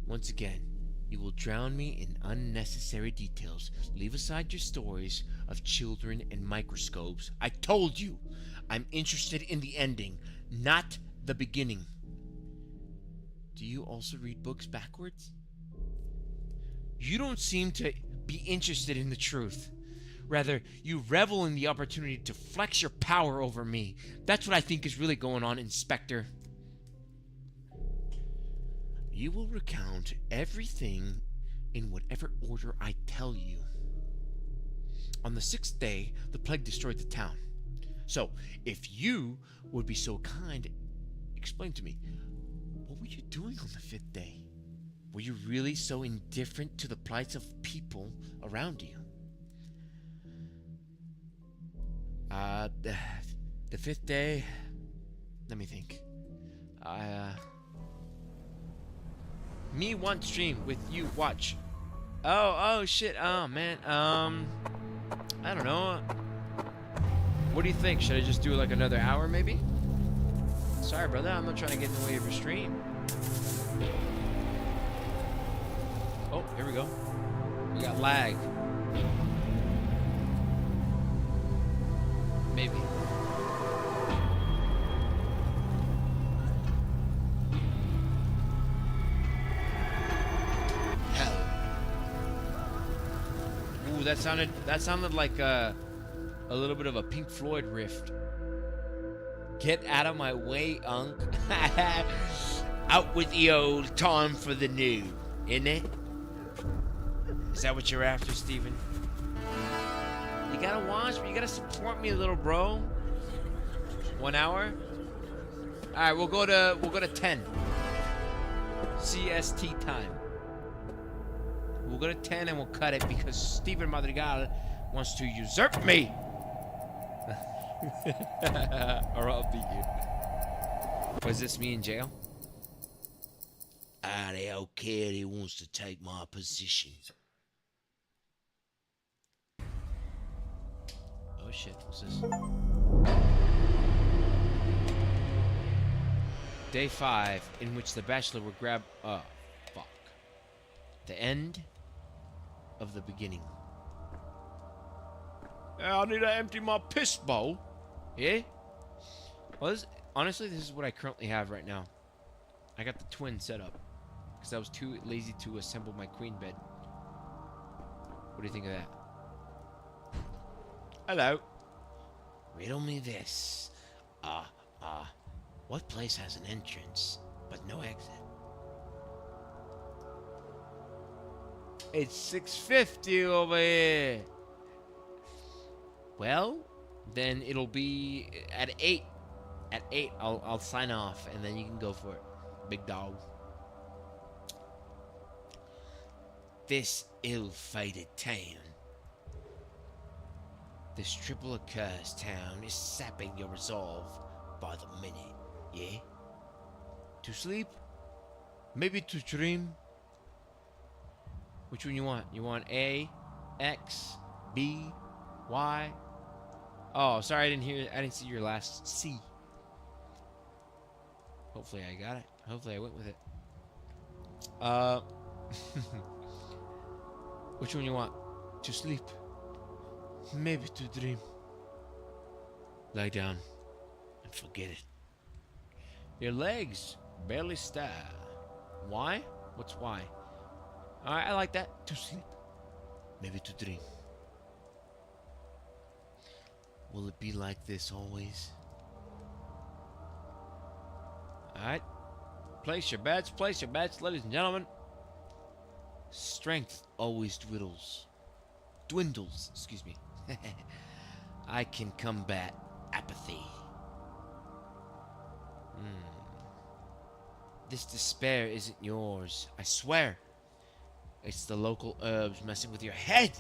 Once again, you will drown me in unnecessary details. Leave aside your stories of children and microscopes. I told you, I'm interested in the ending, not the beginning. Do you also read books backwards? You don't seem to be interested in the truth. Rather, you revel in the opportunity to flex your power over me. That's what I think is really going on, Inspector. You will recount everything in whatever order I tell you. On the 6th day, the plague destroyed the town. So, if you would be so kind, explain to me, what were you doing on the 5th day? Were you really so indifferent to the plights of people around you? The 5th day, let me think. Me want stream with you watch. Oh shit. Oh man. I don't know. What do you think? Should I just do like another hour maybe? Sorry, brother. I'm not trying to get in the way of your stream. Oh, here we go. We got lag. Maybe. Ooh, that sounded like a little bit of a Pink Floyd riff. Get out of my way, Unc. Out with the old, time for the new, isn't it? Is that what you're after, Steven? You gotta watch me, you gotta support me, little bro. 1 hour? Alright, we'll go to 10. CST time. We'll go to 10 and we'll cut it because Steven Madrigal wants to usurp me. Or I'll beat you. Was this me in jail? I don't care. He wants to take my position. Oh shit, what's this? Day 5, in which the Bachelor will grab... Oh, fuck. The end of the beginning. I need to empty my piss bowl. Yeah? Well, honestly, this is what I currently have right now. I got the twin set up. Because I was too lazy to assemble my queen bed. What do you think of that? Hello. Riddle me this. What place has an entrance, but no exit? It's 6:50 over here. Well, then it'll be at 8. At 8, I'll sign off, and then you can go for it, big dog. This ill-fated town. This triple accursed town is sapping your resolve by the minute, yeah? To sleep? Maybe to dream? Which one you want? You want A, X, B, Y? Oh, sorry, I didn't see your last C. Hopefully I got it. Hopefully I went with it. Which one you want? To sleep? Maybe to dream. Lie down and forget it. Your legs barely stir. Why? What's why? Alright, I like that. To sleep. Maybe to dream. Will it be like this always? Alright. Place your bets, ladies and gentlemen. Strength always dwindles. Excuse me. I can combat apathy. This despair isn't yours, I swear. It's the local herbs messing with your head.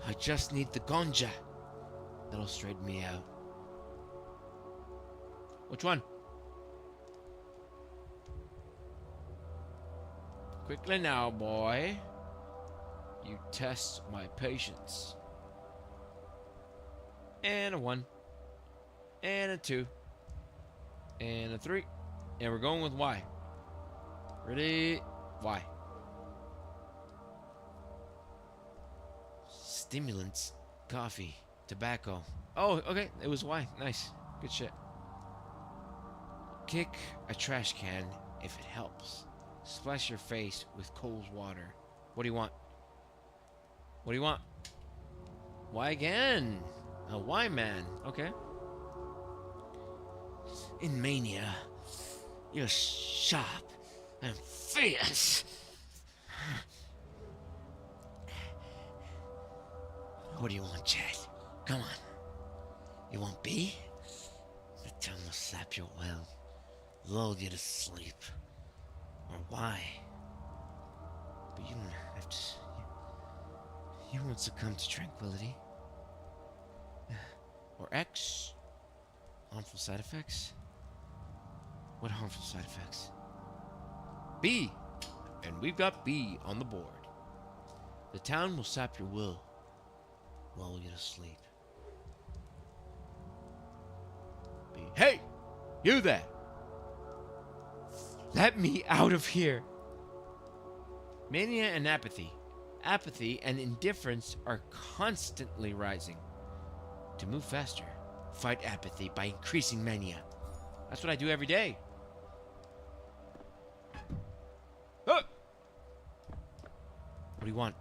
I just need the ganja. That'll straighten me out. Which one? Quickly now, boy. You test my patience. And a 1. And a 2. And a 3. And we're going with Y. Ready? Y. Stimulants, coffee, tobacco. Oh, okay. It was Y. Nice. Good shit. Kick a trash can if it helps. Splash your face with cold water. What do you want? What do you want? Why again? A why man? Okay. In mania, you're sharp and fierce. What do you want, Chad? Come on. You want B? The tongue will slap you well, lull you to sleep. Or why? But you don't have to. You won't succumb to tranquility. Or X? Harmful side effects? What harmful side effects? B! And we've got B on the board. The town will sap your will, lull you to sleep. B. Hey! You there! Let me out of here! Mania and apathy. Apathy and indifference are constantly rising. To move faster, fight apathy by increasing mania. That's what I do every day. Ah! What do you want?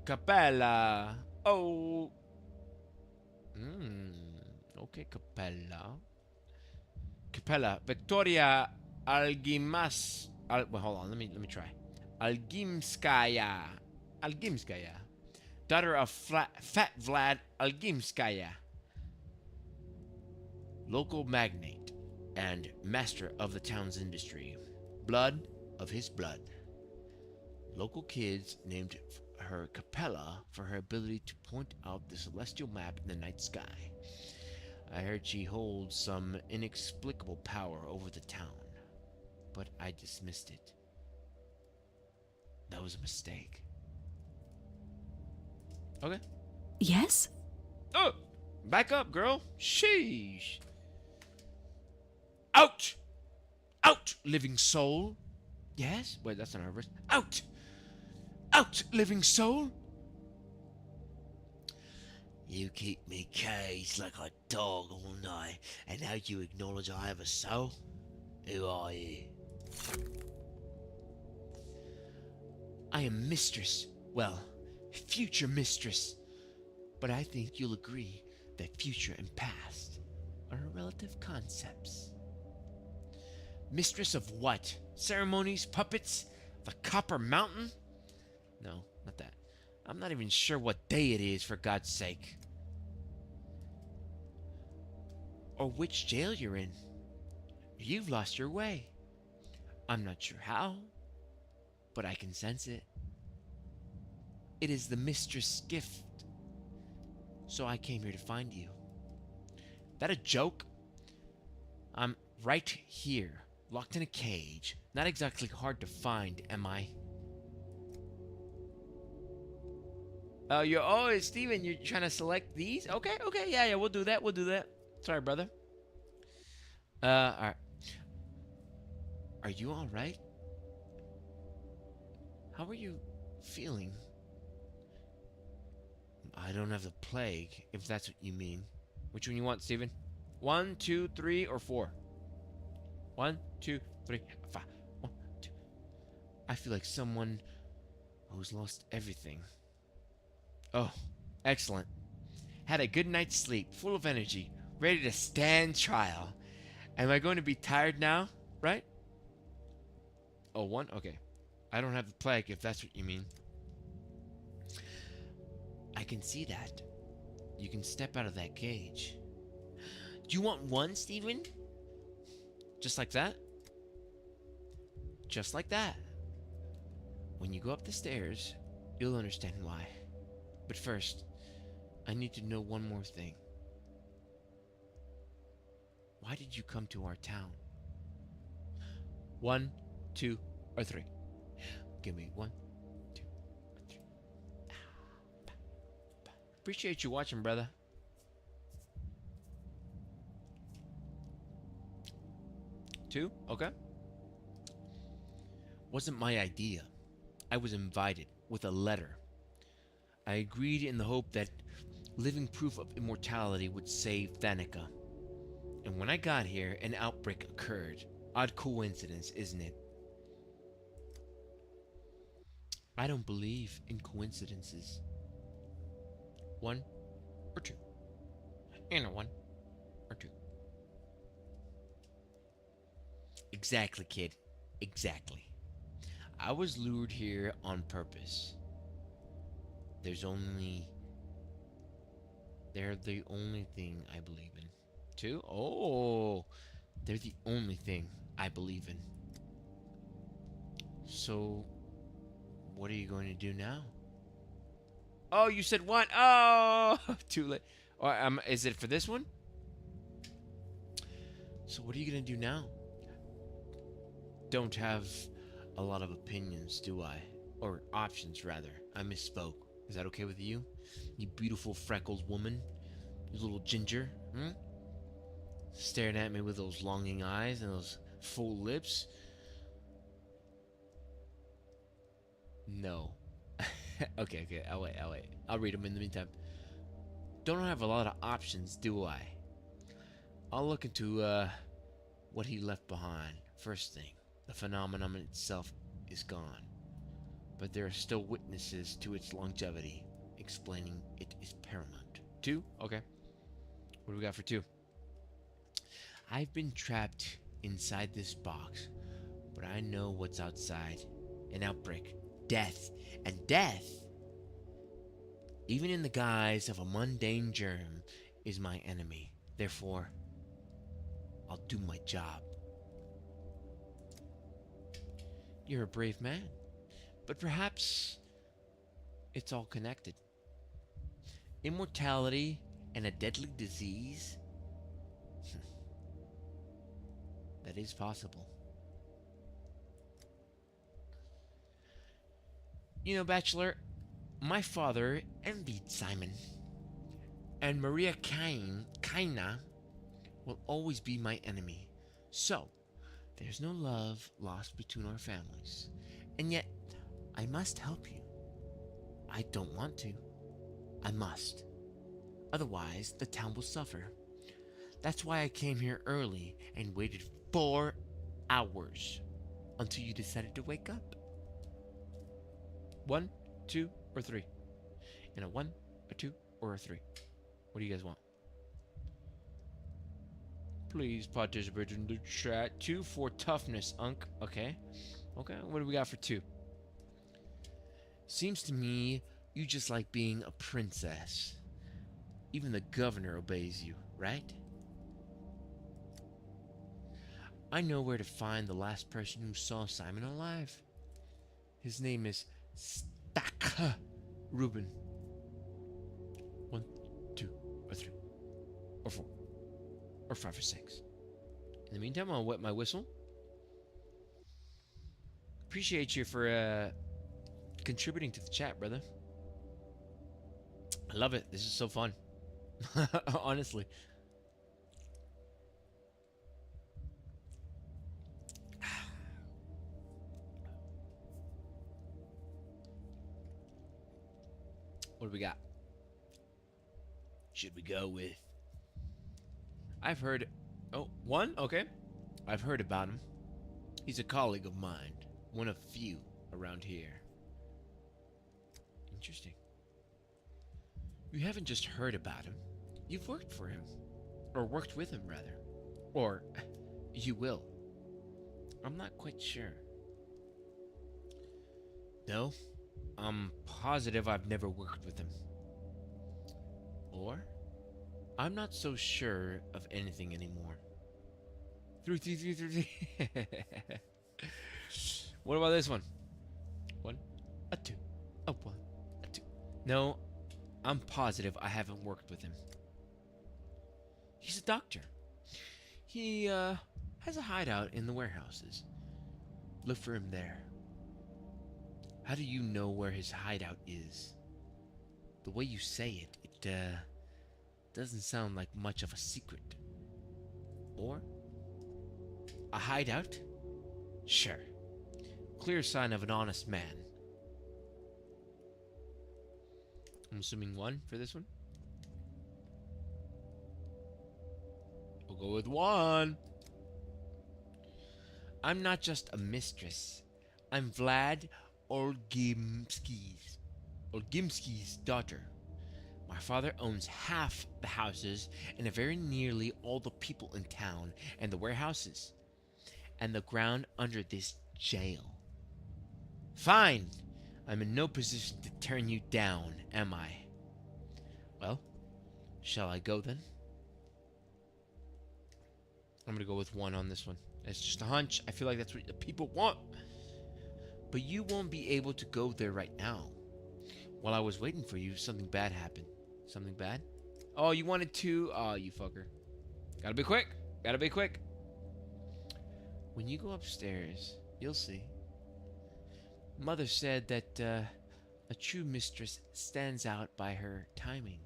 Capella. Oh. Okay, Capella. Capella. Victoria Algimas. Well, hold on. Let me try. Algimskaya. Algimskaya. Daughter of Fat Vlad Algimskaya. Local magnate and master of the town's industry. Blood of his blood. Local kids named her Capella for her ability to point out the celestial map in the night sky. I heard she holds some inexplicable power over the town, but I dismissed it. That was a mistake. Okay. Yes? Oh! Back up, girl. Sheesh. Out! Out, living soul. Yes? Wait, that's not our verse. Out! Out, living soul. You keep me caged like a dog all night, and now you acknowledge I have a soul? Who are you? I am mistress. Well, future mistress. But I think you'll agree that future and past are relative concepts. Mistress of what? Ceremonies? Puppets? The Copper Mountain? No, not that. I'm not even sure what day it is, for God's sake. Or which jail you're in. You've lost your way. I'm not sure how, but I can sense it. It is the mistress' gift. So I came here to find you. That a joke? I'm right here, locked in a cage. Not exactly hard to find, am I? Oh, Steven, you're trying to select these? Okay, yeah, we'll do that. Sorry, brother. Alright. Are you alright? How are you feeling? I don't have the plague, if that's what you mean. Which one you want, Steven? 1, 2, 3, or 4? 1, 2, 3, 5. 1, 2. I feel like someone who's lost everything. Oh, excellent. Had a good night's sleep, full of energy, ready to stand trial. Am I going to be tired now, right? Oh, 1? Okay. I don't have the plague, if that's what you mean. I can see that. You can step out of that cage. Do you want one, Steven? Just like that? Just like that. When you go up the stairs, you'll understand why. But first, I need to know one more thing. Why did you come to our town? 1, 2, or 3. Give me 1, 2, or 3. Appreciate you watching, brother. 2, okay. Wasn't my idea. I was invited with a letter. I agreed in the hope that living proof of immortality would save Thanica. And when I got here, an outbreak occurred. Odd coincidence, isn't it? I don't believe in coincidences. 1 or 2. And a 1 or 2. Exactly, kid. Exactly. I was lured here on purpose. They're the only thing I believe in. 2? Oh, they're the only thing I believe in. So, what are you going to do now? Oh, you said 1. Oh, too late. Or, is it for this one? So what are you going to do now? Don't have a lot of opinions, do I? Or options, rather. I misspoke. Is that okay with you? You beautiful freckled woman? You little ginger? Staring at me with those longing eyes and those full lips? No. Okay, I'll wait. I'll read them in the meantime. Don't have a lot of options, do I? I'll look into what he left behind. First thing, the phenomenon itself is gone, but there are still witnesses to its longevity, explaining it is paramount. 2? Okay. What do we got for 2? I've been trapped inside this box, but I know what's outside. An outbreak. Death. And death, even in the guise of a mundane germ, is my enemy. Therefore, I'll do my job. You're a brave man, but perhaps it's all connected. Immortality and a deadly disease? That is possible. You know, Bachelor, my father envied Simon, and Maria Kaina will always be my enemy. So, there's no love lost between our families. And yet, I must help you. I don't want to. I must. Otherwise, the town will suffer. That's why I came here early and waited 4 hours until you decided to wake up. 1, 2, or 3? And a 1, a 2, or a 3? What do you guys want? Please participate in the chat. 2 for toughness, Unk. Okay. Okay, what do we got for 2? Seems to me you just like being a princess. Even the governor obeys you, right? I know where to find the last person who saw Simon alive. His name is Stack Reuben. 1, 2, or 3, or 4, or 5, or 6. In the meantime, I'll wet my whistle. Appreciate you for contributing to the chat, brother. I love it. This is so fun. Honestly. What do we got? Should we go with... I've heard... Oh, 1? Okay. I've heard about him. He's a colleague of mine. One of few around here. Interesting. You haven't just heard about him. You've worked for him. Or worked with him, rather. Or you will. I'm not quite sure. No? I'm positive I've never worked with him. Or, I'm not so sure of anything anymore. 3, 3, 3, 3, 3. What about this one? 1, a 2, a 1, a 2. No, I'm positive I haven't worked with him. He's a doctor. He has a hideout in the warehouses. Look for him there. How do you know where his hideout is? The way you say it, doesn't sound like much of a secret. Or a hideout? Sure. Clear sign of an honest man. I'm assuming 1 for this one. We'll go with 1. I'm not just a mistress. I'm Vlad Olgimski's daughter. My father owns half the houses and very nearly all the people in town and the warehouses and the ground under this jail. Fine. I'm in no position to turn you down, am I? Well, shall I go then? I'm gonna go with 1 on this one. It's just a hunch. I feel like that's what the people want. But you won't be able to go there right now. While I was waiting for you, something bad happened. Something bad? Oh, you wanted to? Oh, you fucker. Gotta be quick. Gotta be quick. When you go upstairs, you'll see. Mother said that a true mistress stands out by her timing.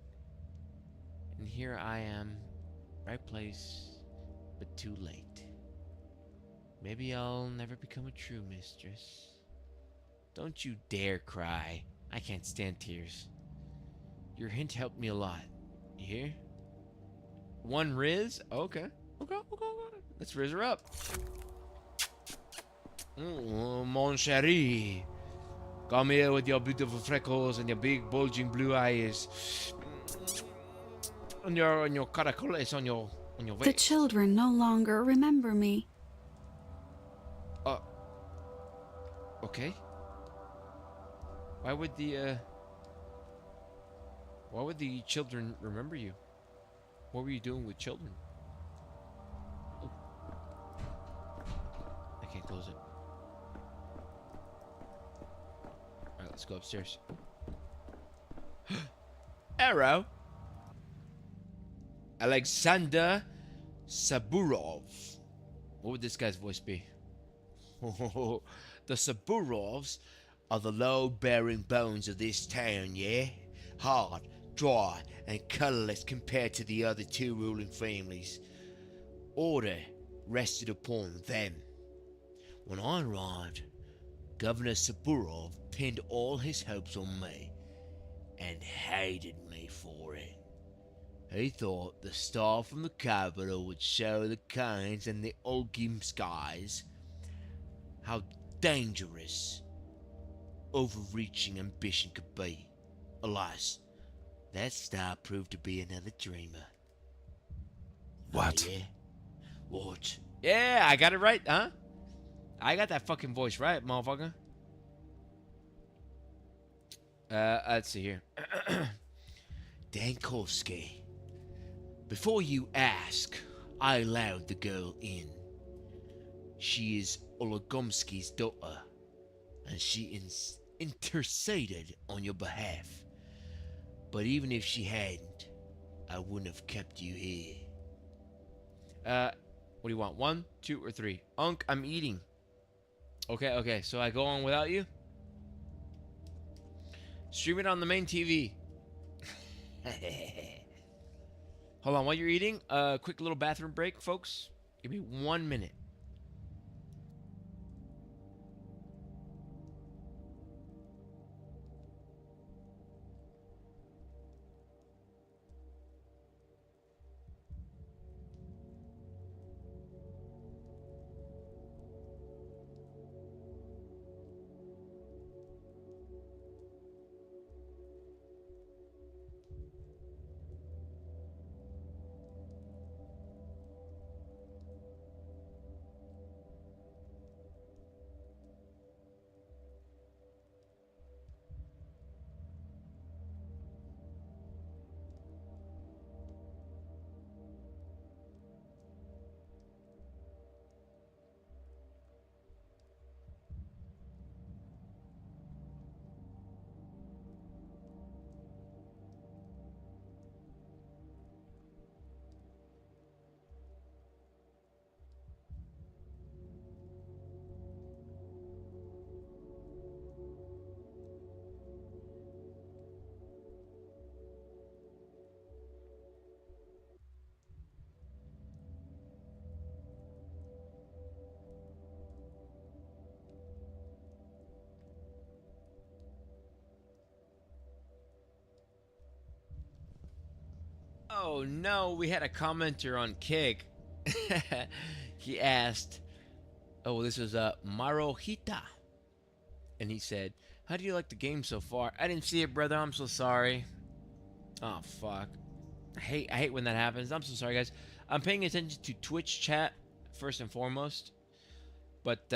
And here I am, right place, but too late. Maybe I'll never become a true mistress. Don't you dare cry. I can't stand tears. Your hint helped me a lot. You hear? 1 Riz? Okay. Okay. Let's Riz her up. Mon chéri. Come here with your beautiful freckles and your big bulging blue eyes. On your caracoles on your The waist. children no longer remember me. Okay. Why would the children remember you? What were you doing with children? Oh. I can't close it. Alright, let's go upstairs. Arrow. Alexander Saburov. What would this guy's voice be? The Saburovs are the load-bearing bones of this town, yeah? Hard, dry, and colorless compared to the other 2 ruling families. Order rested upon them. When I arrived, Governor Saburov pinned all his hopes on me and hated me for it. He thought the star from the capital would show the Kanes and the Olgimskis how dangerous overreaching ambition could be. Alas, that star proved to be another dreamer. What? Oh, yeah? What? Yeah, I got it right, huh? I got that fucking voice right, motherfucker. Let's see here. Dankovsky. Before you ask, I allowed the girl in. She is Ologomsky's daughter, and she interceded on your behalf. But even if she hadn't, I wouldn't have kept you here. What do you want? 1, 2, or 3? Unc, I'm eating. Okay, so I go on without you? Stream it on the main TV. Hold on, while you're eating, quick little bathroom break, folks. Give me 1 minute. Oh no, we had a commenter on Kick. He asked, oh, this was Marohita. And he said, how do you like the game so far? I didn't see it, brother. I'm so sorry. Oh, fuck. I hate when that happens. I'm so sorry, guys. I'm paying attention to Twitch chat first and foremost. But,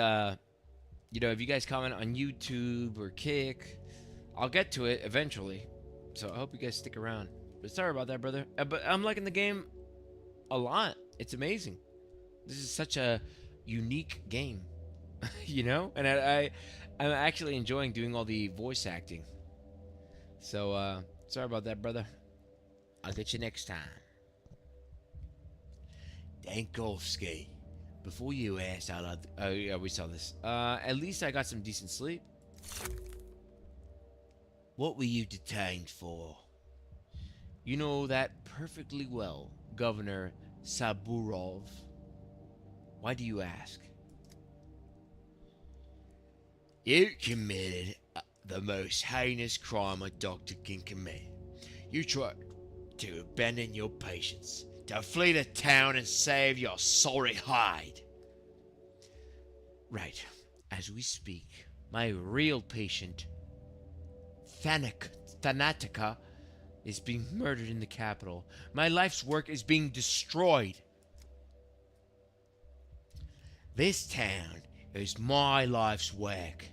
you know, if you guys comment on YouTube or Kick, I'll get to it eventually. So I hope you guys stick around. But sorry about that, brother. But I'm liking the game a lot. It's amazing. This is such a unique game, you know? And I'm actually enjoying doing all the voice acting. So, sorry about that, brother. I'll get you next time. Dankovsky. Before you asked out loud, oh yeah, we saw this. At least I got some decent sleep. What were you detained for? You know that perfectly well, Governor Saburov. Why do you ask? You committed the most heinous crime a doctor can commit. You tried to abandon your patients, to flee the town and save your sorry hide. Right. As we speak, my real patient, Thanatica, is being murdered in the capital. My life's work is being destroyed. This town is my life's work.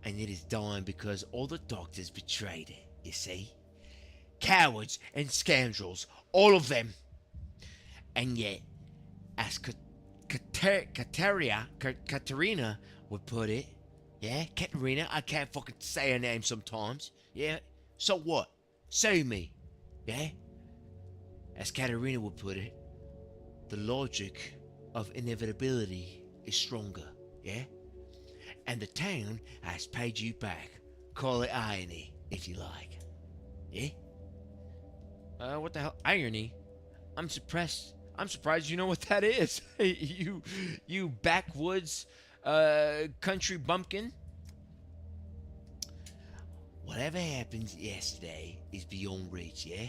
And it is dying because all the doctors betrayed it, you see? Cowards and scoundrels, all of them. And yet, as Katerina would put it, yeah, Katerina, I can't fucking say her name sometimes, yeah? So what? Sue me, yeah? As Katerina would put it, the logic of inevitability is stronger, yeah? And the town has paid you back. Call it irony, if you like. Yeah? What the hell? Irony? I'm surprised you know what that is. you backwoods, country bumpkin. Whatever happened yesterday is beyond reach, yeah?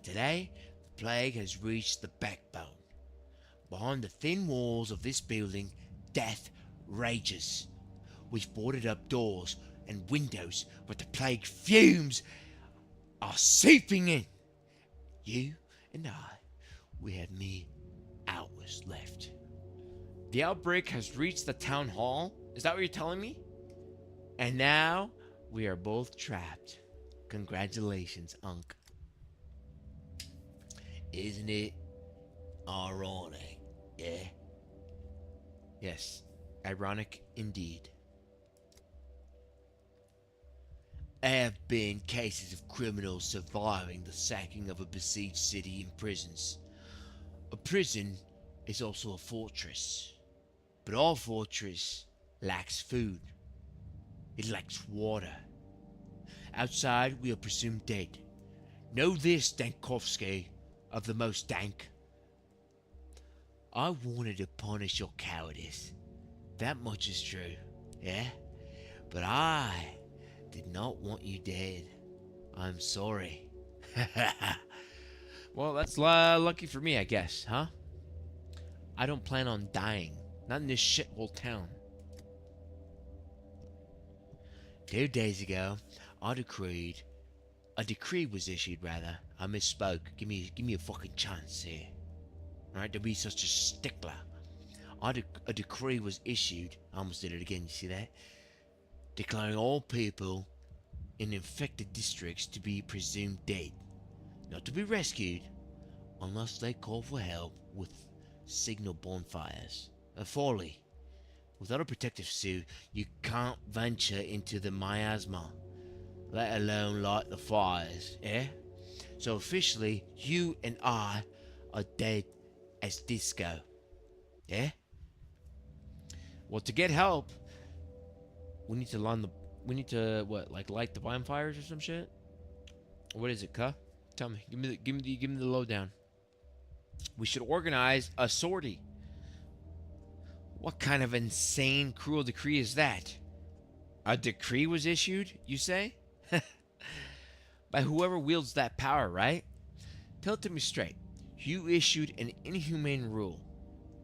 Today, the plague has reached the backbone. Behind the thin walls of this building, death rages. We've boarded up doors and windows, but the plague fumes are seeping in. You and I, we have mere hours left. The outbreak has reached the town hall? Is that what you're telling me? And now, we are both trapped. Congratulations, Unc. Isn't it ironic, yeah? Yes, ironic indeed. There have been cases of criminals surviving the sacking of a besieged city in prisons. A prison is also a fortress. But our fortress lacks food. It lacks water. Outside, we are presumed dead. Know this, Dankovsky, of the most dank. I wanted to punish your cowardice. That much is true, yeah? But I did not want you dead. I'm sorry. Well, that's lucky for me, I guess, huh? I don't plan on dying. Not in this shithole town. 2 days ago, a decree was issued, rather. I misspoke. Give me a fucking chance here. Alright, don't be such a stickler. A decree was issued. I almost did it again, you see that? Declaring all people in infected districts to be presumed dead. Not to be rescued, unless they call for help with signal bonfires. A folly. Without a protective suit, you can't venture into the miasma, let alone light the fires, eh? So officially, you and I are dead as disco. Yeah? Well, to get help, we need to light the bonfires or some shit? What is it, cuh? Tell me. Give me the lowdown. We should organize a sortie. What kind of insane, cruel decree is that? A decree was issued, you say? By whoever wields that power, right? Tell it to me straight. You issued an inhumane rule,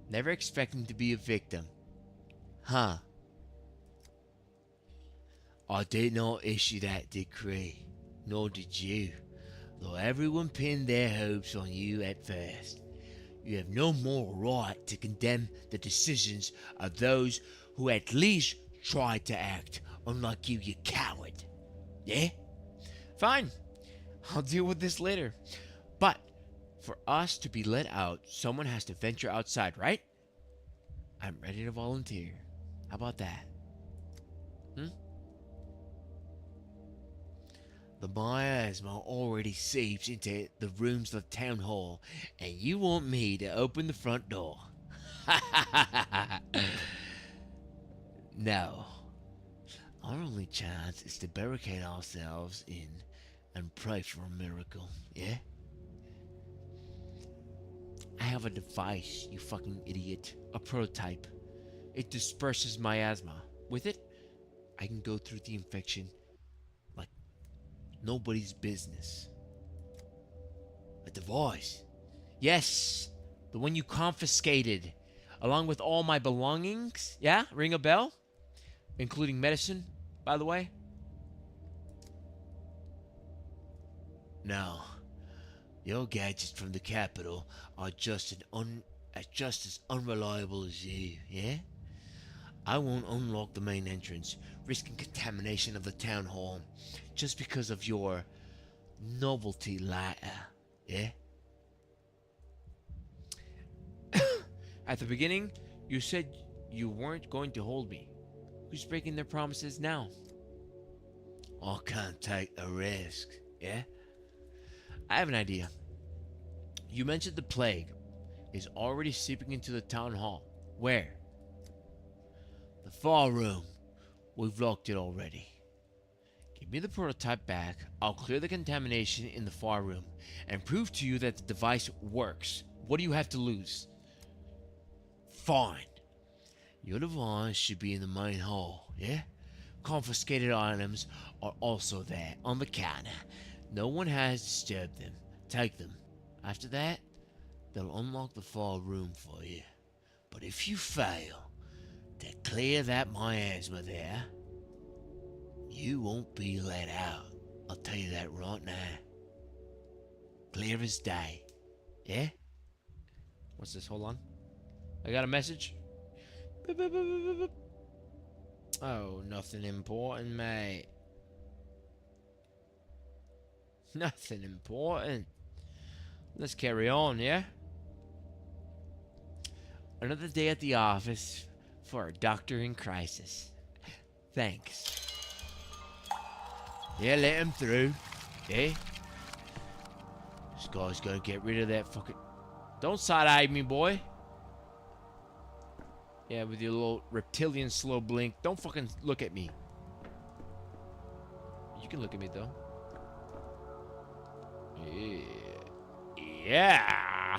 never expecting to be a victim. Huh? I did not issue that decree, nor did you, though everyone pinned their hopes on you at first. You have no moral right to condemn the decisions of those who at least tried to act, unlike you, you coward. Yeah? Fine. I'll deal with this later. But for us to be let out, someone has to venture outside, right? I'm ready to volunteer. How about that? The miasma already seeps into the rooms of the town hall, and you want me to open the front door? No. Our only chance is to barricade ourselves in and pray for a miracle, yeah? I have a device, you fucking idiot. A prototype. It disperses miasma. With it, I can go through the infection like nobody's business. A device? Yes, the one you confiscated, along with all my belongings. Yeah? Ring a bell? Including medicine, by the way? No. Your gadgets from the capital are just as unreliable as you, yeah? I won't unlock the main entrance, risking contamination of the town hall, just because of your novelty lighter, yeah? At the beginning, you said you weren't going to hold me. Who's breaking their promises now? I can't take the risk, yeah? I have an idea. You mentioned the plague is already seeping into the town hall. Where? The far room. We've locked it already. Give me the prototype back. I'll clear the contamination in the far room and prove to you that the device works. What do you have to lose? Fine. Your device should be in the main hall, yeah? Confiscated items are also there on the counter. No one has disturbed them. Take them. After that, they'll unlock the far room for you. But if you fail to clear that miasma there, you won't be let out. I'll tell you that right now. Clear as day. Yeah? What's this? Hold on. I got a message. Beep, beep, beep, beep, beep. Oh, nothing important, mate. Nothing important. Let's carry on, yeah? Another day at the office for a doctor in crisis. Thanks. Yeah, let him through. Yeah? This guy's gonna get rid of that fucking... Don't side-eye me, boy. Yeah, with your little reptilian slow blink. Don't fucking look at me. You can look at me, though. Yeah.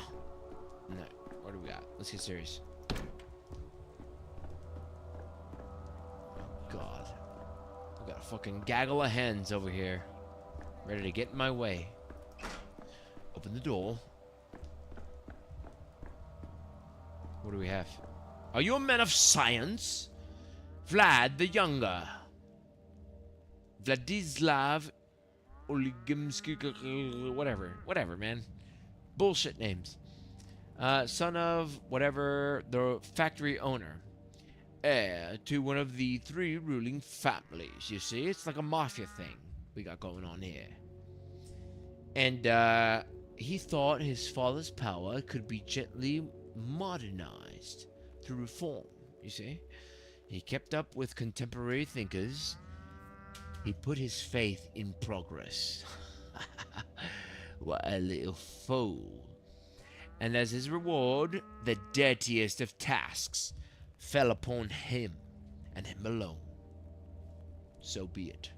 No, what do we got? Let's get serious. God. We got a fucking gaggle of hens over here. Ready to get in my way. Open the door. What do we have? Are you a man of science? Vlad the Younger. Vladislav Oligimsky, whatever, man. Bullshit names. Son of whatever, the factory owner. Heir to one of the 3 ruling families, you see? It's like a mafia thing we got going on here. And he thought his father's power could be gently modernized through reform, you see? He kept up with contemporary thinkers. He put his faith in progress. What a little fool. And as his reward, the dirtiest of tasks fell upon him and him alone. So be it.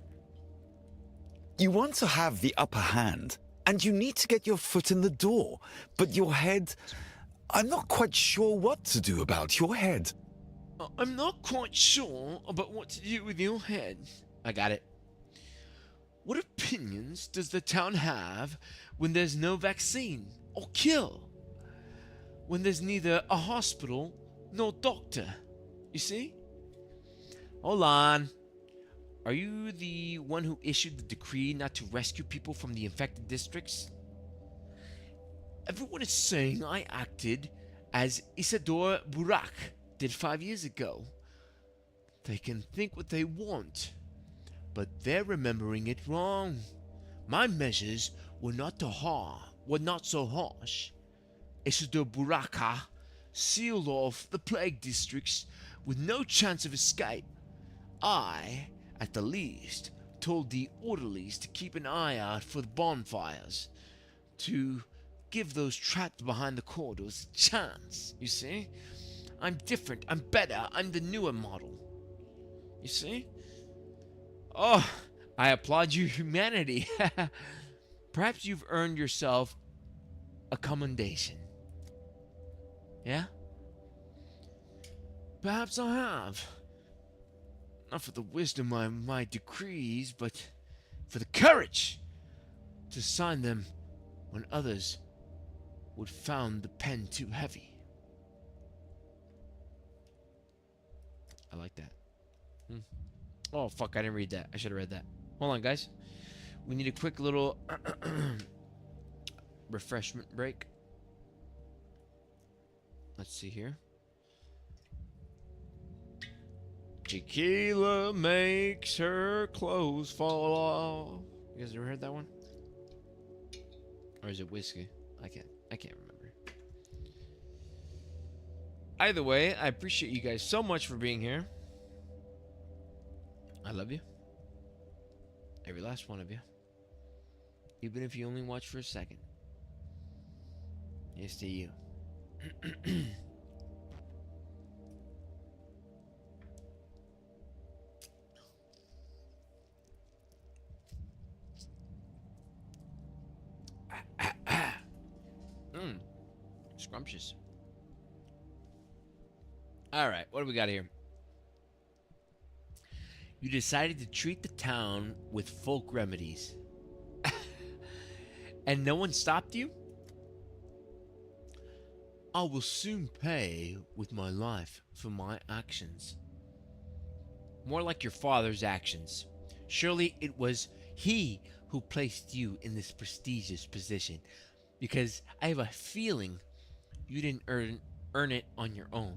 You want to have the upper hand, and you need to get your foot in the door, but your head... I'm not quite sure what to do about your head. I'm not quite sure about what to do with your head. I got it. What opinions does the town have when there's no vaccine or cure? When there's neither a hospital nor doctor? You see? Hold on. Are you the one who issued the decree not to rescue people from the infected districts? Everyone is saying I acted as Isidore Burak did 5 years ago. They can think what they want, but they're remembering it wrong. My measures were not so harsh. Isidore Buraka sealed off the plague districts with no chance of escape. I, at the least, told the orderlies to keep an eye out for the bonfires, to give those trapped behind the corridors a chance, you see? I'm different, I'm better, I'm the newer model. You see? Oh, I applaud your humanity. Perhaps you've earned yourself a commendation. Yeah? Perhaps I have. Not for the wisdom of my decrees, but for the courage to sign them when others would found the pen too heavy. I like that. Oh, fuck, I didn't read that. I should have read that. Hold on, guys. We need a quick little refreshment break. Let's see here. Tequila makes her clothes fall off. You guys ever heard that one? Or is it whiskey? I can't remember. Either way, I appreciate you guys so much for being here. I love you. Every last one of you. Even if you only watch for a second. Here's to you. Scrumptious. Alright, what do we got here? You decided to treat the town with folk remedies. And no one stopped you? I will soon pay with my life for my actions. More like your father's actions. Surely it was he who placed you in this prestigious position, because I have a feeling you didn't earn it on your own.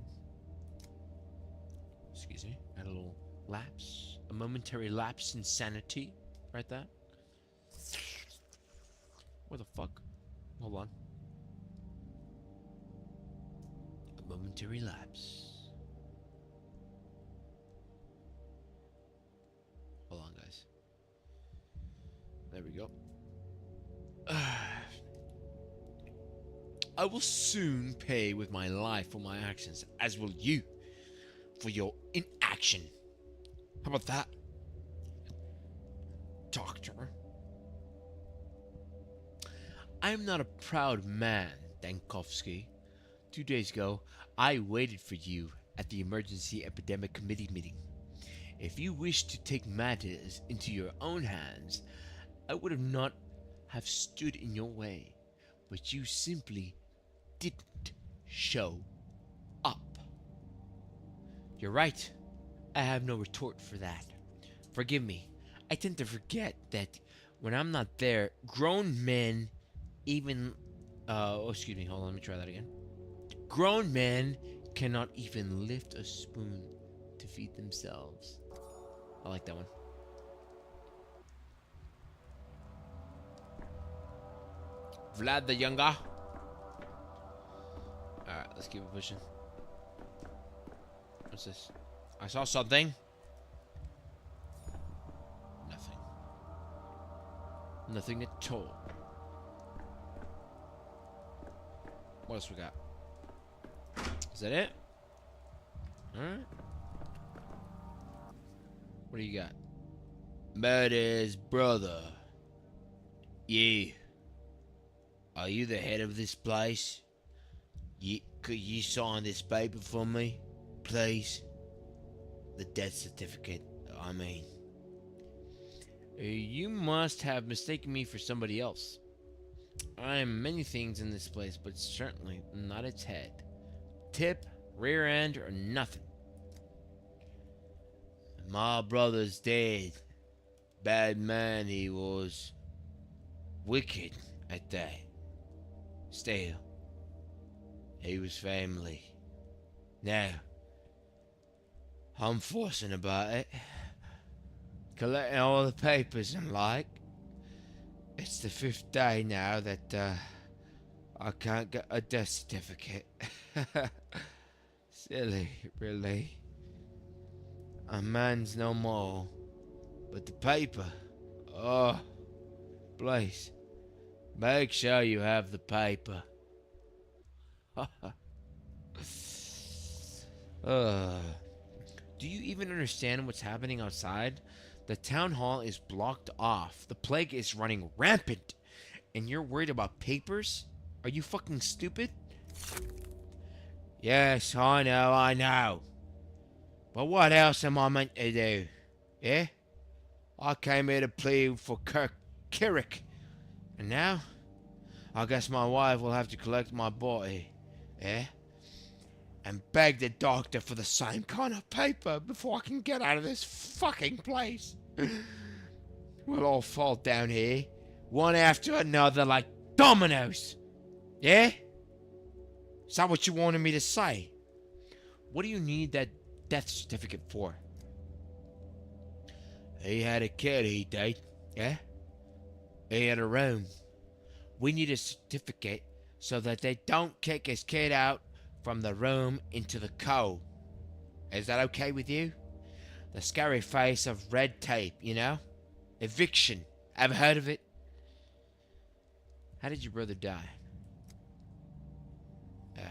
Excuse me, had a little lapse, a momentary lapse in sanity, right there. Where the fuck? Hold on. A momentary lapse. Hold on, guys. There we go. I will soon pay with my life for my actions, as will you for your inaction. How about that, Doctor? I am not a proud man, Dankovsky. 2 days ago, I waited for you at the Emergency Epidemic Committee meeting. If you wished to take matters into your own hands, I would have not have stood in your way, but you simply didn't show up. You're right. I have no retort for that. Forgive me. I tend to forget that when I'm not there, grown men even... excuse me. Hold on. Let me try that again. Grown men cannot even lift a spoon to feed themselves. I like that one. Vlad the Younger. Alright, let's keep it pushing. What's this? I saw something. Nothing. Nothing at all. What else we got? Is that it? Alright. What do you got? Murder's brother. Yeah. Are you the head of this place? Could you sign this paper for me, please? The death certificate, I mean. You must have mistaken me for somebody else. I am many things in this place, but certainly not its head. Tip, rear end, or nothing. My brother's dead. Bad man he was. Wicked at that. Still, he was family. Now, I'm fussing about it. Collecting all the papers and like. It's the 5th day now that I can't get a death certificate. Silly, really. A man's no more. But the paper, oh, please, make sure you have the paper. Do you even understand what's happening outside? The town hall is blocked off. The plague is running rampant. And you're worried about papers? Are you fucking stupid? Yes, I know. But what else am I meant to do? Yeah? I came here to plead for Kirik. And now? I guess my wife will have to collect my body. Yeah? And beg the doctor for the same kind of paper before I can get out of this fucking place. We'll all fall down here, one after another like dominoes. Yeah? Is that what you wanted me to say? What do you need that death certificate for? He had a kid he did, yeah? He had a room. We need a certificate so that they don't kick his kid out from the room into the cold. Is that okay with you? The scary face of red tape, you know? Eviction. Ever heard of it? How did your brother die? Well.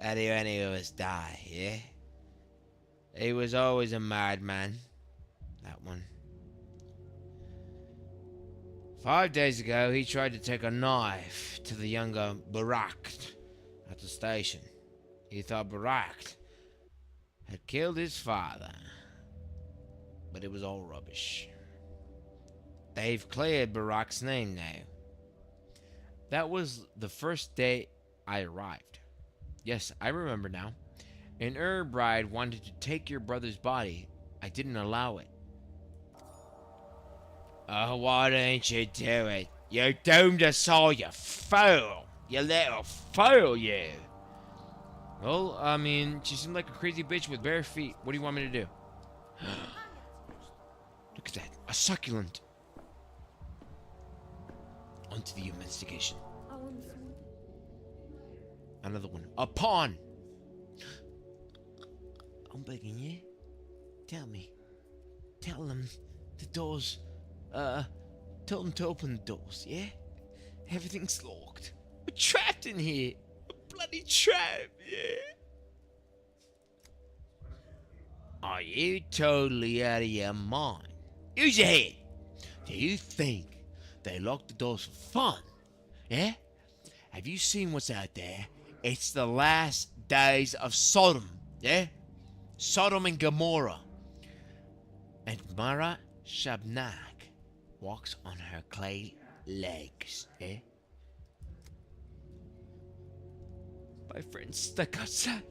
How do any of us die, yeah? He was always a madman. That one. 5 days ago, he tried to take a knife to the younger Barak at the station. He thought Barak had killed his father. But it was all rubbish. They've cleared Barak's name now. That was the first day I arrived. Yes, I remember now. An Herb bride wanted to take your brother's body. I didn't allow it. Oh, why don't you do it? You doomed us all, you fool! You little fool, you! Well, I mean, she seemed like a crazy bitch with bare feet. What do you want me to do? Look at that. A succulent. On to the investigation. Another one. A pawn! I'm begging you. Tell me. Tell them the doors... tell them to open the doors, yeah? Everything's locked. We're trapped in here. We're bloody trapped, yeah? Are you totally out of your mind? Use your head. Do you think they locked the doors for fun? Yeah? Have you seen what's out there? It's the last days of Sodom, yeah? Sodom and Gomorrah. And Mara Shabnak walks on her clay legs, eh? My friend's stuck outside.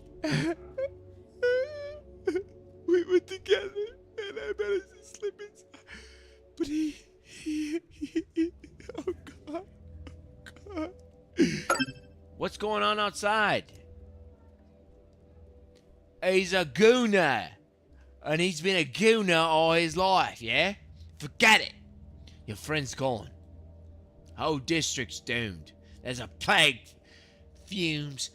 We were together, and I managed to slip inside. But he oh God. What's going on outside? He's a gooner. And he's been a gooner all his life, yeah? Forget it. Your friend's gone. Whole district's doomed. There's a plague. Fumes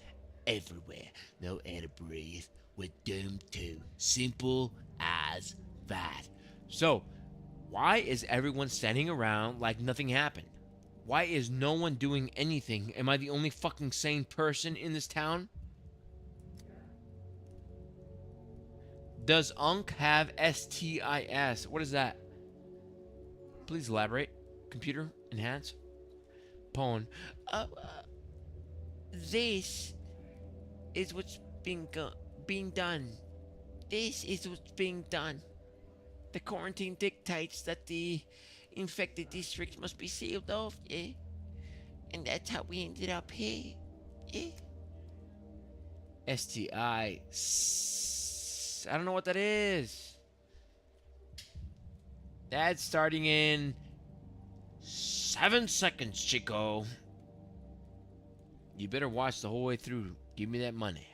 everywhere. No air to breathe. We're doomed too. Simple as that. So, why is everyone standing around like nothing happened? Why is no one doing anything? Am I the only fucking sane person in this town? Does Unk have STIS? What is that? Please elaborate. Computer, enhance. Pawn. This is what's being done. This is what's being done. The quarantine dictates that the infected districts must be sealed off, yeah? And that's how we ended up here, yeah? STI. I don't know what that is. That's starting in 7 seconds, Chico. You better watch the whole way through. Give me that money.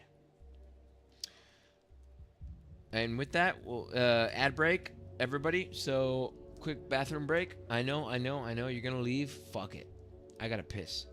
And with that, we'll ad break, everybody. So quick bathroom break. I know. You're gonna leave. Fuck it. I gotta piss.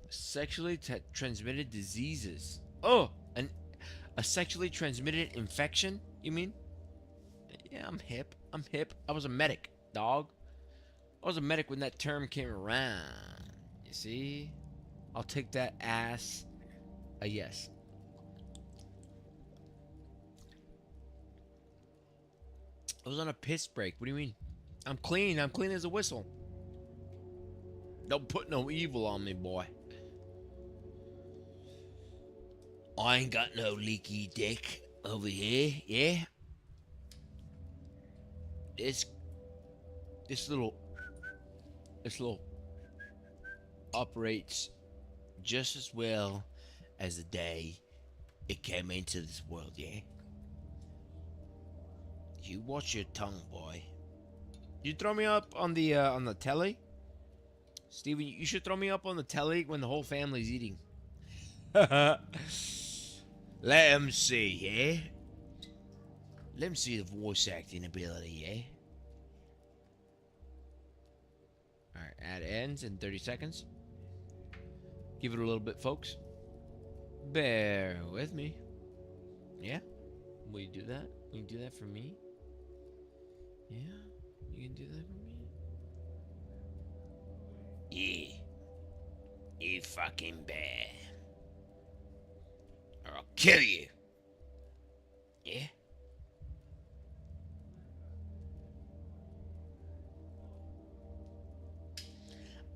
Sexually transmitted diseases. Oh, a sexually transmitted infection, you mean? Yeah, I'm hip. I was a medic, dog. I was a medic when that term came around. You see? I'll take that as a yes. I was on a piss break. What do you mean? I'm clean. I'm clean as a whistle. Don't put no evil on me, boy. I ain't got no leaky dick over here, yeah? This little operates Just as well as the day it came into this world, yeah? You watch your tongue, boy. You throw me up on the telly? Steven, you should throw me up on the telly when the whole family's eating. Let him see, yeah? Let him see the voice acting ability, yeah? Alright, ad ends in 30 seconds. Give it a little bit, folks. Bear with me. Yeah? Will you do that? Will you do that for me? Yeah? You can do that for me? Yeah. You fucking bear. Or I'll kill you. Yeah?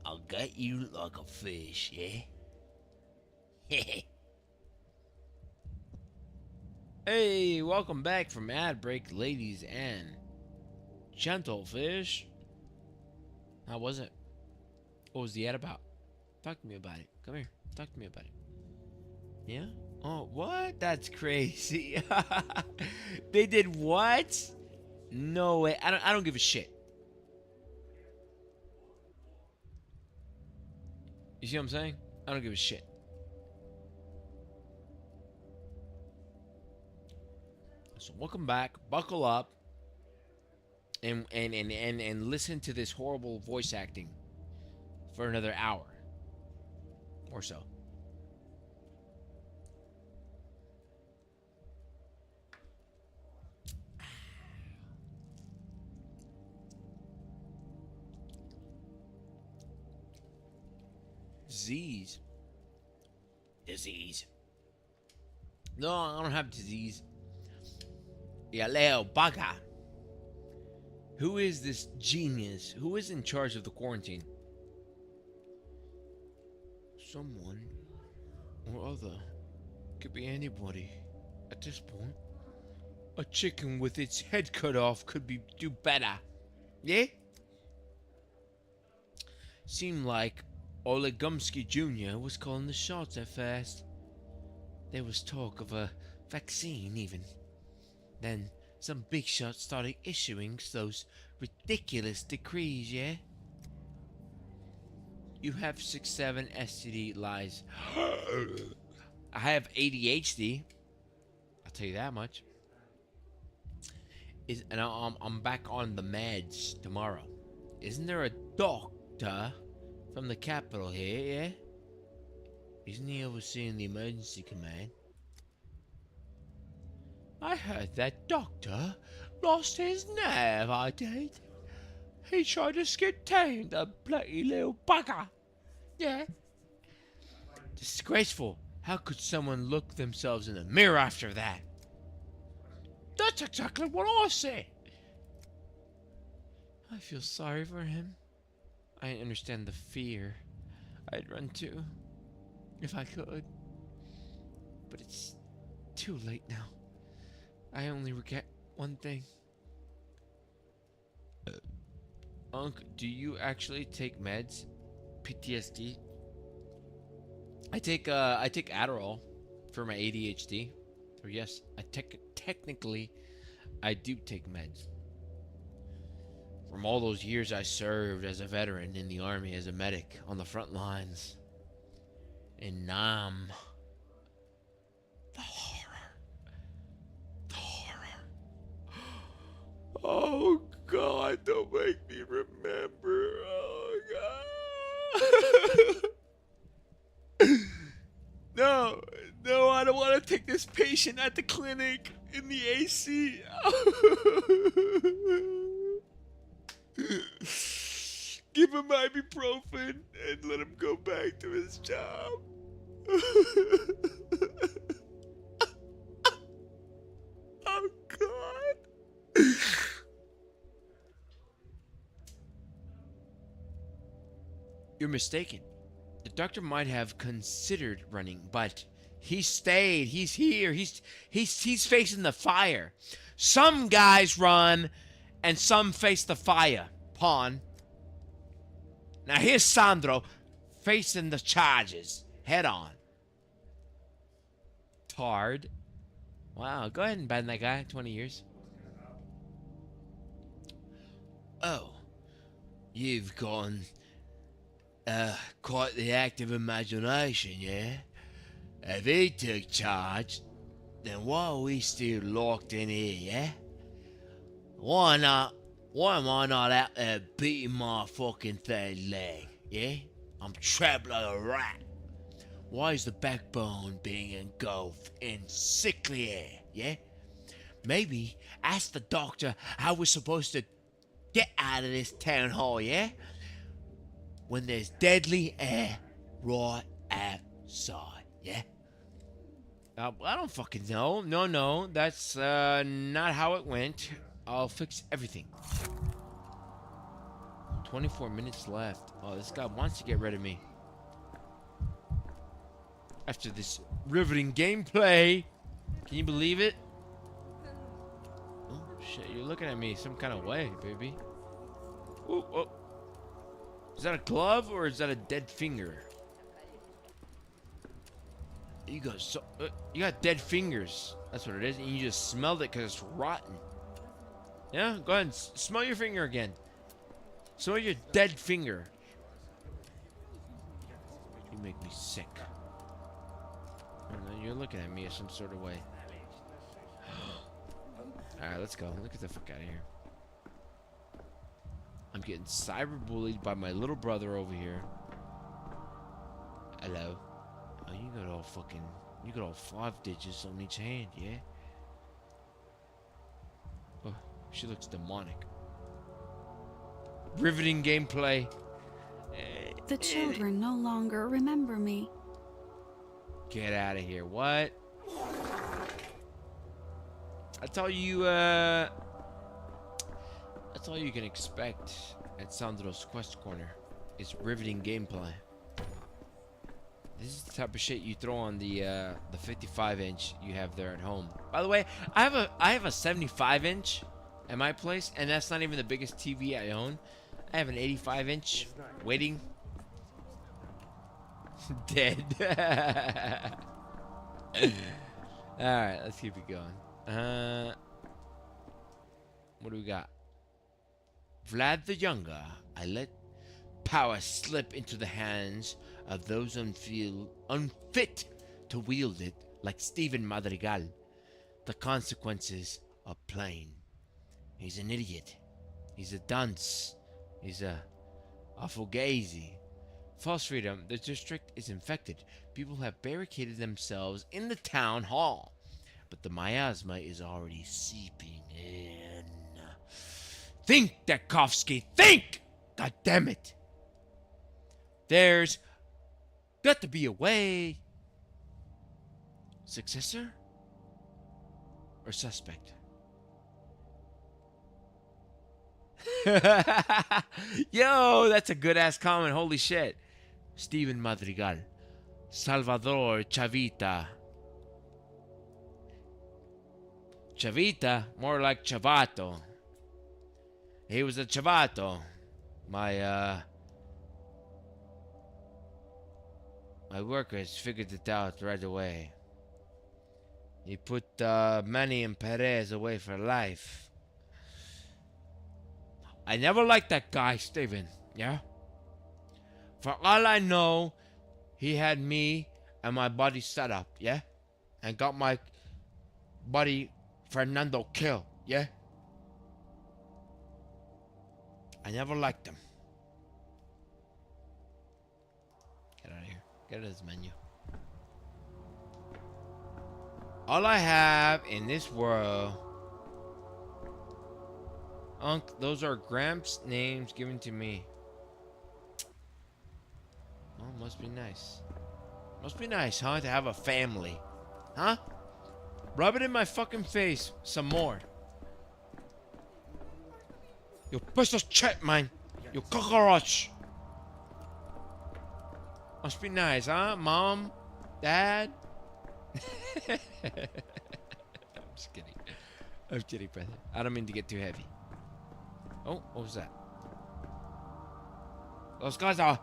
I'll gut you like a fish, yeah? Hey, welcome back from ad break, ladies and gentlefish. How was it? What was the ad about? Talk to me about it. Come here. Talk to me about it. Yeah? Oh, what? That's crazy. They did what? No way. I don't give a shit. You see what I'm saying? I don't give a shit. So welcome back. Buckle up. And listen to this horrible voice acting for another hour or so. Disease. No, I don't have disease. Yeah, Leo Baga. Who is this genius? Who is in charge of the quarantine? Someone or other. Could be anybody at this point. A chicken with its head cut off could do better. Yeah? Seemed like Olegumsky Jr. was calling the shots at first. There was talk of a vaccine even. Then some big shots started issuing those ridiculous decrees, yeah? You have 6-7 STD lies. I have ADHD. I'll tell you that much. And I'm back on the meds tomorrow. Isn't there a doctor from the capital here, yeah? Isn't he overseeing the emergency command? I heard that doctor lost his nerve, I did. He tried to skip town, the bloody little bugger. Yeah. Disgraceful. How could someone look themselves in the mirror after that? That's exactly what I said. I feel sorry for him. I understand the fear I'd run to if I could. But it's too late now. I only regret one thing. Unc, do you actually take meds? PTSD? I take Adderall for my ADHD. Or yes, technically I do take meds. From all those years I served as a veteran in the army as a medic on the front lines. In Nam. The horror. The horror. Oh God, don't make me remember. Oh God. No, I don't want to take this patient at the clinic in the AC. Give him ibuprofen and let him go back to his job. Oh God. You're mistaken. The doctor might have considered running, but he stayed. He's here. He's facing the fire. Some guys run, and some face the fire. Pawn. Now here's Sandro facing the charges head on. Tard. Wow, go ahead and ban that guy. 20 years. Oh, you've gone quite the active imagination, yeah? If he took charge, then why are we still locked in here, yeah? Why am I not out there beating my fucking third leg, yeah? I'm trapped like a rat. Why is the backbone being engulfed in sickly air, yeah? Maybe ask the doctor how we're supposed to get out of this town hall, yeah? When there's deadly air right outside, yeah? I don't fucking know. No, that's not how it went. I'll fix everything. 24 minutes left. Oh, this guy wants to get rid of me. After this riveting gameplay. Can you believe it? Oh, shit. You're looking at me some kind of way, baby. Ooh, oh. Is that a glove or is that a dead finger? You got dead fingers. That's what it is. And you just smelled it because it's rotten. Yeah? Go ahead and smell your finger again. Smell your dead finger. You make me sick. I don't know, you're looking at me in some sort of way. Alright, let's go. Let's get the fuck out of here. I'm getting cyberbullied by my little brother over here. Hello. Oh, you got all 5 digits on each hand, yeah? Oh, she looks demonic. Riveting gameplay. The children no longer remember me. Get out of here. What? That's all you can expect at SandrosQuestCorner. It's riveting gameplay. This is the type of shit you throw on the 55-inch you have there at home. By the way, I have a 75-inch at my place, and that's not even the biggest TV I own. I have an 85-inch waiting. Dead. Alright, let's keep it going. What do we got? Vlad the Younger. I let power slip into the hands of those unfit to wield it, like Stephen Madrigal. The consequences are plain. He's an idiot. He's a dunce. He's a fugazi. False freedom. The district is infected. People have barricaded themselves in the town hall. But the miasma is already seeping in. Think, Dekovsky! Think! God damn it! There's got to be a way. Successor? Or suspect? Yo, that's a good ass comment. Holy shit. Steven Madrigal. Salvador Chavita. Chavita? More like Chavato. He was a Chavato. My workers figured it out right away. He put Manny and Perez away for life. I never liked that guy, Steven. Yeah? For all I know, he had me and my buddy set up, yeah? And got my buddy Fernando killed, yeah? I never liked him. Get out of here. Get out of this menu. All I have in this world... Unc, those are Gramps' names given to me. Oh, must be nice. Must be nice, huh? To have a family. Huh? Rub it in my fucking face some more. You piece of shit, man. You cockroach. Must be nice, huh? Mom? Dad? I'm just kidding. I'm kidding, brother. I don't mean to get too heavy. Oh, what was that? Those guys are...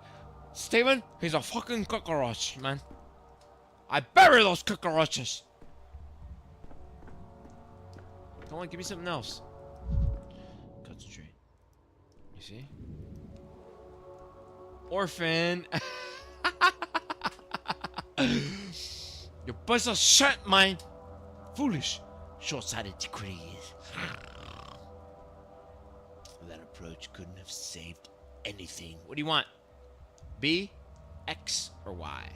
Steven, he's a fucking cockroach, man. I bury those cockroaches. Come on, give me something else. Concentrate. You see? Orphan. You piece of shit, man. Foolish. Short-sighted decrees. That approach couldn't have saved anything. What do you want? B, X, or Y?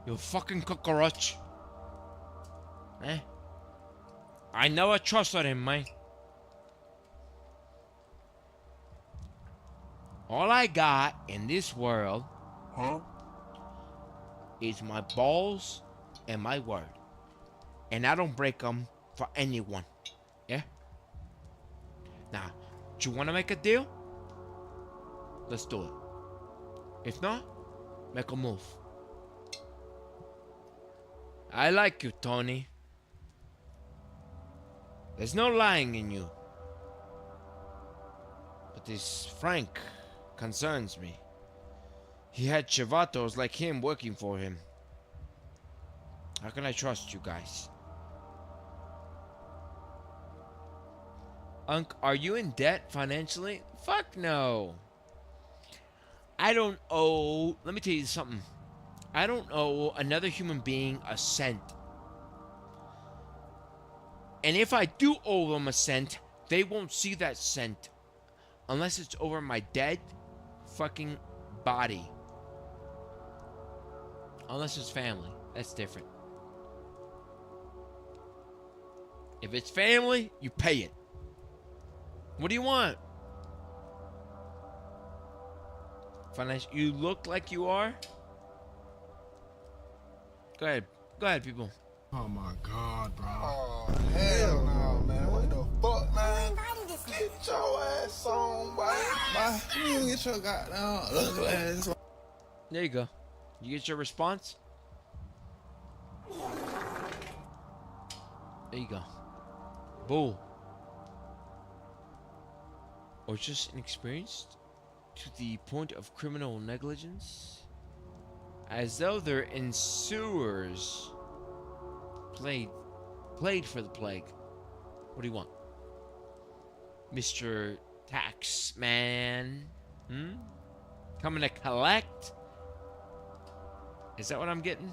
You fucking cockroach. Eh? I never trusted him, man. All I got in this world, is my balls and my word. And I don't break them for anyone. Yeah? Now, do you want to make a deal? Let's do it. If not, make a move. I like you, Tony. There's no lying in you. But this Frank concerns me. He had chivatos like him working for him. How can I trust you guys? Unc, are you in debt financially? Fuck no. I don't owe... Let me tell you something. I don't owe another human being a cent. And if I do owe them a cent, they won't see that cent. Unless it's over my dead fucking body. Unless it's family. That's different. If it's family, you pay it. What do you want? Financial. You look like you are? Go ahead. Go ahead, people. Oh my god, bro. Oh, hell no, man. What the fuck, man? Get your ass on, boy. You get your goddamn ugly ass on. There you go. You get your response? There you go. Bull. Or just inexperienced to the point of criminal negligence? As though they're in sewers. Played for the plague. What do you want? Mr. Tax Man? Coming to collect? Is that what I'm getting?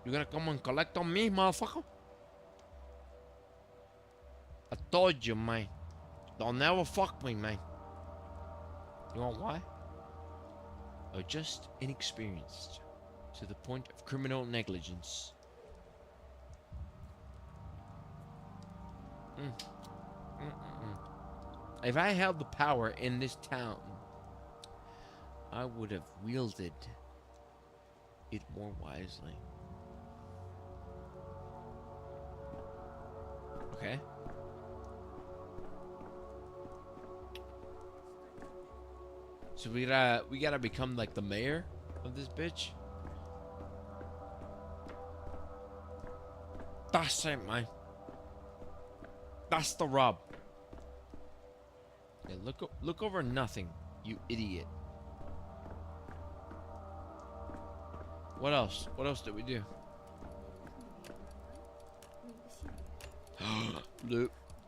You gonna come and collect on me, motherfucker? I told you, man. Don't never fuck me, man. You know why? I'm just inexperienced to the point of criminal negligence. If I held the power in this town, I would have wielded it more wisely. Okay. So we gotta become like the mayor of this bitch. That's it, man. That's the rub. Yeah, look over nothing, you idiot. What else? What else did we do?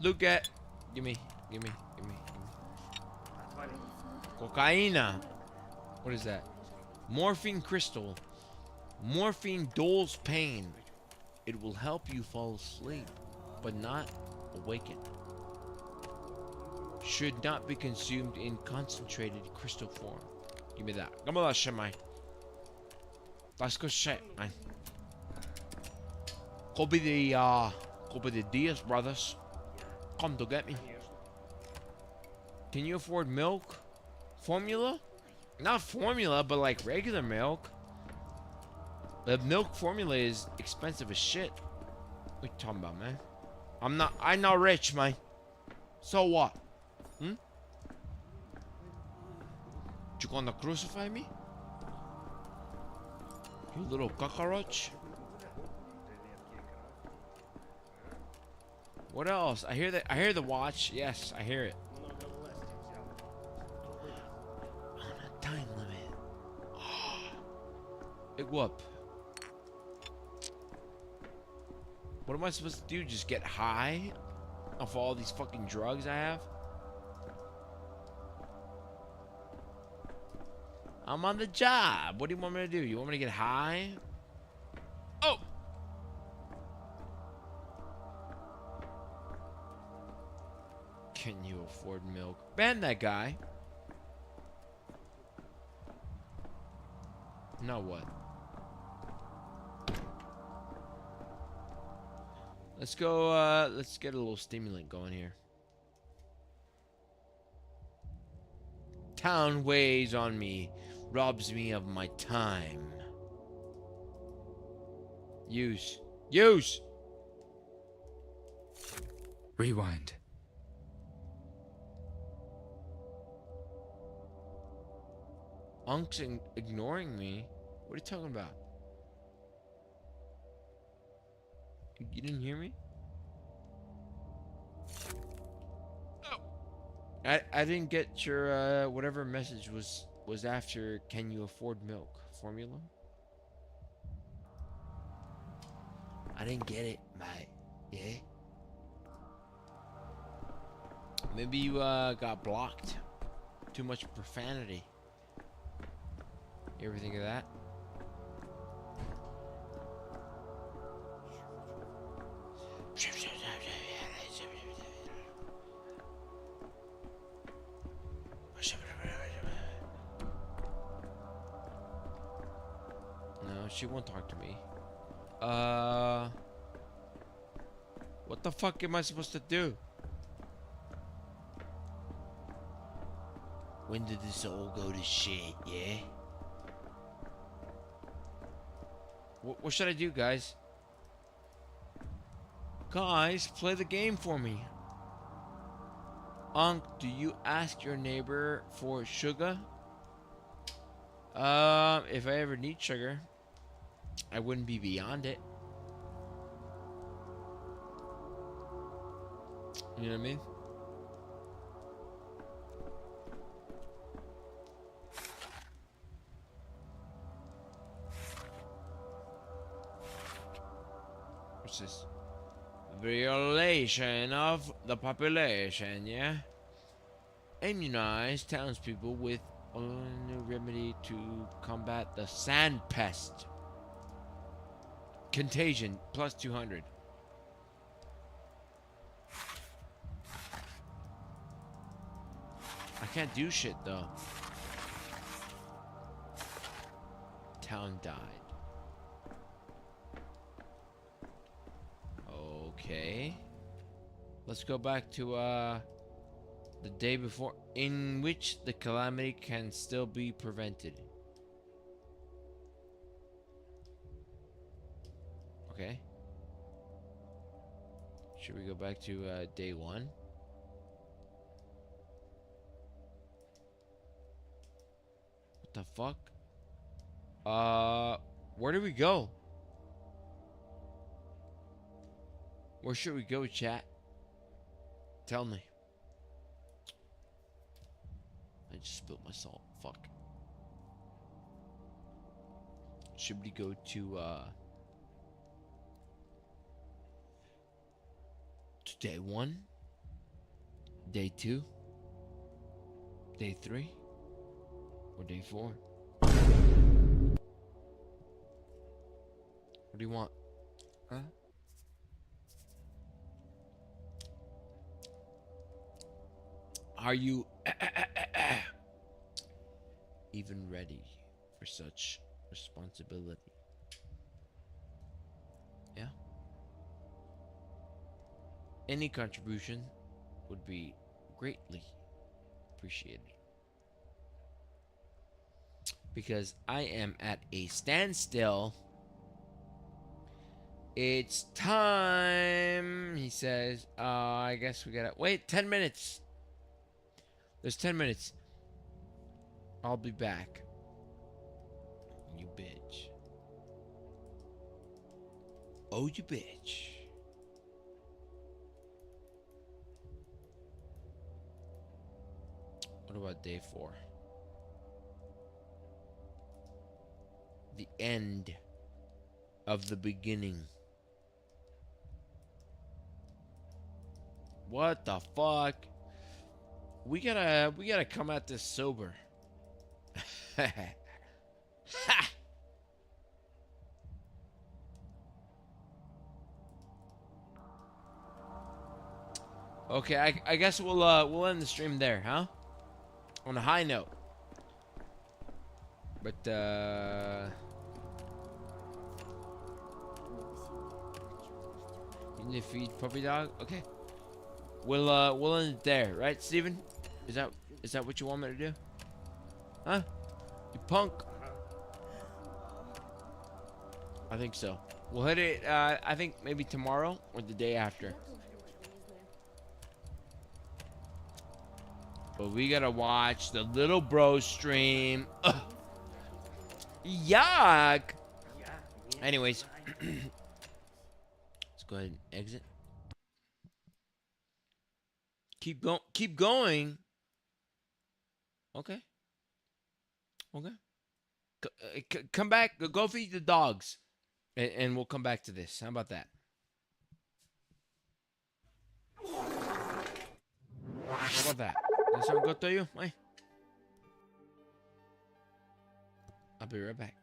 Look at. Give me. Cocaina. What is that? Morphine crystal. Morphine dulls pain. It will help you fall asleep, but not awaken. Should not be consumed in concentrated crystal form. Give me that. Come on, that shit, man. That's good shit, man. Could be the Diaz brothers. Come to get me. Can you afford milk? Formula? Not formula, but like regular milk. The milk formula is expensive as shit. What you talking about, man? I'm not rich, man. So what? You gonna crucify me? You little cockroach? What else? I hear the watch. Yes, I hear it. On a time limit. Big whoop. What am I supposed to do? Just get high off all these fucking drugs I have? I'm on the job. What do you want me to do? You want me to get high? Oh! Can you afford milk? Ban that guy. Now what? Let's go, let's get a little stimulant going here. Town weighs on me, robs me of my time. Use. Rewind. Unk's ignoring me. What are you talking about? You didn't hear me? Oh. I didn't get your whatever message was after can you afford milk formula? I didn't get it, mate. Yeah. Maybe you got blocked. Too much profanity. You ever think of that? No, she won't talk to me. What the fuck am I supposed to do? When did this all go to shit, yeah? What should I do, guys? Guys, play the game for me. Unc, do you ask your neighbor for sugar? If I ever need sugar, I wouldn't be beyond it. You know what I mean? What's this? violation of the population, yeah? Immunize townspeople with a new remedy to combat the sand pest. Contagion, plus 200. I can't do shit, though. Town died. Okay. Let's go back to, the day before, in which the calamity can still be prevented. Okay. Should we go back to day 1? What the fuck? Where do we go? Where should we go, chat? Tell me. I just spilled my salt. Fuck. Should we go to day 1? Day 2? Day 3? Or day 4? What do you want? Huh? Are you even ready for such responsibility? Yeah? Any contribution would be greatly appreciated. Because I am at a standstill. It's time, he says. I guess we gotta wait 10 minutes. There's 10 minutes. I'll be back. You bitch. Oh, you bitch. What about day 4? The end of the beginning. What the fuck? We gotta come at this sober. Ha! Okay, I guess we'll end the stream there, huh? On a high note. But you need to feed puppy dog? Okay. We'll end it there, right, Steven? Is that what you want me to do? Huh? You punk. I think so. We'll hit it I think maybe tomorrow or the day after. But we gotta watch the little bro stream. Ugh. Yuck. Anyways, let's go ahead and exit. Keep going. Okay. Come back. Go feed the dogs, and we'll come back to this. How about that? How about that? Does that sound good to you? Hey. I'll be right back.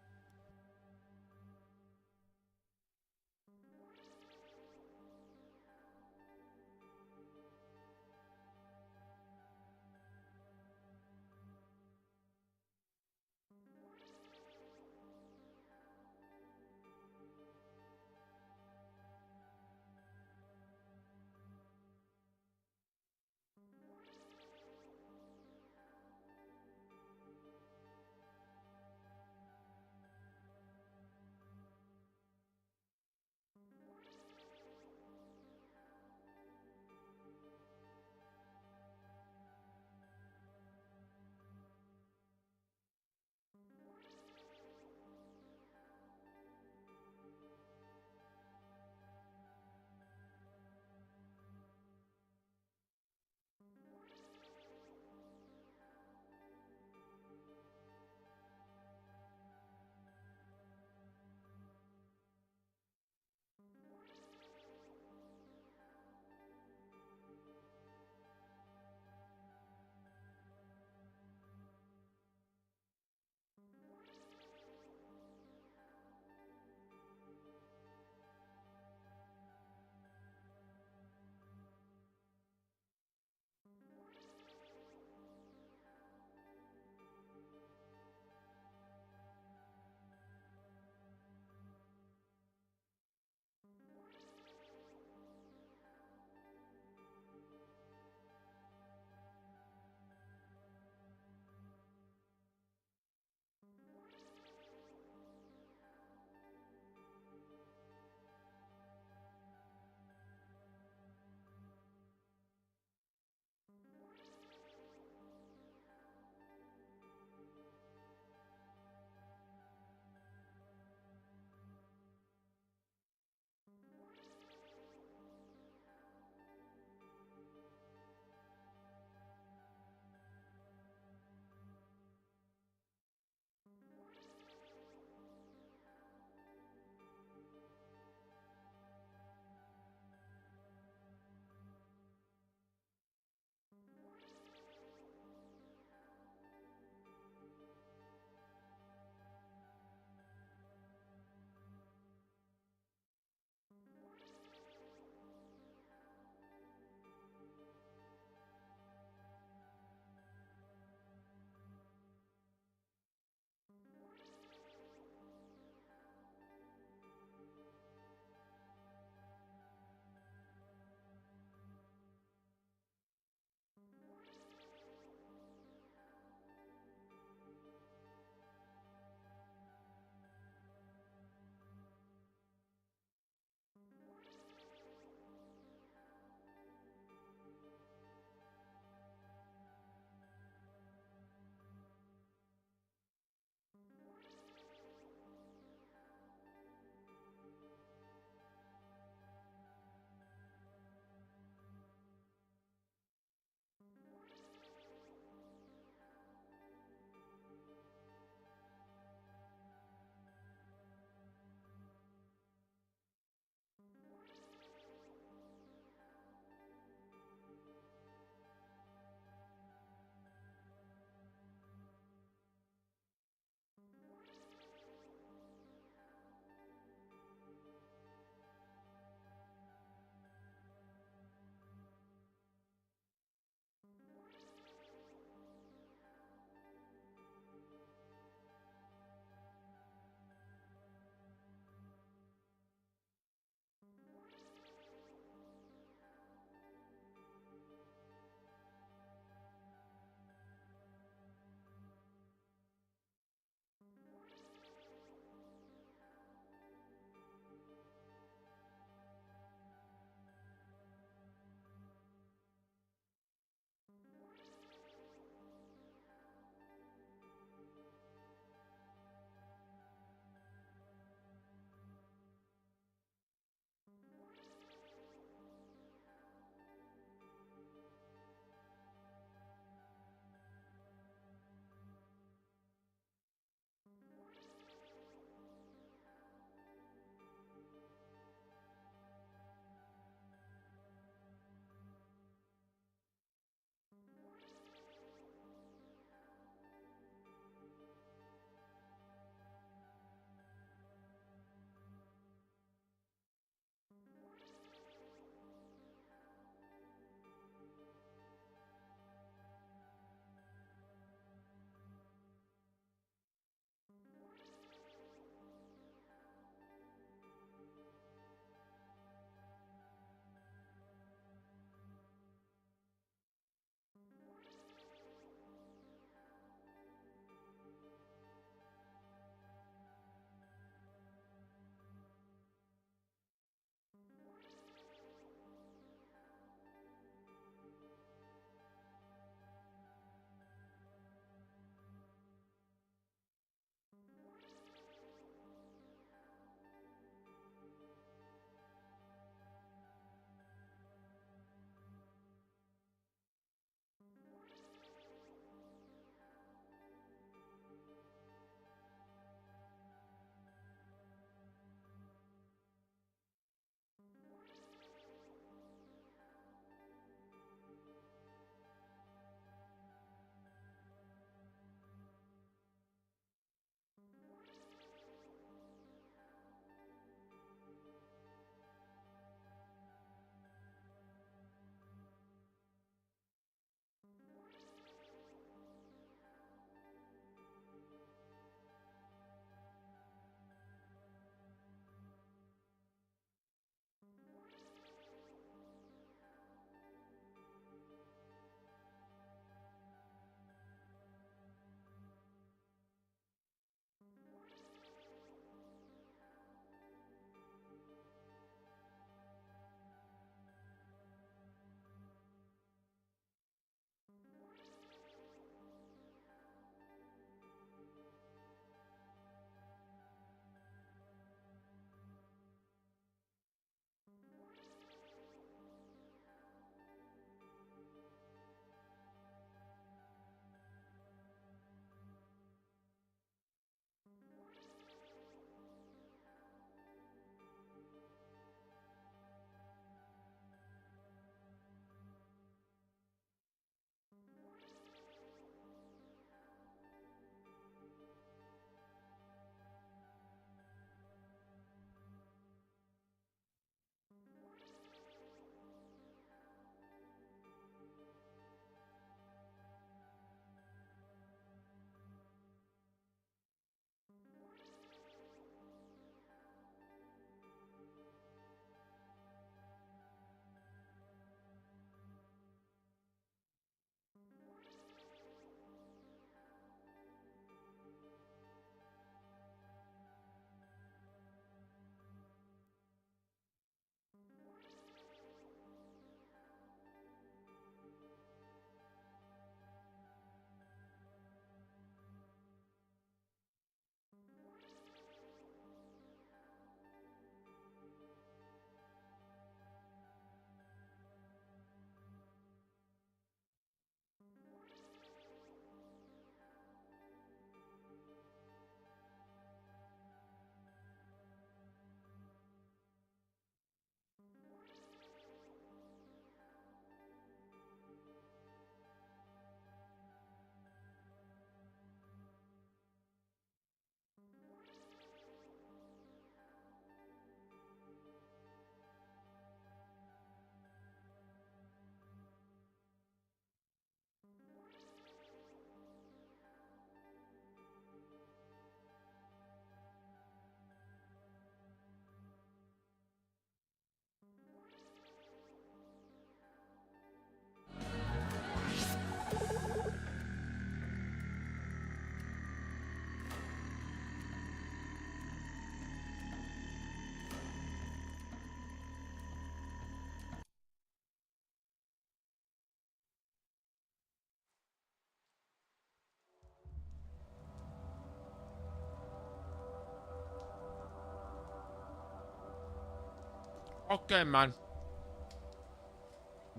Okay, man.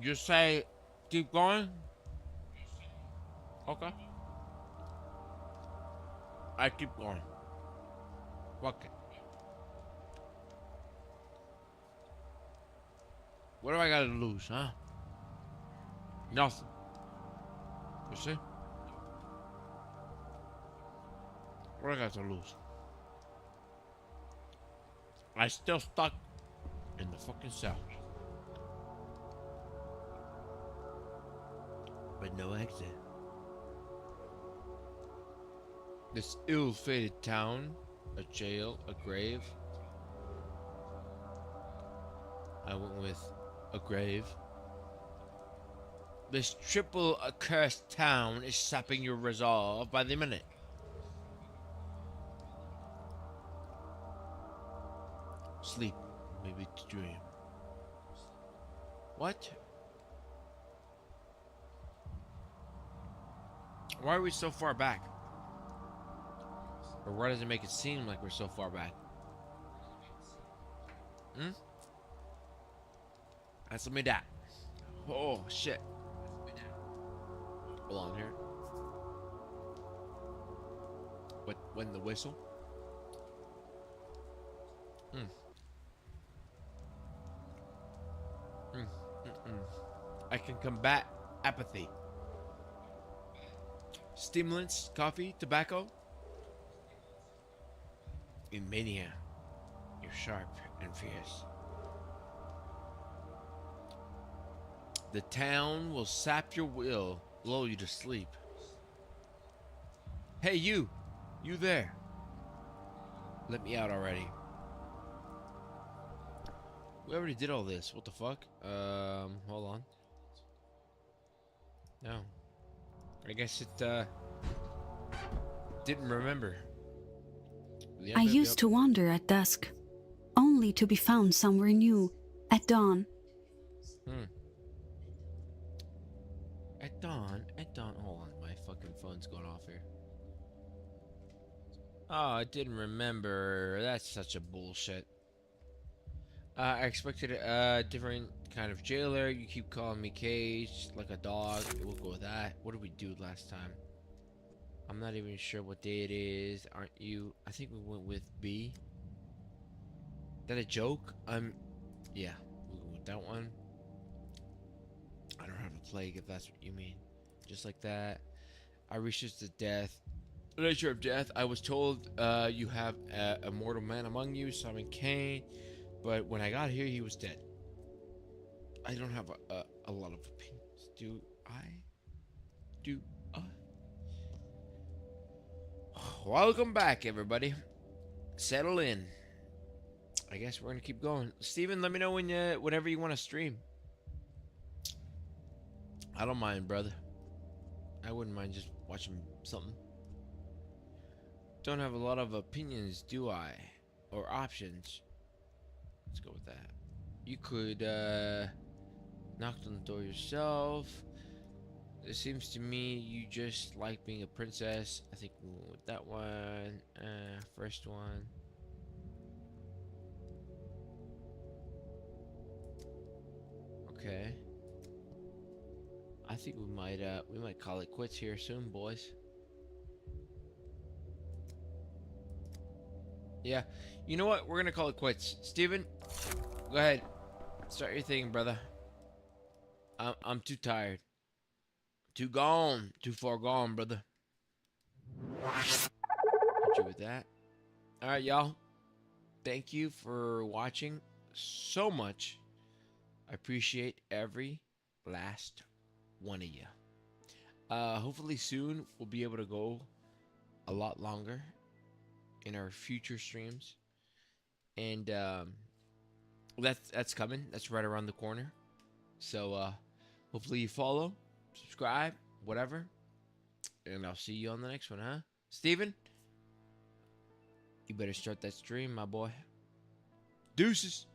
You say keep going? Okay. I keep going. Fuck it. What do I gotta lose, huh? Nothing. You see? What do I got to lose? I still stuck in the fucking cell. But no exit. This ill-fated town, a jail, a grave. I went with a grave. This triple accursed town is sapping your resolve by the minute. Sleep, maybe to dream. What? Why are we so far back? Or why does it make it seem like we're so far back? Hmm? Answer me that. Oh, shit. Hold on here. What? When the whistle? I can combat apathy. Stimulants, coffee, tobacco. In mania, you're sharp and fierce. The town will sap your will, lull you to sleep. Hey, you there. Let me out already. We already did all this. What the fuck? Hold on. No. I guess it, didn't remember. I used to wander at dusk, only to be found somewhere new at dawn. At dawn, hold on, my fucking phone's going off here. Oh, I didn't remember. That's such a bullshit. I expected a different kind of jailer. You keep calling me Cage, like a dog. We'll go with that. What did we do last time? I'm not even sure what day it is. Aren't you? I think we went with B. That a joke? Yeah, we went with that one. I don't have a plague if that's what you mean. Just like that. I reached the death. The nature of death. I was told you have a mortal man among you, Simon Kane. But when I got here, he was dead. I don't have a lot of opinions. Do I? Welcome back, everybody. Settle in. I guess we're gonna keep going. Steven, let me know when whenever you want to stream. I don't mind, brother. I wouldn't mind just watching something. Don't have a lot of opinions, do I? Or options. Let's go with that. You could knock on the door yourself. It seems to me you just like being a princess. I think we'll go with that one. First one. Okay. I think we might call it quits here soon, boys. Yeah. You know what? We're gonna call it quits. Steven, go ahead. Start your thing, brother. I'm too tired. Too gone. Too far gone, brother. Hit you with that. Alright, y'all. Thank you for watching so much. I appreciate every last one of you. Hopefully soon we'll be able to go a lot longer in our future streams. And that's coming. That's right around the corner. So hopefully you follow, subscribe, whatever. And I'll see you on the next one, huh? Steven, you better start that stream, my boy. Deuces.